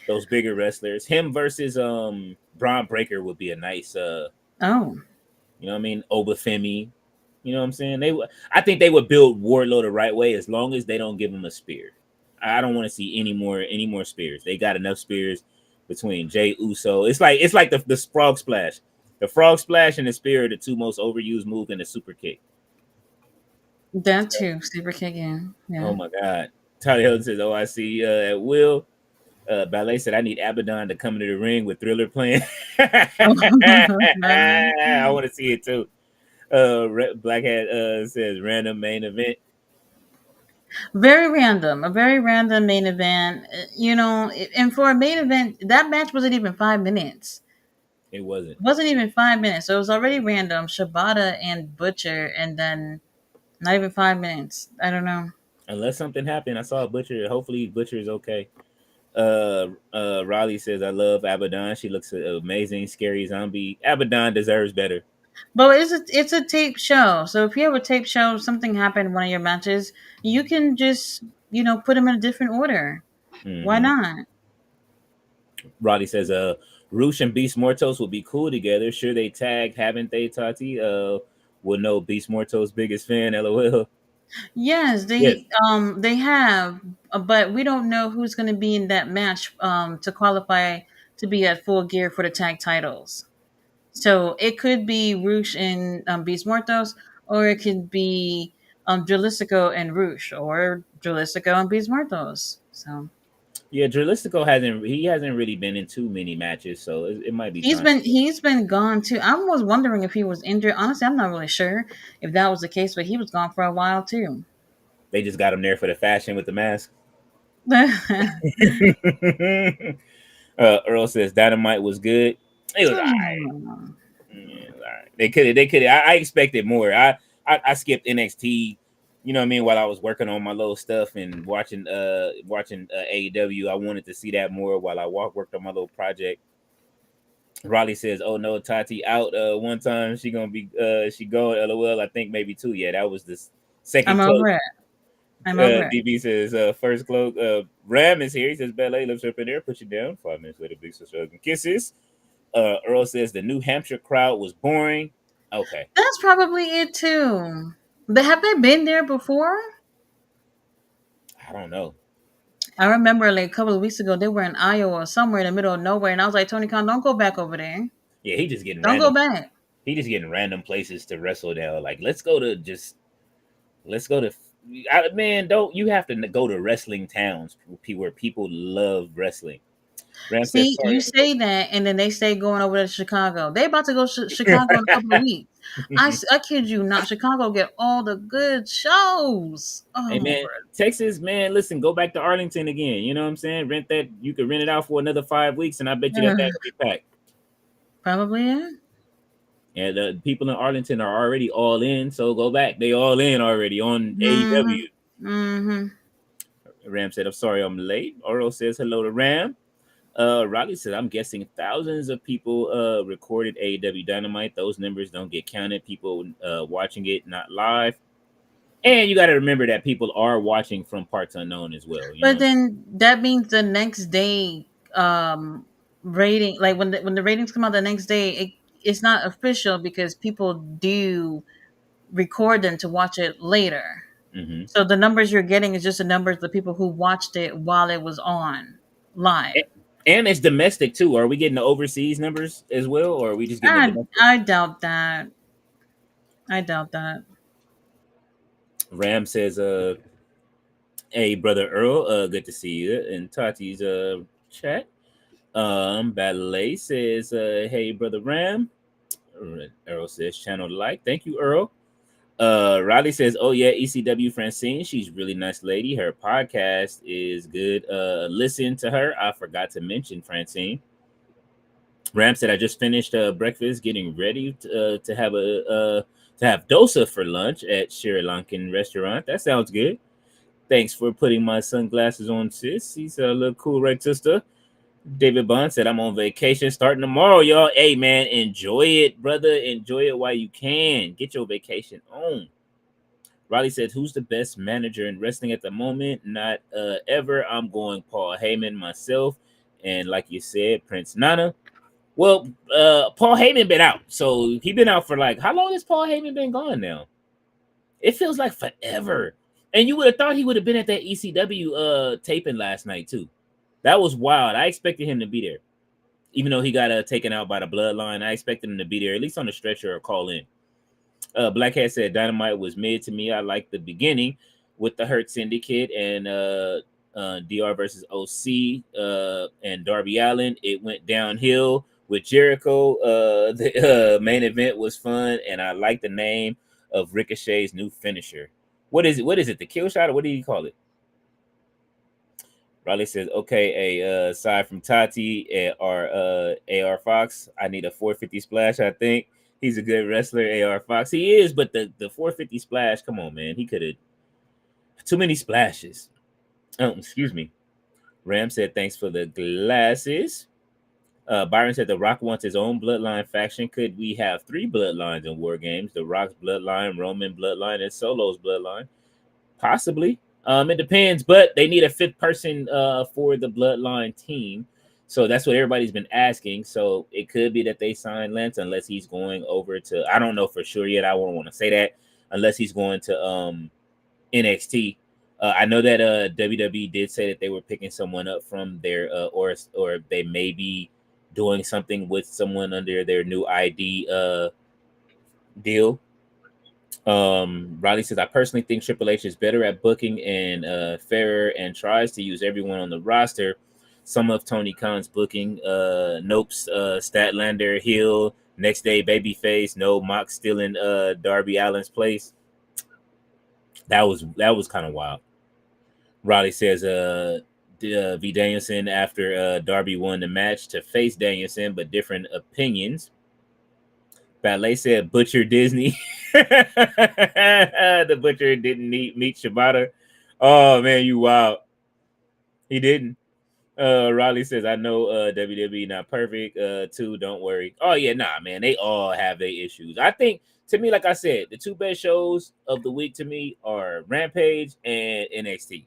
those bigger wrestlers. Him versus Braun Breaker would be a nice Oh, you know what I mean, Obafemi. You know what I'm saying? I think they would build Wardlow the right way as long as they don't give him a spear. I don't want to see any more spears. They got enough spears between Jay Uso. It's like the frog splash. The frog splash and the spear are the two most overused move in the super kick. that too. Super kicking. Oh Yeah. my god. Tyler Hilton says, "Oh, I see at Will." Ballet said, "I need Abaddon to come into the ring with Thriller playing." I want to see it too. Blackhead says, "Random main event." Very random. A very random main event. And for a main event, that match wasn't even 5 minutes. It wasn't. It wasn't even 5 minutes. So it was already random. Shibata and Butcher, and then not even 5 minutes. I don't know. Unless something happened. I saw Butcher. Hopefully Butcher is okay. Riley says, "I love Abaddon. She looks amazing. Scary zombie. Abaddon deserves better." But it's a tape show. So if you have a tape show, something happened in one of your matches, you can just put them in a different order. Why Mm-hmm. not? Riley says, Roosh and Beast Mortos will be cool together. Sure, they tagged, haven't they, Tati? will know Beast Morto's biggest fan. LOL. Yes, Yes. they have, but we don't know who's going to be in that match to qualify to be at Full Gear for the tag titles. So it could be Roosh and Beast Mortos, or it could be Dralistico and Roosh, or Dralistico and Beast Mortos. So Yeah, Dralistico hasn't really been in too many matches, so it might be time. he's been gone too. I was wondering if he was injured. Honestly, I'm not really sure if that was the case, but he was gone for a while too. They just got him there for the fashion with the mask. Earl says Dynamite was good. It was yeah, all right. They could. I expected more. I skipped NXT. You know what I mean? While I was working on my little stuff and watching AEW, I wanted to see that more while I worked on my little project. Raleigh says, "Oh no, Tati out. One time she going. LOL. I think maybe two. Yeah, that was the second I'm close. over it. I'm over it. DB says, first cloak. Ram is here. He says, Ballet lives up in there. Put you down. 5 minutes later, big sister hugs and kisses. Earl says the New Hampshire crowd was boring. Okay. That's probably it too. Have they been there before? I don't know. I remember like a couple of weeks ago they were in Iowa or somewhere in the middle of nowhere, and I was like, Tony Khan, don't go back over there. Yeah, he just getting Don't go random. back. He just getting random places to wrestle now. Like, let's go to. Man, don't you have to go to wrestling towns where people love wrestling. Ram says, See, sorry. you say that, and then they say going over to Chicago. They about to go Chicago in a couple of weeks. I kid you not. Chicago get all the good shows. Hey Oh, man, Texas, man, listen, go back to Arlington again. You know what I'm saying? Rent that. You could rent it out for another 5 weeks, and I bet you that bro. that'll be packed. Probably yeah. And the people in Arlington are already all in, so go back. They all in already on Mm-hmm. AEW. Mm-hmm. Ram said, "I'm sorry, I'm late." Oro says, "Hello to Ram." Riley said, "I'm guessing thousands of people recorded AEW Dynamite. Those numbers don't get counted. People watching it not live, and you got to remember that people are watching from parts unknown as well. You But know, then that means the next day, rating like when the ratings come out the next day, it's not official because people do record them to watch it later. mm-hmm. So the numbers you're getting is just the numbers of the people who watched it while it was on live. And it's domestic too. Are we getting the overseas numbers as well, or are we just getting the I domestic?" I doubt that. I doubt that. Ram says, "Hey, brother Earl, good to see you." In Tati's chat, Ballet says, "Hey, brother Ram." Earl says, "Channel like." Thank you, Earl. Riley says, "Oh yeah, ECW Francine. She's a really nice lady. Her podcast is good. Listen to her. I forgot to mention Francine." Ram said, "I just finished breakfast, getting ready to have dosa for lunch at Sri Lankan restaurant. That sounds good. Thanks for putting my sunglasses on, sis. He's a little cool, right, sister?" David Bond said, "I'm on vacation starting tomorrow, y'all. Hey, man, enjoy it, brother. Enjoy it while you can. Get your vacation on." Riley said, "Who's the best manager in wrestling at the moment? Not ever. I'm going Paul Heyman myself. And like you said, Prince Nana." Well, Paul Heyman been out. So he been out for like, how long has Paul Heyman been gone now? It feels like forever. And you would have thought he would have been at that ECW taping last night too. That was wild. I expected him to be there. Even though he got taken out by the bloodline, I expected him to be there, at least on the stretcher or call in. Blackhead said Dynamite was mid to me. I liked the beginning with the Hurt Syndicate and DR versus OC and Darby Allin. It went downhill with Jericho. The main event was fun, and I like the name of Ricochet's new finisher. What is it? What is it? The kill shot, or what do you call it? Riley says, "Okay, aside from Tati or AR Fox, I need a 450 splash. I think he's a good wrestler. AR Fox, he is, but the 450 splash, come on, man, he could have too many splashes." Oh, excuse me. Ram said, "Thanks for the glasses." Byron said, "The Rock wants his own bloodline faction. Could we have three bloodlines in War Games? The Rock's bloodline, Roman bloodline, and Solo's bloodline? Possibly. It depends, but they need a fifth person for the bloodline team. So that's what everybody's been asking. So it could be that they sign Lance unless he's going over to, I don't know for sure yet. I won't want to say that unless he's going to NXT. I know that WWE did say that they were picking someone up from their or they may be doing something with someone under their new ID deal. Riley says, I personally think Triple H is better at booking and fairer and tries to use everyone on the roster. Some of Tony Khan's booking, Nope's Statlander, Hill, next day Babyface, no Mox stealing Darby Allin's place. That was kind of wild. Riley says, V Danielson after Darby won the match to face Danielson, but different opinions. Ballet said Butcher Disney. The Butcher didn't meet Shibata. Oh man, you wild. He didn't. Riley says, I know WWE not perfect. Too, don't worry. Oh yeah, nah, man. They all have their issues. I think to me, like I said, the two best shows of the week to me are Rampage and NXT.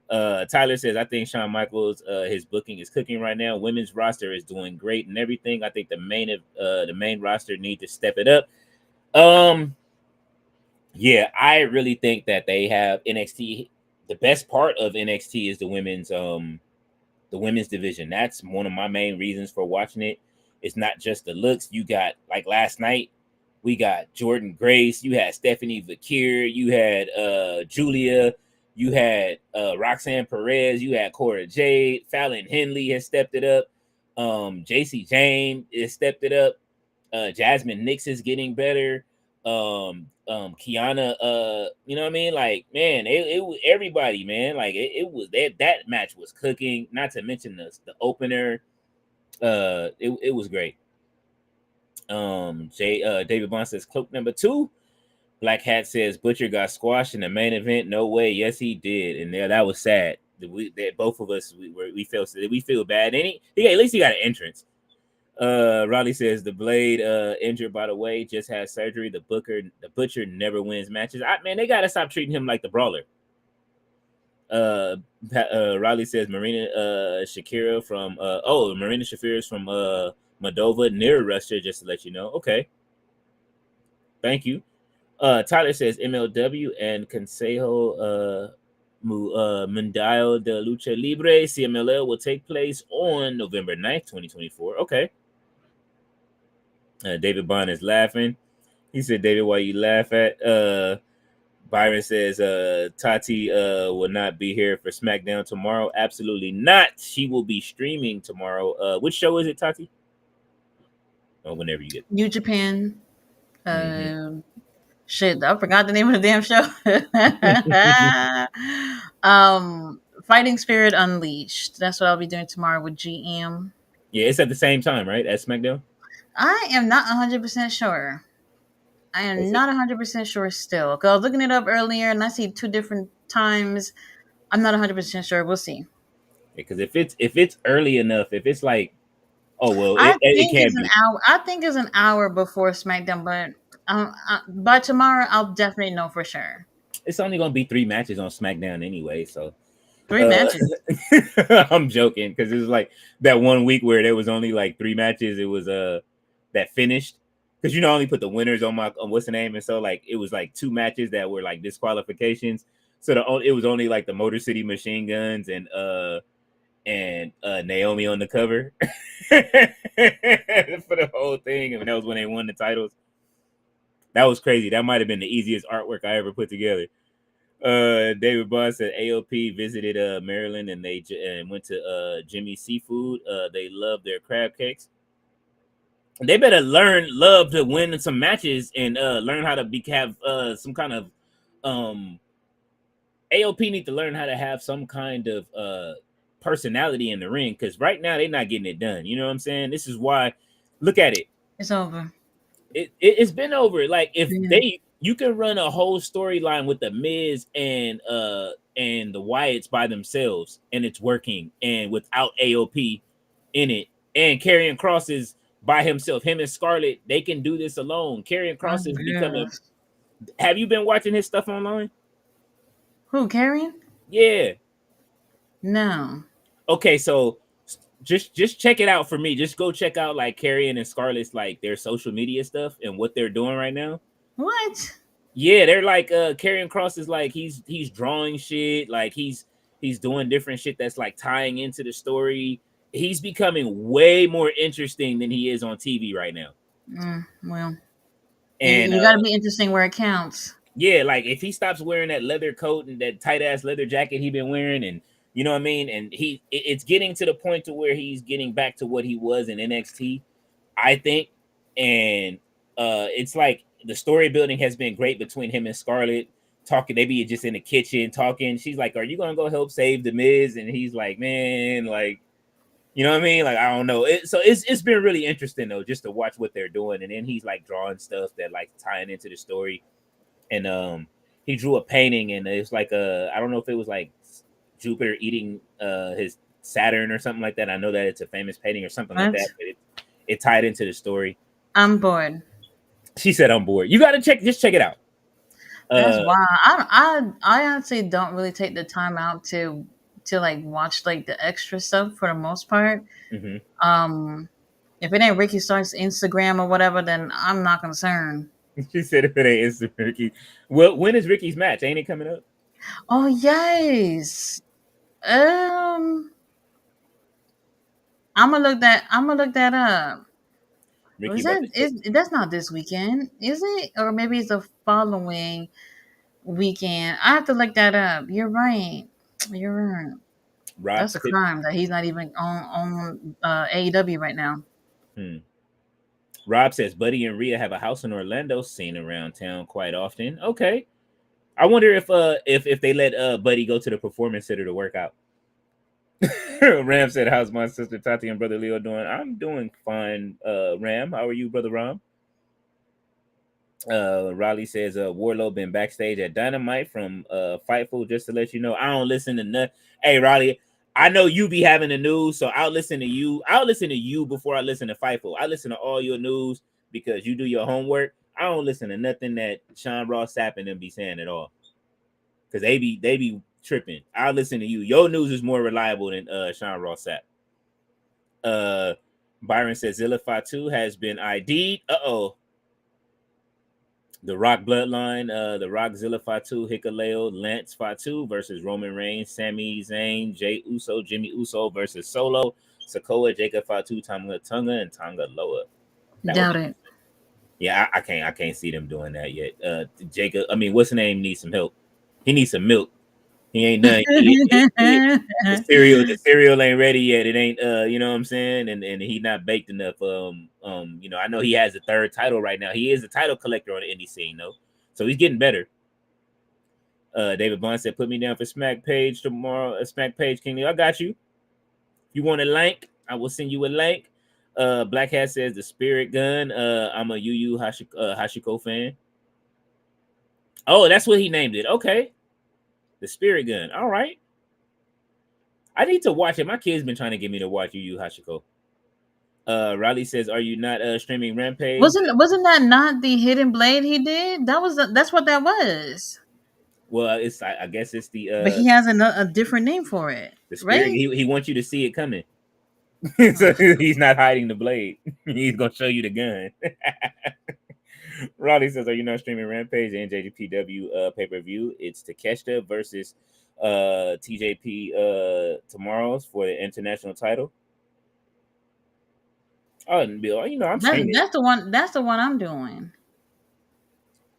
Tyler says, I think Shawn Michaels, his booking is cooking right now. Women's roster is doing great and everything. I think the main roster need to step it up. Yeah, I really think that they have NXT. The best part of NXT is the women's division. That's one of my main reasons for watching it. It's not just the looks. You got, like last night, we got Jordan Grace, you had Stephanie Vakir, you had Julia, you had Roxanne Perez, you had Cora Jade, Fallon Henley has stepped it up. JC Jane has stepped it up. Jasmine Nix is getting better. Kiana, you know what I mean? Like, man, it was everybody, man. Like it was that match was cooking, not to mention the opener. It was great. David Bond says cloak number 2. Black Hat says Butcher got squashed in the main event. No way. Yes, he did. And that was sad. That both of us we feel bad. And at least he got an entrance. Riley says the Blade injured by the way just had surgery. The Butcher never wins matches. Man, they gotta stop treating him like the brawler. Riley says Marina Shakira from Marina Shafir is from Moldova near Russia, just to let you know. Okay. Thank you. Tyler says MLW and Consejo Mundial de Lucha Libre CMLL will take place on November 9th, 2024. Okay. David Bond is laughing. He said, David, why you laugh at? Byron says Tati will not be here for SmackDown tomorrow. Absolutely not. She will be streaming tomorrow. Which show is it, Tati? Oh, whenever you get New Japan. Shit, I forgot the name of the damn show. Fighting Spirit Unleashed. That's what I'll be doing tomorrow with GM. Yeah, it's at the same time, right? At SmackDown? I am not 100% sure. I am not 100% sure still. Because I was looking it up earlier and I see 2 different times. I'm not 100% sure. We'll see. Because if it's early enough, if it's like, oh well, I it think can't it's an be. hour. I think it's an hour before SmackDown, but by tomorrow I'll definitely know for sure. It's only gonna be 3 matches on SmackDown anyway, so 3 matches. I'm joking because it was like that one week where there was only like 3 matches. It was that finished because I only put the winners on what's the name, and so like it was like 2 matches that were like disqualifications. So it was only like the Motor City Machine Guns and Naomi on the cover for the whole thing, and that was when they won the titles. That was crazy. That might have been the easiest artwork I ever put together. David Bond said AOP visited Maryland and they went to Jimmy Seafood. They love their crab cakes. They better love to win some matches and learn how to have some kind of AOP need to learn how to have some kind of personality in the ring, because right now they're not getting it done. You know what I'm saying? This is why. Look at it. It's over. It's been over. Like if you can run a whole storyline with the Miz and the Wyatts by themselves, and it's working, and without AOP in it, and Karrion Kross is by himself. Him and Scarlett, they can do this alone. Karrion Kross is becoming. Have you been watching his stuff online? Who, Karrion? Yeah. No. Okay, so just check it out for me. Just go check out like Carrion and Scarlett's like their social media stuff and what they're doing right now. What? Yeah, they're like Karrion Kross is like he's drawing shit, like he's doing different shit that's like tying into the story. He's becoming way more interesting than he is on TV right now. Well, And you got to be interesting where it counts. yeah, like if he stops wearing that leather coat and that tight ass leather jacket he been wearing, and you know what I mean, and it's getting to the point to where he's getting back to what he was in NXT, I think, and it's like the story building has been great between him and Scarlett. Talking, they be just in the kitchen talking. She's like, "Are you gonna go help save the Miz?" And he's like, "Man, like, you know what I mean? Like, I don't know." So it's been really interesting though, just to watch what they're doing. And then he's like drawing stuff that like tying into the story. And he drew a painting, and it's like I don't know if it was like Jupiter eating his Saturn or something like that. I know that it's a famous painting or something like What? that, but it tied into the story. I'm bored. She said, "I'm bored." You got to just check it out. That's Uh, why I honestly don't really take the time out to like watch like the extra stuff for the most part. mm-hmm. Um, if it ain't Ricky Stark's Instagram or whatever, then I'm not concerned. She said, "If it ain't instant Ricky, well, when is Ricky's match? Ain't it coming up?" Oh yes. Um, I'm gonna look that up. Ricky Was about that to take. is that's not this weekend, is it? Or maybe it's the following weekend. I have to look that up. You're right. You're right. Rob That's a said, crime that he's not even on AEW right now. hmm. Rob says, "Buddy and Rhea have a house in Orlando, seen around town quite often." Okay, I wonder if they let Buddy go to the performance center to work out. Ram said, "How's my sister Tati and brother Leo doing?" I'm doing fine. Ram, how are you, brother Ram? Riley says, Warlow been backstage at Dynamite from Fightful, just to let you know. I don't listen to none. Hey, Riley, I know you be having the news, so I'll listen to you. I'll listen to you before I listen to Fightful. I listen to all your news because you do your homework. I don't listen to nothing that Sean Ross Sapp and them be saying at all. Because they be tripping. I'll listen to you. Your news is more reliable than Sean Ross Sapp. Byron says Zilla Fatu has been ID'd. Uh-oh. The Rock Bloodline, the Rock Zilla Fatu, Hikuleo, Lance Fatu versus Roman Reigns, Sami Zayn, Jey Uso, Jimmy Uso versus Solo, Sikoa, Jacob Fatu, Tonga Tunga, and Tonga Loa. That would Doubt be, it. yeah, I can't see them doing that yet. Jacob, I mean, what's the name? Needs some help. He needs some milk. He ain't done. The cereal ain't ready yet. It ain't you know what I'm saying, and he not baked enough. You know, I know he has a third title right now. He is a title collector on the indie scene though, so he's getting better. David Bond said, "Put me down for Smack Page tomorrow. Smack Page King. I got you. If you want a link, I will send you a link." Black Hat says the Spirit Gun. I'm a Yu Hashiko fan. Oh, that's what he named it. Okay, the Spirit Gun. All right. I need to watch it. My kid's been trying to get me to watch Yu Yu Hashiko. Riley says, "Are you not streaming Rampage?" Wasn't that not the Hidden Blade he did? That's what that was. Well, it's I guess it's But he has a different name for it, the spirit. right? He wants you to see it coming, so Oh. he's not hiding the blade. He's gonna show you the gun. Riley says, "Are you not streaming Rampage and JGPW pay per view? It's Takeshita versus TJP tomorrow's for the international title." Oh, and Bill, you know I'm streaming it. That's the one. That's the one I'm doing.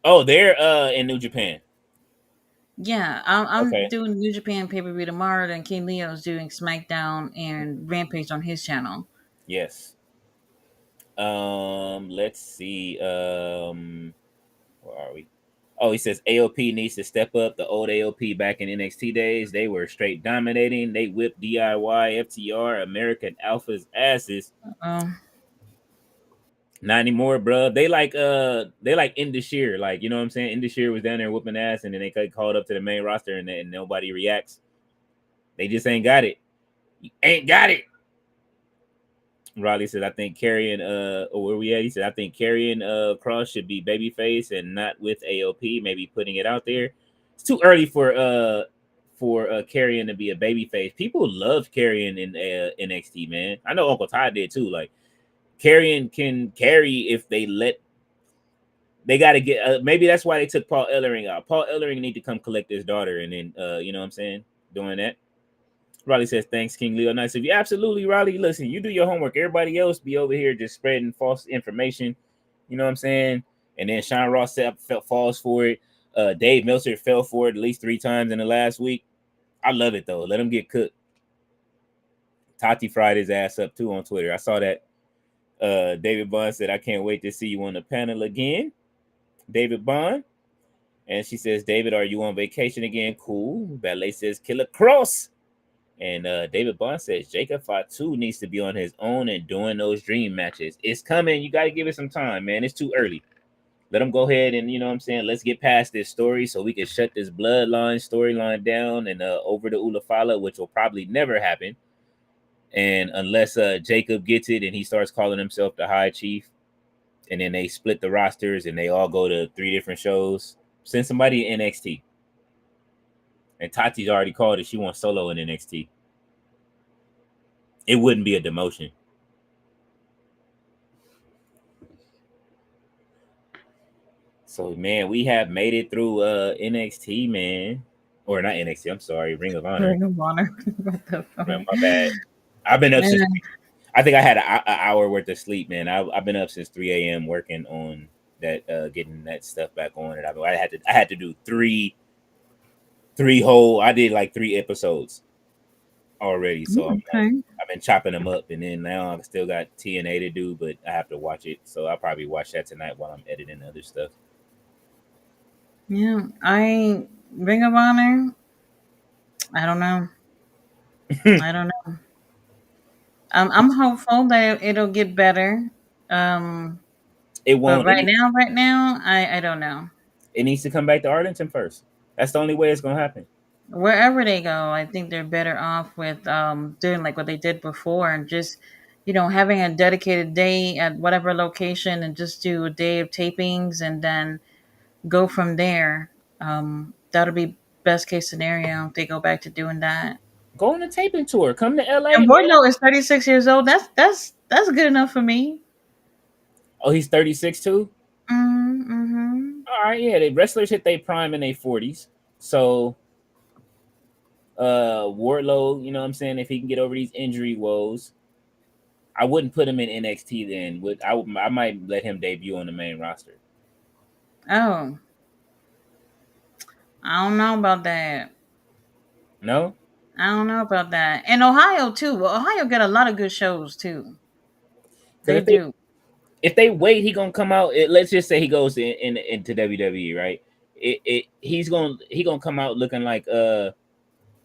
Oh, they're in New Japan. Yeah, I'm Okay. doing New Japan pay per view tomorrow. Then King Leo's doing SmackDown and Rampage on his channel. Yes. Let's see. Where are we? Oh, he says AOP needs to step up. The old AOP back in NXT days, they were straight dominating. They whipped DIY, FTR, American Alpha's asses. Oh, Not anymore, bro. They like Indashir. Like, you know what I'm saying? Indashir was down there whooping ass, and then they got called up to the main roster, and nobody reacts. They just ain't got it. You ain't got it. Riley says, I think Karrion, where we at? He said, I think Karrion Cross should be babyface and not with AOP, maybe putting it out there. It's too early for for Carrion to be a babyface. People love Carrion in NXT, man. I know Uncle Ty did too. Like Carrion can carry if they let. They got to get. Maybe that's why they took Paul Ellering out. Paul Ellering need to come collect his daughter, and then you know what I'm saying, doing that. Riley says, thanks, King Leo. Nice of you. Absolutely, Riley. Listen, you do your homework. Everybody else be over here just spreading false information. You know what I'm saying? And then Sean Ross falls for it. Dave Meltzer fell for it at least 3 times in the last week. I love it, though. Let him get cooked. Tati fried his ass up, too, on Twitter. I saw that. David Bond said, I can't wait to see you on the panel again. David Bond. And she says, David, are you on vacation again? Cool. Ballet says, Killer Cross. And David Bond says Jacob Fatu needs to be on his own and doing those dream matches. It's coming. You got to give it some time, man. It's too early. Let him go ahead and, you know what I'm saying, let's get past this story so we can shut this bloodline storyline down and over to Ulafala, which will probably never happen. And unless Jacob gets it and he starts calling himself the High Chief, and then they split the rosters and they all go to 3 different shows, send somebody in NXT. And Tati's already called it. She wants Solo in NXT. It wouldn't be a demotion. So, man, we have made it through NXT, man. Or not NXT, I'm sorry, Ring of Honor. Ring of Honor. What the fuck? Man, my bad. I've been up since... I think I had an hour worth of sleep, man. I've been up since 3 a.m. working on that, getting that stuff back on. And I had to do three whole... I did like 3 episodes already. So okay. I've been chopping them up, and then now I've still got TNA to do, but I have to watch it. So I'll probably watch that tonight while I'm editing other stuff. Yeah, Ring of Honor. I don't know. I don't know. I'm hopeful that it'll get better. It won't. But right now, I don't know. It needs to come back to Arlington first. That's the only way it's gonna happen. Wherever they go, I think they're better off with doing like what they did before and just, having a dedicated day at whatever location and just do a day of tapings and then go from there. That'll be best case scenario if they go back to doing that. Go on a taping tour. Come to LA. And Wardlow is 36 years old. That's good enough for me. Oh, he's 36 too? Mm-hmm. All right, yeah. The wrestlers hit their prime in their 40s. So Wardlow, you know what I'm saying, if he can get over these injury woes, I wouldn't put him in NXT then. I might let him debut on the main roster. Oh. I don't know about that. No? I don't know about that. And Ohio too. Well, Ohio get a lot of good shows too. They do. If they wait, he gonna come out. Let's just say he goes into WWE, right? He's gonna come out looking like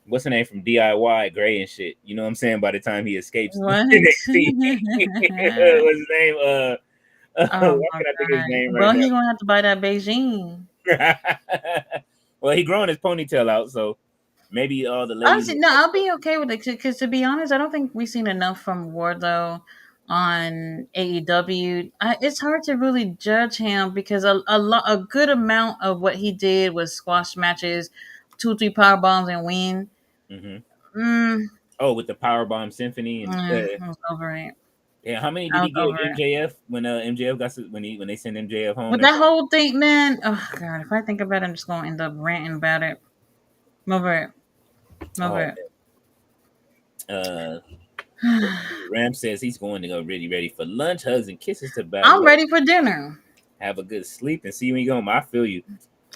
what's the name from DIY Gray and shit. You know what I'm saying? By the time he escapes what? NXT, what's his name? Oh what can I think of his name right now? Well, he's gonna have to buy that Beijing. Well, he growing his ponytail out, so maybe all the ladies. Honestly, no, I'll be okay with it because to be honest, I don't think we've seen enough from Wardlow on AEW. It's hard to really judge him because a good amount of what he did was squash matches, 2-3 power bombs and win. Mm-hmm. Oh, with the Powerbomb Symphony and I was over it. Yeah, how many did he give MJF when MJF got when they sent MJF home? But that whole thing, man. Oh god, if I think about it, I'm just gonna end up ranting about it. Over it. Ram says he's going to go really ready for lunch, hugs and kisses to battle. I'm ready for dinner. Have a good sleep and see when you go. I feel you.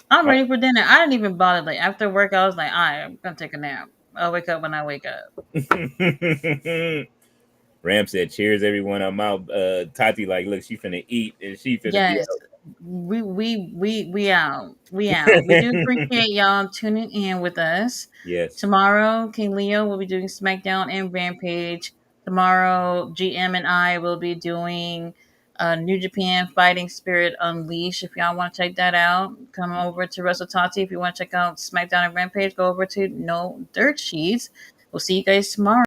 I'm ready for dinner. I didn't even bother. Like after work, I was like, all right, I'm gonna take a nap. I'll wake up when I wake up. Ram said, "Cheers, everyone." I'm out. Tati like, look, she finna eat and she finna. Yes, we out. We out. We do appreciate y'all tuning in with us. Yes. Tomorrow, King Leo will be doing SmackDown and Rampage. Tomorrow, GM and I will be doing New Japan Fighting Spirit Unleashed. If y'all want to check that out, come over to Russell Tati. If you want to check out SmackDown and Rampage, go over to No Dirt Sheets. We'll see you guys tomorrow.